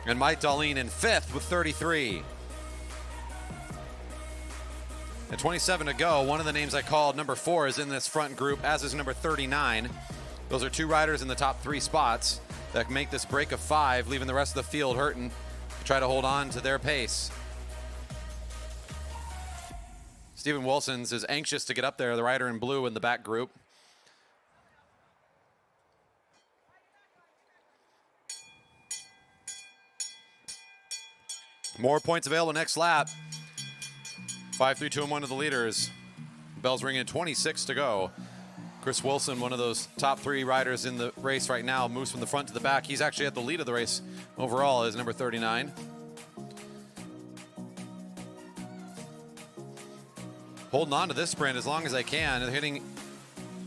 And Mike Darlene in fifth with 33. At 27 to go, one of the names I called, number 4, is in this front group, as is number 39. Those are 2 riders in the top 3 spots that can make this break of 5, leaving the rest of the field hurting to try to hold on to their pace. Steven Wilson's is anxious to get up there, the rider in blue in the back group. More points available next lap. 5, 3, 2, and 1 to the leaders. Bell's ringing, 26 to go. Chris Wilson, one of those top 3 riders in the race right now, moves from the front to the back. He's actually at the lead of the race overall as number 39. Holding on to this sprint as long as they can. They're hitting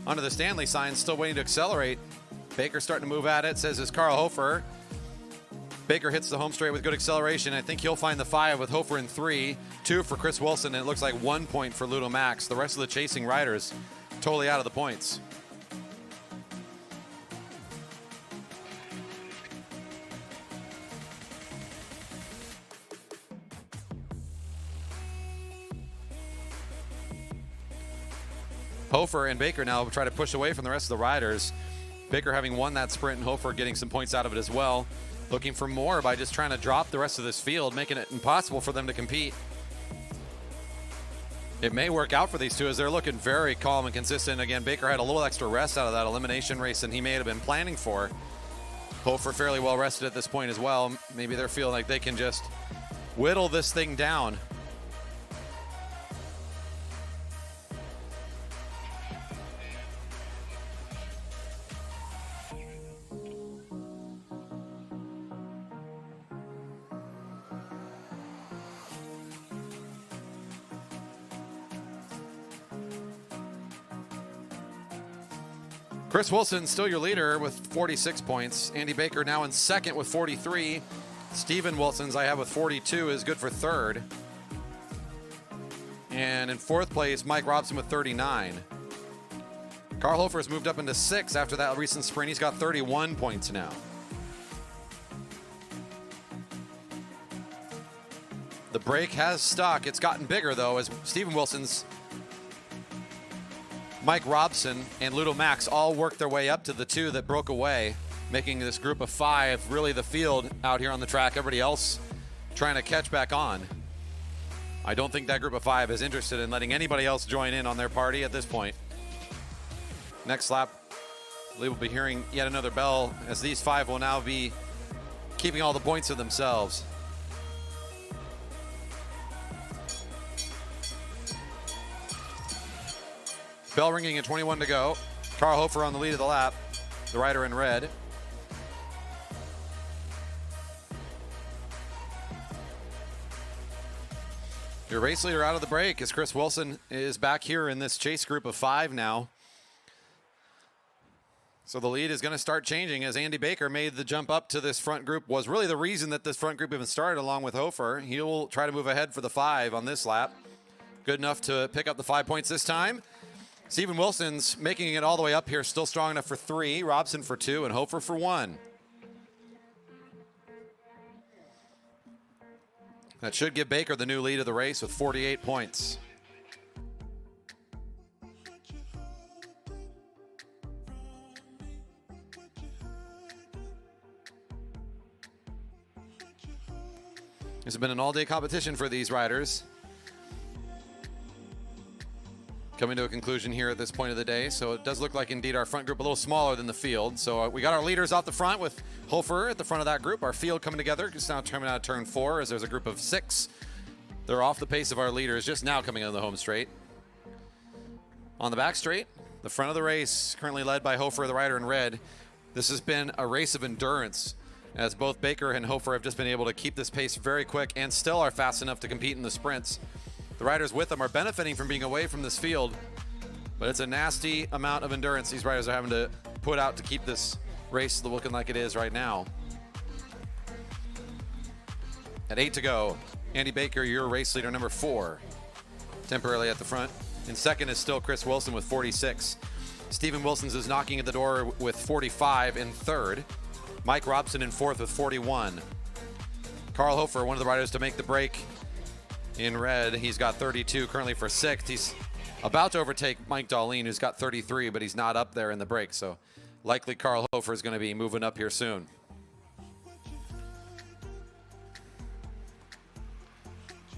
onto the Stanley sign, still waiting to accelerate. Baker starting to move at it, says is Carl Hofer. Baker hits the home straight with good acceleration. I think he'll find the 5 with Hofer in 3, 2 for Chris Wilson, and it looks like 1 point for Ludo Max. The rest of the chasing riders totally out of the points. Hofer and Baker now try to push away from the rest of the riders. Baker having won that sprint and Hofer getting some points out of it as well. Looking for more by just trying to drop the rest of this field, making it impossible for them to compete. It may work out for these two as they're looking very calm and consistent. Again, Baker had a little extra rest out of that elimination race than he may have been planning for. Hofer fairly well rested at this point as well. Maybe they're feeling like they can just whittle this thing down. Chris Wilson still your leader with 46 points. Andy Baker now in second with 43. Steven Wilson's I have with 42 is good for third. And in fourth place, Mike Robson with 39. Carl Hofer has moved up into sixth after that recent sprint. He's got 31 points now. The break has stuck. It's gotten bigger, though, as Steven Wilson's Mike Robson and Ludo Max all worked their way up to the two that broke away, making this group of five really the field out here on the track. Everybody else trying to catch back on. I don't think that group of five is interested in letting anybody else join in on their party at this point. Next lap, I believe we'll be hearing yet another bell as these five will now be keeping all the points to themselves. Bell ringing at 21 to go. Carl Hofer on the lead of the lap, the rider in red. Your race leader out of the break as Chris Wilson is back here in this chase group of five now. So the lead is going to start changing as Andy Baker made the jump up to this front group, was really the reason that this front group even started along with Hofer. He'll try to move ahead for the five on this lap. Good enough to pick up the 5 points this time. Steven Wilson's making it all the way up here, still strong enough for 3, Robson for 2, and Hofer for 1. That should give Baker the new lead of the race with 48 points. It's been an all-day competition for these riders. Coming to a conclusion here at this point of the day. So it does look like indeed our front group a little smaller than the field. So we got our leaders out the front with Hofer at the front of that group. Our field coming together. Just now coming out of turn 4 as there's a group of 6. They're off the pace of our leaders just now coming on the home straight. On the back straight, the front of the race currently led by Hofer, the rider in red. This has been a race of endurance as both Baker and Hofer have just been able to keep this pace very quick and still are fast enough to compete in the sprints. The riders with them are benefiting from being away from this field, but it's a nasty amount of endurance these riders are having to put out to keep this race looking like it is right now. At 8 to go, Andy Baker, your race leader, number 4, temporarily at the front. In second is still Chris Wilson with 46. Steven Wilson's is knocking at the door with 45 in third. Mike Robson in fourth with 41. Carl Hofer, one of the riders to make the break in red. He's got 32 currently for 6th. He's about to overtake Mike Darlene, who's got 33, but he's not up there in the break. So likely Carl Hofer is going to be moving up here soon.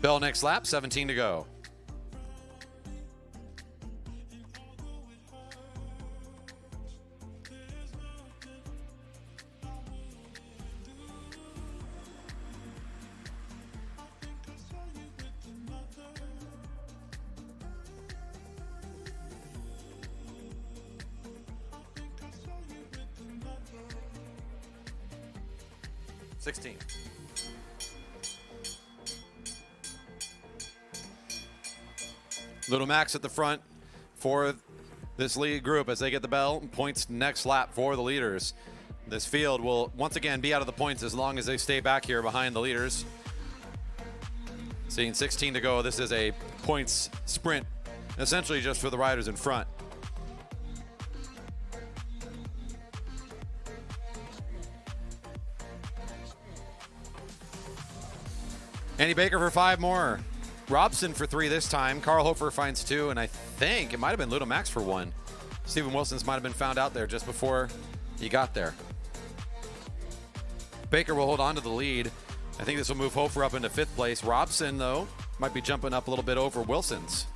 Bell next lap, 17 to go. Little Max at the front for this lead group as they get the bell. Points next lap for the leaders. This field will once again be out of the points as long as they stay back here behind the leaders. Seeing 16 to go, this is a points sprint, essentially just for the riders in front. Andy Baker for 5 more. Robson for 3 this time. Carl Hofer finds 2, and I think it might have been Ludo Max for 1. Steven Wilson's might have been found out there just before he got there. Baker will hold on to the lead. I think this will move Hofer up into 5th place. Robson, though, might be jumping up a little bit over Wilson's.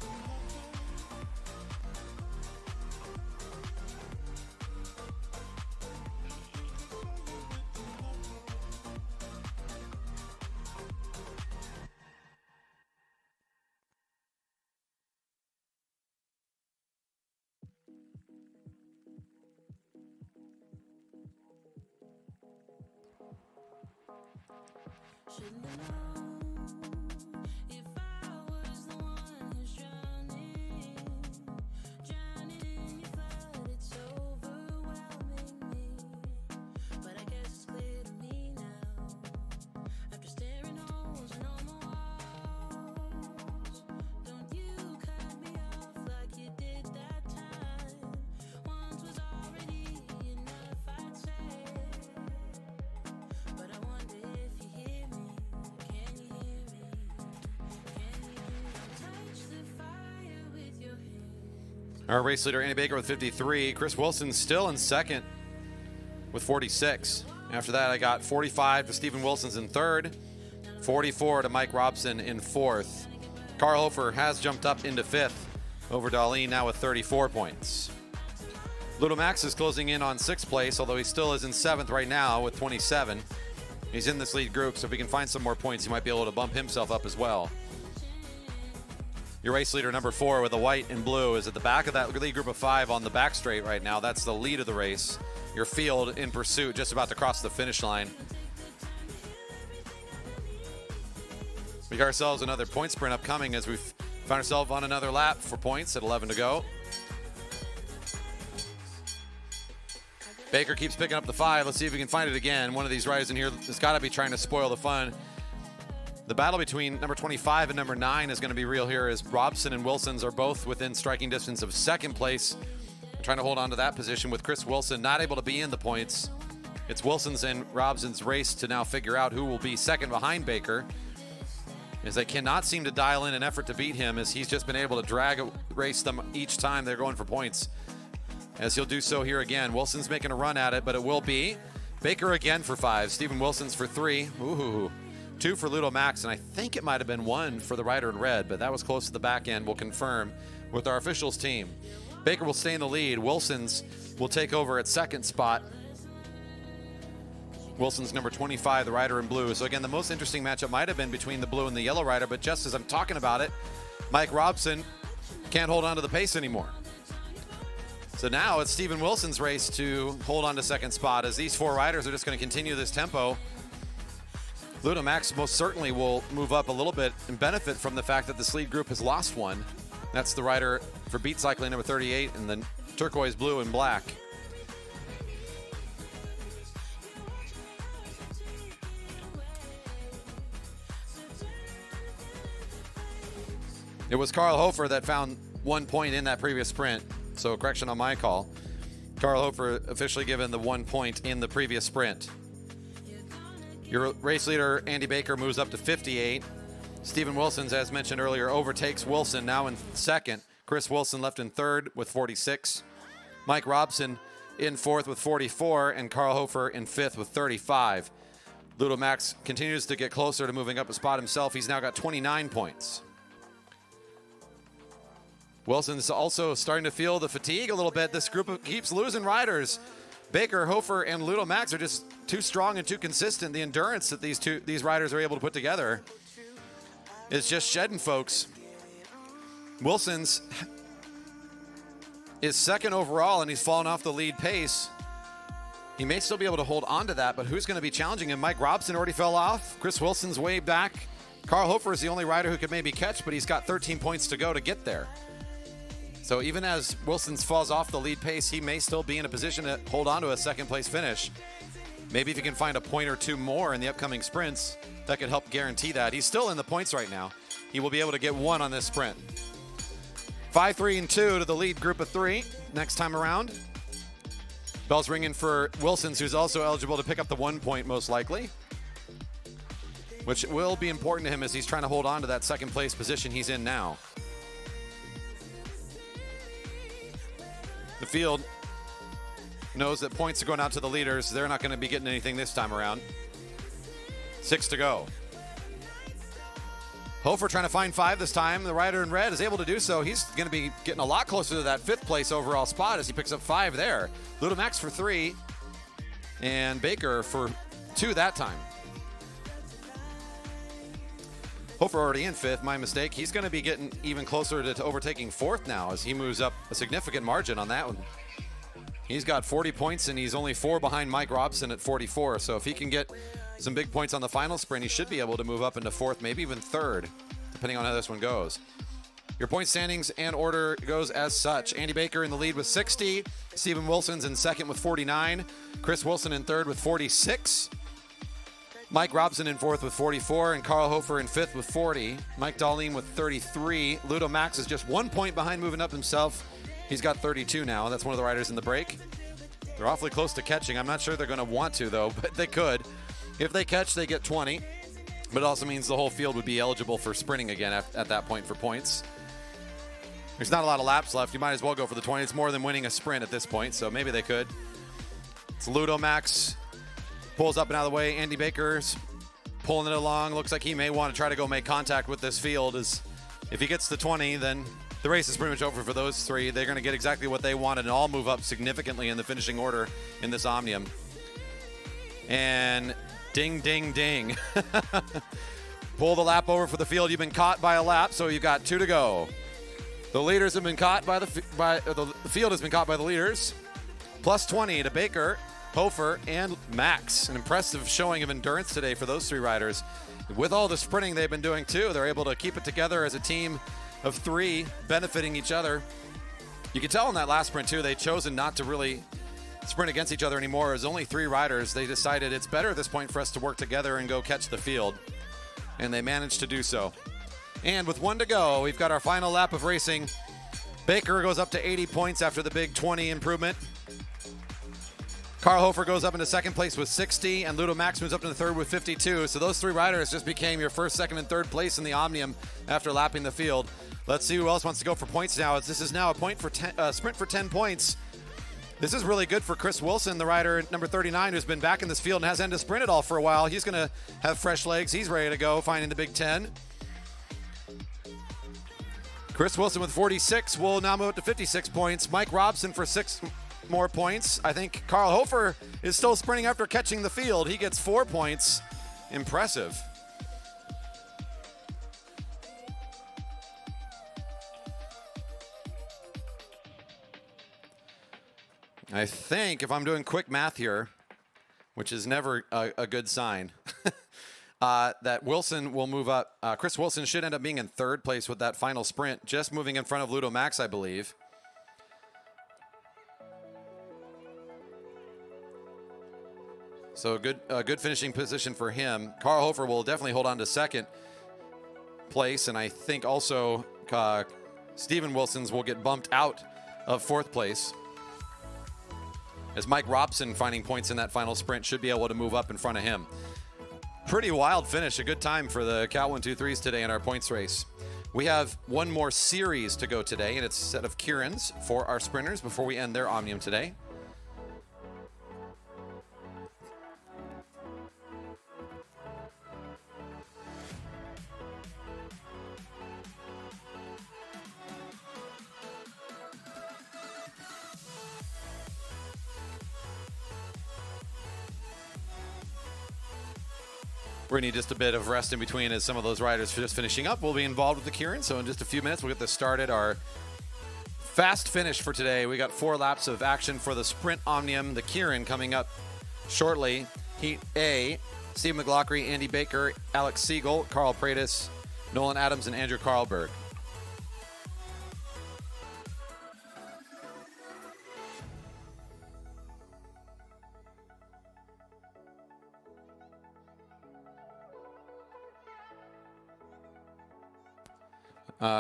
Our race leader, Andy Baker, with 53. Chris Wilson still in second with 46. After that, I got 45 to Stephen Wilson's in third, 44 to Mike Robson in fourth. Carl Hofer has jumped up into fifth over Darlene now with 34 points. Ludo Max is closing in on sixth place, although he still is in seventh right now with 27. He's in this lead group, so if he can find some more points, he might be able to bump himself up as well. Your race leader, number 4, with the white and blue, is at the back of that lead group of 5 on the back straight right now. That's the lead of the race. Your field in pursuit, just about to cross the finish line. We got ourselves another point sprint upcoming as we've found ourselves on another lap for points at 11 to go. Baker keeps picking up the 5. Let's see if we can find it again. One of these riders in here has got to be trying to spoil the fun. The battle between number 25 and number 9 is going to be real here, as Robson and Wilson's are both within striking distance of second place. Trying to hold on to that position with Chris Wilson not able to be in the points. It's Wilson's and Robson's race to now figure out who will be second behind Baker, as they cannot seem to dial in an effort to beat him, as he's just been able to race them each time they're going for points. As he'll do so here again. Wilson's making a run at it, but it will be Baker again for 5. Stephen Wilson's for 3. Ooh. 2 for Ludo Max, and I think it might have been 1 for the rider in red, but that was close to the back end. We'll confirm with our officials team. Baker will stay in the lead. Wilson's will take over at second spot. Wilson's number 25, the rider in blue. So again, the most interesting matchup might have been between the blue and the yellow rider, but just as I'm talking about it, Mike Robson can't hold on to the pace anymore. So now it's Stephen Wilson's race to hold on to second spot, as these 4 riders are just going to continue this tempo. Ludo Max most certainly will move up a little bit and benefit from the fact that this lead group has lost one. That's the rider for Beat Cycling, number 38, in the turquoise, blue, and black. It was Carl Hofer that found 1 point in that previous sprint, so correction on my call. Carl Hofer officially given the 1 point in the previous sprint. Your race leader, Andy Baker, moves up to 58. Stephen Wilson's, as mentioned earlier, overtakes Wilson, now in second. Chris Wilson left in third with 46. Mike Robson in fourth with 44, and Carl Hofer in fifth with 35. Ludo Max continues to get closer to moving up a spot himself. He's now got 29 points. Wilson's also starting to feel the fatigue a little bit. This group keeps losing riders. Baker, Hofer, and Ludo Max are just too strong and too consistent. The endurance that these riders are able to put together is just shedding, folks. Wilson's is second overall, and he's fallen off the lead pace. He may still be able to hold on to that, but who's going to be challenging him? Mike Robson already fell off. Chris Wilson's way back. Carl Hofer is the only rider who could maybe catch, but he's got 13 points to go to get there. So even as Wilson's falls off the lead pace, he may still be in a position to hold on to a second place finish. Maybe if he can find a point or 2 more in the upcoming sprints, that could help guarantee that. He's still in the points right now. He will be able to get 1 on this sprint. 5, 3, and 2 to the lead group of 3 next time around. Bell's ringing for Wilson's, who's also eligible to pick up the 1 point most likely, which will be important to him as he's trying to hold on to that second place position he's in now. The field knows that points are going out to the leaders. They're not going to be getting anything this time around. 6 to go. Hofer trying to find 5 this time. The rider in red is able to do so. He's going to be getting a lot closer to that 5th place overall spot as he picks up 5 there. Ludo Max for 3 and Baker for 2 that time. Hofer already in 5th, my mistake. He's going to be getting even closer to overtaking 4th now as he moves up a significant margin on that one. He's got 40 points and he's only 4 behind Mike Robson at 44. So if he can get some big points on the final sprint, he should be able to move up into 4th, maybe even 3rd, depending on how this one goes. Your point standings and order goes as such. Andy Baker in the lead with 60. Stephen Wilson's in second with 49. Chris Wilson in third with 46. Mike Robson in 4th with 44, and Carl Hofer in 5th with 40. Mike Darlene with 33. Ludo Max is just 1 point behind moving up himself. He's got 32 now. That's one of the riders in the break. They're awfully close to catching. I'm not sure they're going to want to, though, but they could. If they catch, they get 20. But it also means the whole field would be eligible for sprinting again at that point for points. There's not a lot of laps left. You might as well go for the 20. It's more than winning a sprint at this point, so maybe they could. It's Ludo Max. Pulls up and out of the way. Andy Baker's pulling it along. Looks like he may want to try to go make contact with this field. As if he gets the 20, then the race is pretty much over for those three. They're going to get exactly what they wanted and all move up significantly in the finishing order in this Omnium. And ding, ding, ding. Pull the lap over for the field. You've been caught by a lap, so you've got 2 to go. The leaders have been caught by the field has been caught by the leaders. Plus 20 to Baker, Hofer, and Max. An impressive showing of endurance today for those 3 riders. With all the sprinting they've been doing too, they're able to keep it together as a team of 3, benefiting each other. You can tell in that last sprint too, they'd chosen not to really sprint against each other anymore. It was only 3 riders. They decided it's better at this point for us to work together and go catch the field. And they managed to do so. And with 1 to go, we've got our final lap of racing. Baker goes up to 80 points after the big 20 improvement. Carl Hofer goes up into second place with 60, and Ludo Max moves up to the third with 52. So those 3 riders just became your first, second, and third place in the Omnium after lapping the field. Let's see who else wants to go for points now. As this is now a sprint for 10 points. This is really good for Chris Wilson, the rider number 39, who's been back in this field and hasn't had to sprint at all for a while. He's going to have fresh legs. He's ready to go, finding the Big 10. Chris Wilson with 46 will now move up to 56 points. Mike Robson for 6 more points. I think Carl Hofer is still sprinting after catching the field. He gets 4 points. Impressive. I think if I'm doing quick math here, which is never a good sign, that Wilson will move up. Chris Wilson should end up being in third place with that final sprint, just moving in front of Ludo Max, I believe. So a good finishing position for him. Carl Hofer will definitely hold on to second place, and I think also Steven Wilson's will get bumped out of fourth place, as Mike Robson, finding points in that final sprint, should be able to move up in front of him. Pretty wild finish. A good time for the Cal 123s today in our points race. We have one more series to go today, and it's a set of Kieran's for our sprinters before we end their Omnium today. We're going to need just a bit of rest in between as some of those riders just finishing up will be involved with the Kieran. So in just a few minutes, we'll get this started. Our fast finish for today. We got 4 laps of action for the Sprint Omnium. The Kieran coming up shortly. Heat A, Steve McLaughlin, Andy Baker, Alex Siegel, Carl Pratis, Nolan Adams, and Andrew Carlberg.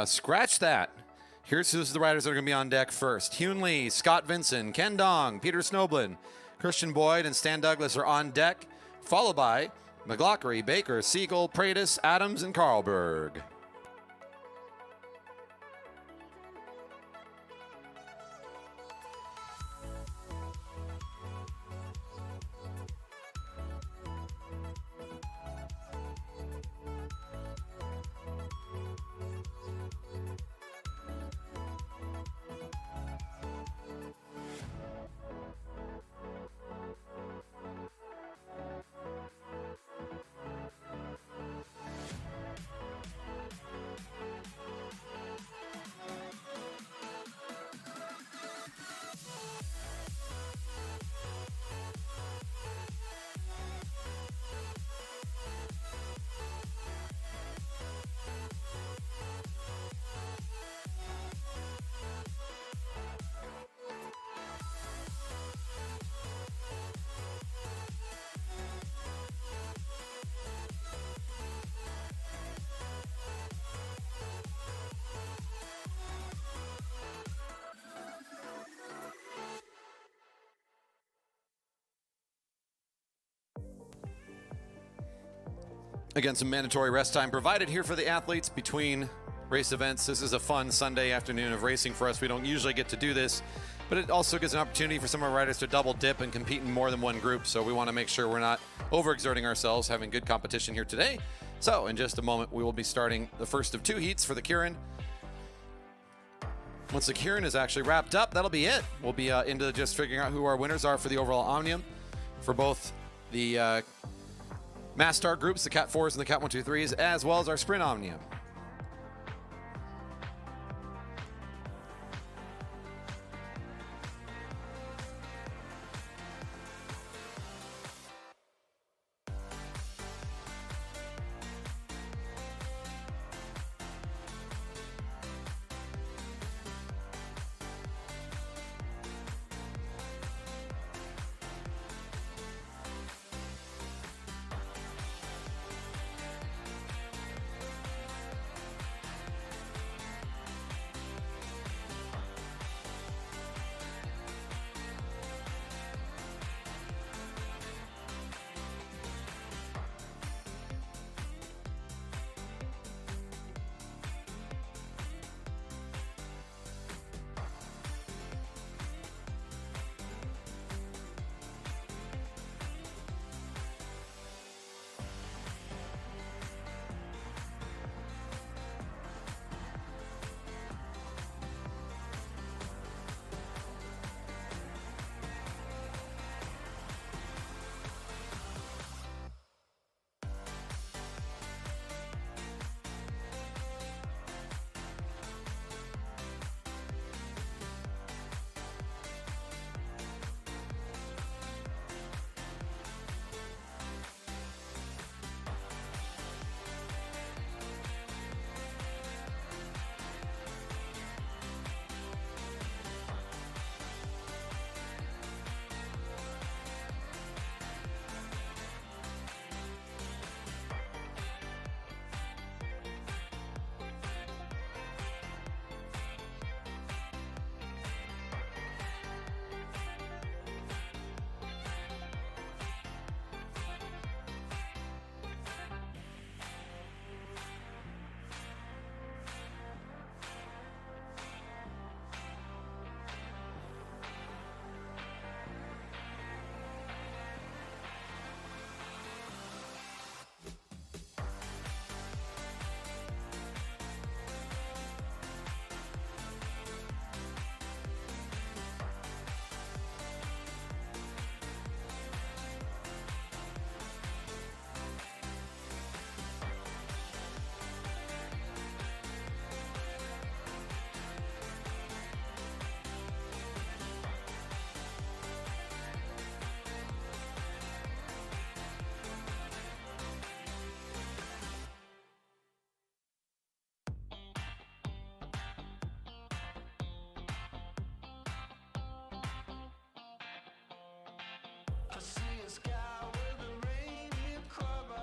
Scratch that. Here's the riders that are going to be on deck first. Hyun Lee, Scott Vinson, Ken Dong, Peter Snoblin, Christian Boyd, and Stan Douglas are on deck, followed by McLaughlin, Baker, Siegel, Pratis, Adams, and Carlberg. Again, some mandatory rest time provided here for the athletes between race events. This is a fun Sunday afternoon of racing for us. We don't usually get to do this, but it also gives an opportunity for some of our riders to double dip and compete in more than one group. So we want to make sure we're not overexerting ourselves, having good competition here today. So in just a moment, we will be starting the first of 2 heats for the Kieran. Once the Kieran is actually wrapped up, that'll be it. We'll be into just figuring out who our winners are for the overall Omnium for both the Mass Start groups, the Cat 4s and the Cat 123s, as well as our Sprint Omnium.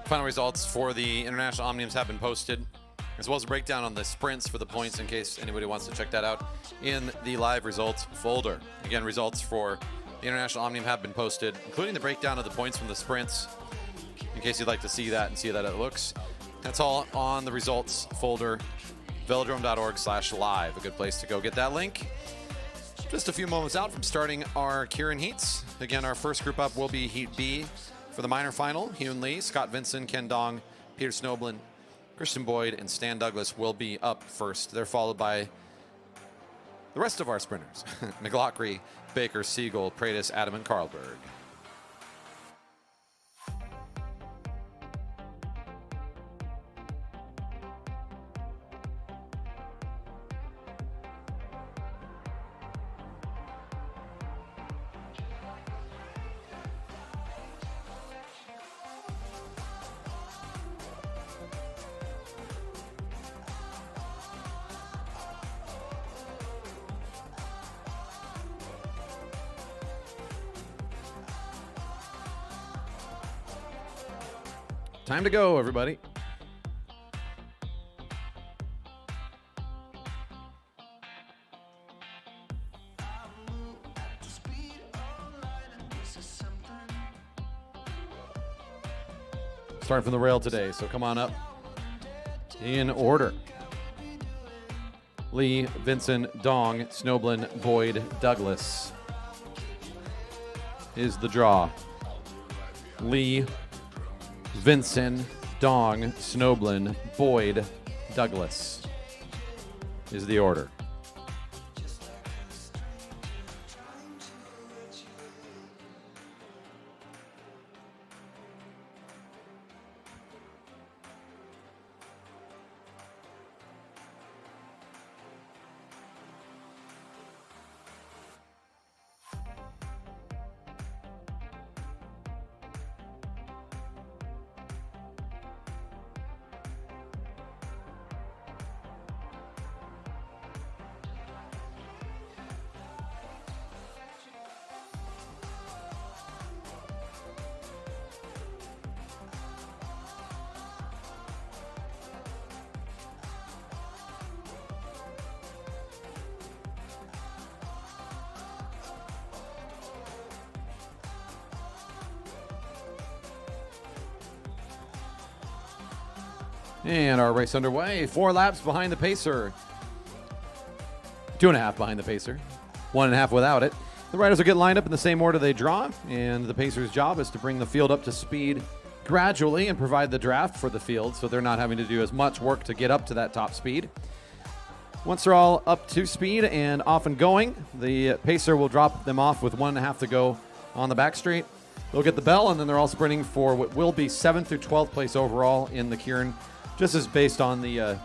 Final results for the International Omniums have been posted, as well as a breakdown on the sprints for the points in case anybody wants to check that out in the live results folder. Again, results for the International Omnium have been posted, including the breakdown of the points from the sprints, in case you'd like to see that and see how that it looks. That's all on the results folder, velodrome.org/live, a good place to go get that link. Just a few moments out from starting our Kieran heats. Again, our first group up will be Heat B. For the minor final, Hyun Lee, Scott Vinson, Ken Dong, Peter Snoblin, Christian Boyd, and Stan Douglas will be up first. They're followed by the rest of our sprinters, McLaughlin, Baker, Siegel, Pratis, Adam, and Carlberg. Time to go, everybody. Starting from the rail today, so come on up in order. Lee, Vincent, Dong, Snoblin, Boyd, Douglas is the draw. Lee, Vincent, Dong, Snoblin, Boyd, Douglas is the order. And our race underway. 4 laps behind the pacer. 2.5 behind the pacer. 1.5 without it. The riders will get lined up in the same order they draw, and the pacer's job is to bring the field up to speed gradually and provide the draft for the field so they're not having to do as much work to get up to that top speed. Once they're all up to speed and off and going, the pacer will drop them off with 1.5 to go on the back straight. They'll get the bell, and then they're all sprinting for what will be 7th through 12th place overall in the Kieran. Just as based on the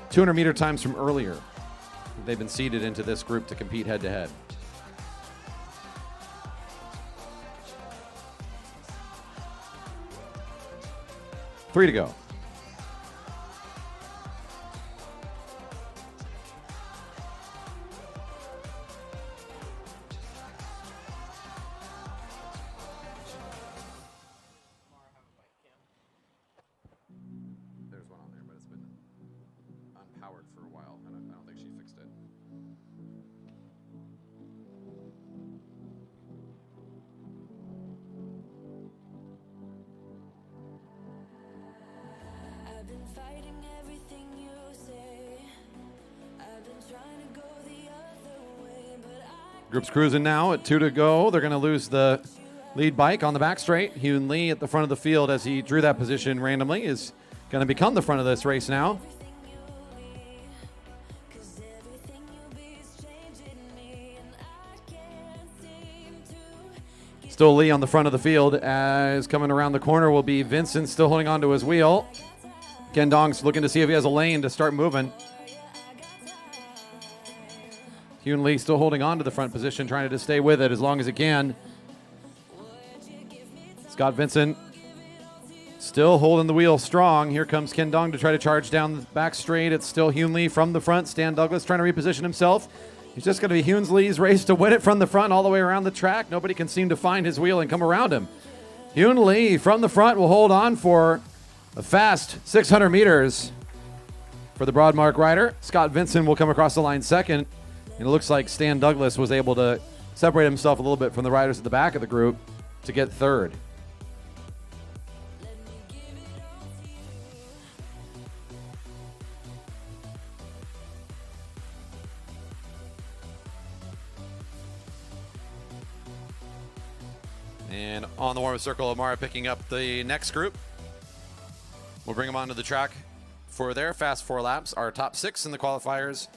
200-meter times from earlier. They've been seeded into this group to compete head-to-head. Three to go. For a while, and I don't think she fixed it. I've been fighting everything you say. I've been trying to go the other way, but Group's cruising now at 2 to go. They're going to lose the lead bike on the back straight. Hyun Lee at the front of the field as he drew that position randomly is going to become the front of this race now. Still Lee on the front of the field as coming around the corner will be Vincent still holding on to his wheel. Ken Dong's looking to see if he has a lane to start moving. Hyun Lee still holding on to the front position, trying to stay with it as long as he can. Scott Vincent still holding the wheel strong. Here comes Ken Dong to try to charge down the back straight. It's still Hyun Lee from the front. Stan Douglas trying to reposition himself. He's just going to be Hyun Lee's race to win it from the front all the way around the track. Nobody can seem to find his wheel and come around him. Hyun Lee from the front will hold on for a fast 600 meters for the Broadmark rider. Scott Vincent will come across the line second. And it looks like Stan Douglas was able to separate himself a little bit from the riders at the back of the group to get third. And on the warm-up circle, Amara picking up the next group. We'll bring them onto the track for their fast 4 laps. Our top 6 in the qualifiers.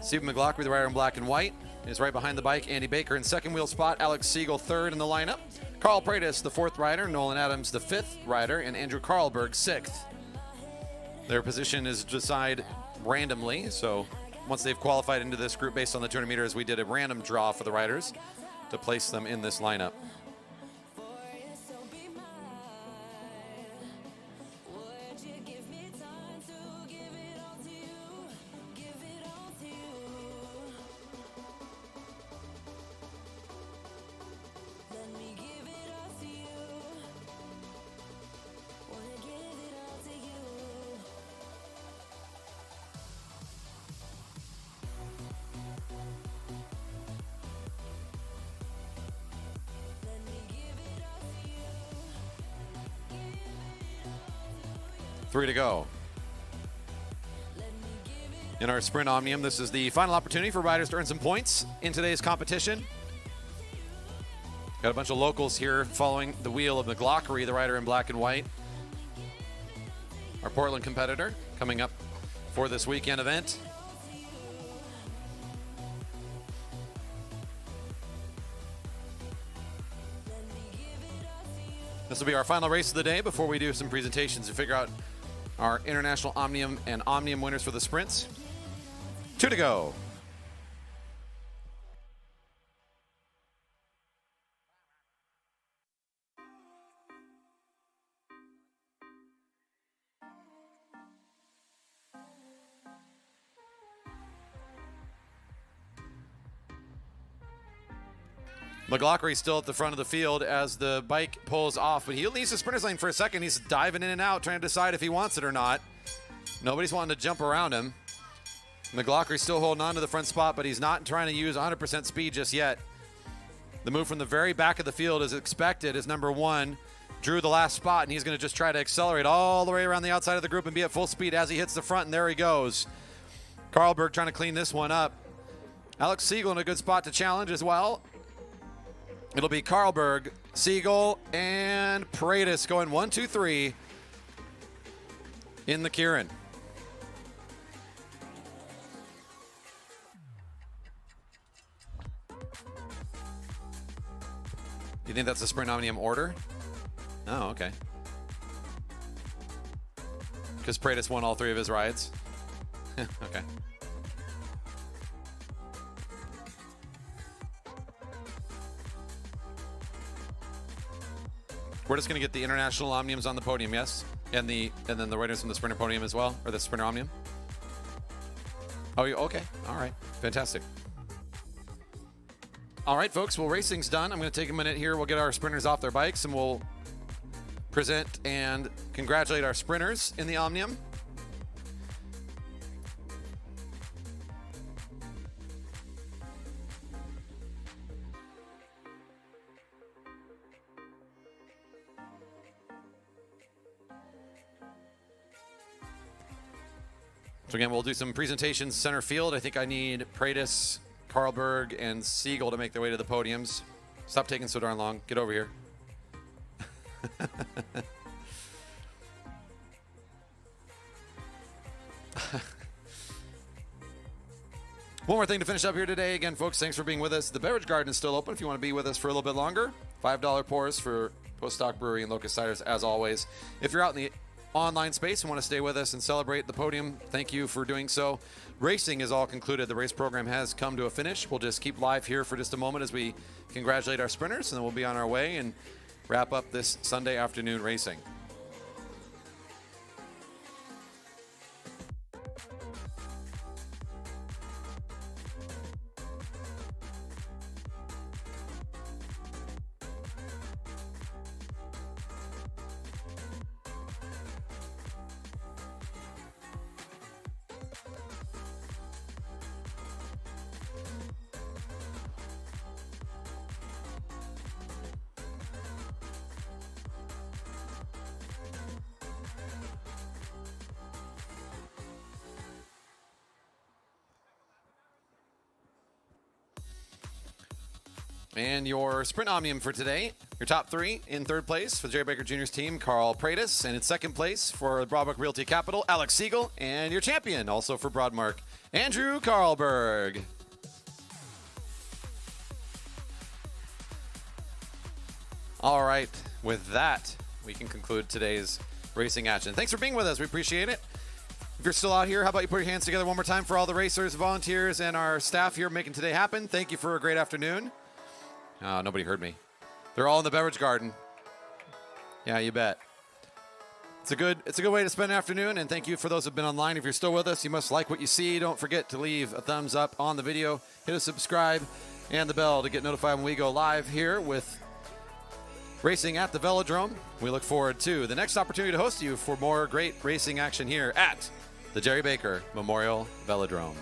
Stephen McLaughlin, the rider in black and white, is right behind the bike. Andy Baker in second wheel spot. Alex Siegel third in the lineup. Carl Pratis, the 4th rider. Nolan Adams, the 5th rider. And Andrew Carlberg, 6th. Their position is decided randomly. So once they've qualified into this group based on the 200 meters, we did a random draw for the riders to place them in this lineup. Three to go. In our Sprint Omnium, this is the final opportunity for riders to earn some points in today's competition. Got a bunch of locals here following the wheel of McLaughlin, the rider in black and white. Our Portland competitor coming up for this weekend event. This will be our final race of the day before we do some presentations to figure out our International Omnium and Omnium winners for the sprints. 2 to go. McLaughlin still at the front of the field as the bike pulls off, but he leaves the sprinter's lane for a second. He's diving in and out, trying to decide if he wants it or not. Nobody's wanting to jump around him. McLaughlin still holding on to the front spot, but he's not trying to use 100% speed just yet. The move from the very back of the field is expected as number 1 drew the last spot, and he's going to just try to accelerate all the way around the outside of the group and be at full speed as he hits the front, and there he goes. Carlberg trying to clean this one up. Alex Siegel in a good spot to challenge as well. It'll be Carlberg, Siegel, and Paredes going 1, 2, 3 in the Kieran. You think that's the Sprint Omnium order? Oh, okay. Because Paredes won all 3 of his rides. Okay. We're just going to get the International Omniums on the podium, yes? And then the riders from the Sprinter podium as well? Or the Sprinter Omnium? Oh, okay. All right. Fantastic. All right, folks. Well, racing's done. I'm going to take a minute here. We'll get our sprinters off their bikes, and we'll present and congratulate our sprinters in the Omnium. So again, we'll do some presentations center field. I think I need Paredes, Carlberg, and Siegel to make their way to the podiums. Stop taking so darn long. Get over here. One more thing to finish up here today. Again, folks, thanks for being with us. The beverage garden is still open if you want to be with us for a little bit longer. $5 pours for Post-Stock Brewery and Locust Ciders, as always. If you're out in the online space and want to stay with us and celebrate the podium, thank you for doing so. Racing is all concluded. The race program has come to a finish. We'll just keep live here for just a moment as we congratulate our sprinters, and then we'll be on our way and wrap up this Sunday afternoon racing. And your Sprint Omnium for today, your top 3 in 3rd place for the Jerry Baker Jr.'s team, Carl Paredes, and in 2nd place for Broadmark Realty Capital, Alex Siegel, and your champion, also for Broadmark, Andrew Carlberg. All right, with that, we can conclude today's racing action. Thanks for being with us. We appreciate it. If you're still out here, how about you put your hands together one more time for all the racers, volunteers, and our staff here making today happen. Thank you for a great afternoon. Oh, nobody heard me. They're all in the beverage garden. Yeah, you bet. It's a good way to spend an afternoon, and thank you for those who've been online. If you're still with us, you must like what you see. Don't forget to leave a thumbs up on the video, hit a subscribe, and the bell to get notified when we go live here with racing at the Velodrome. We look forward to the next opportunity to host you for more great racing action here at the Jerry Baker Memorial Velodrome.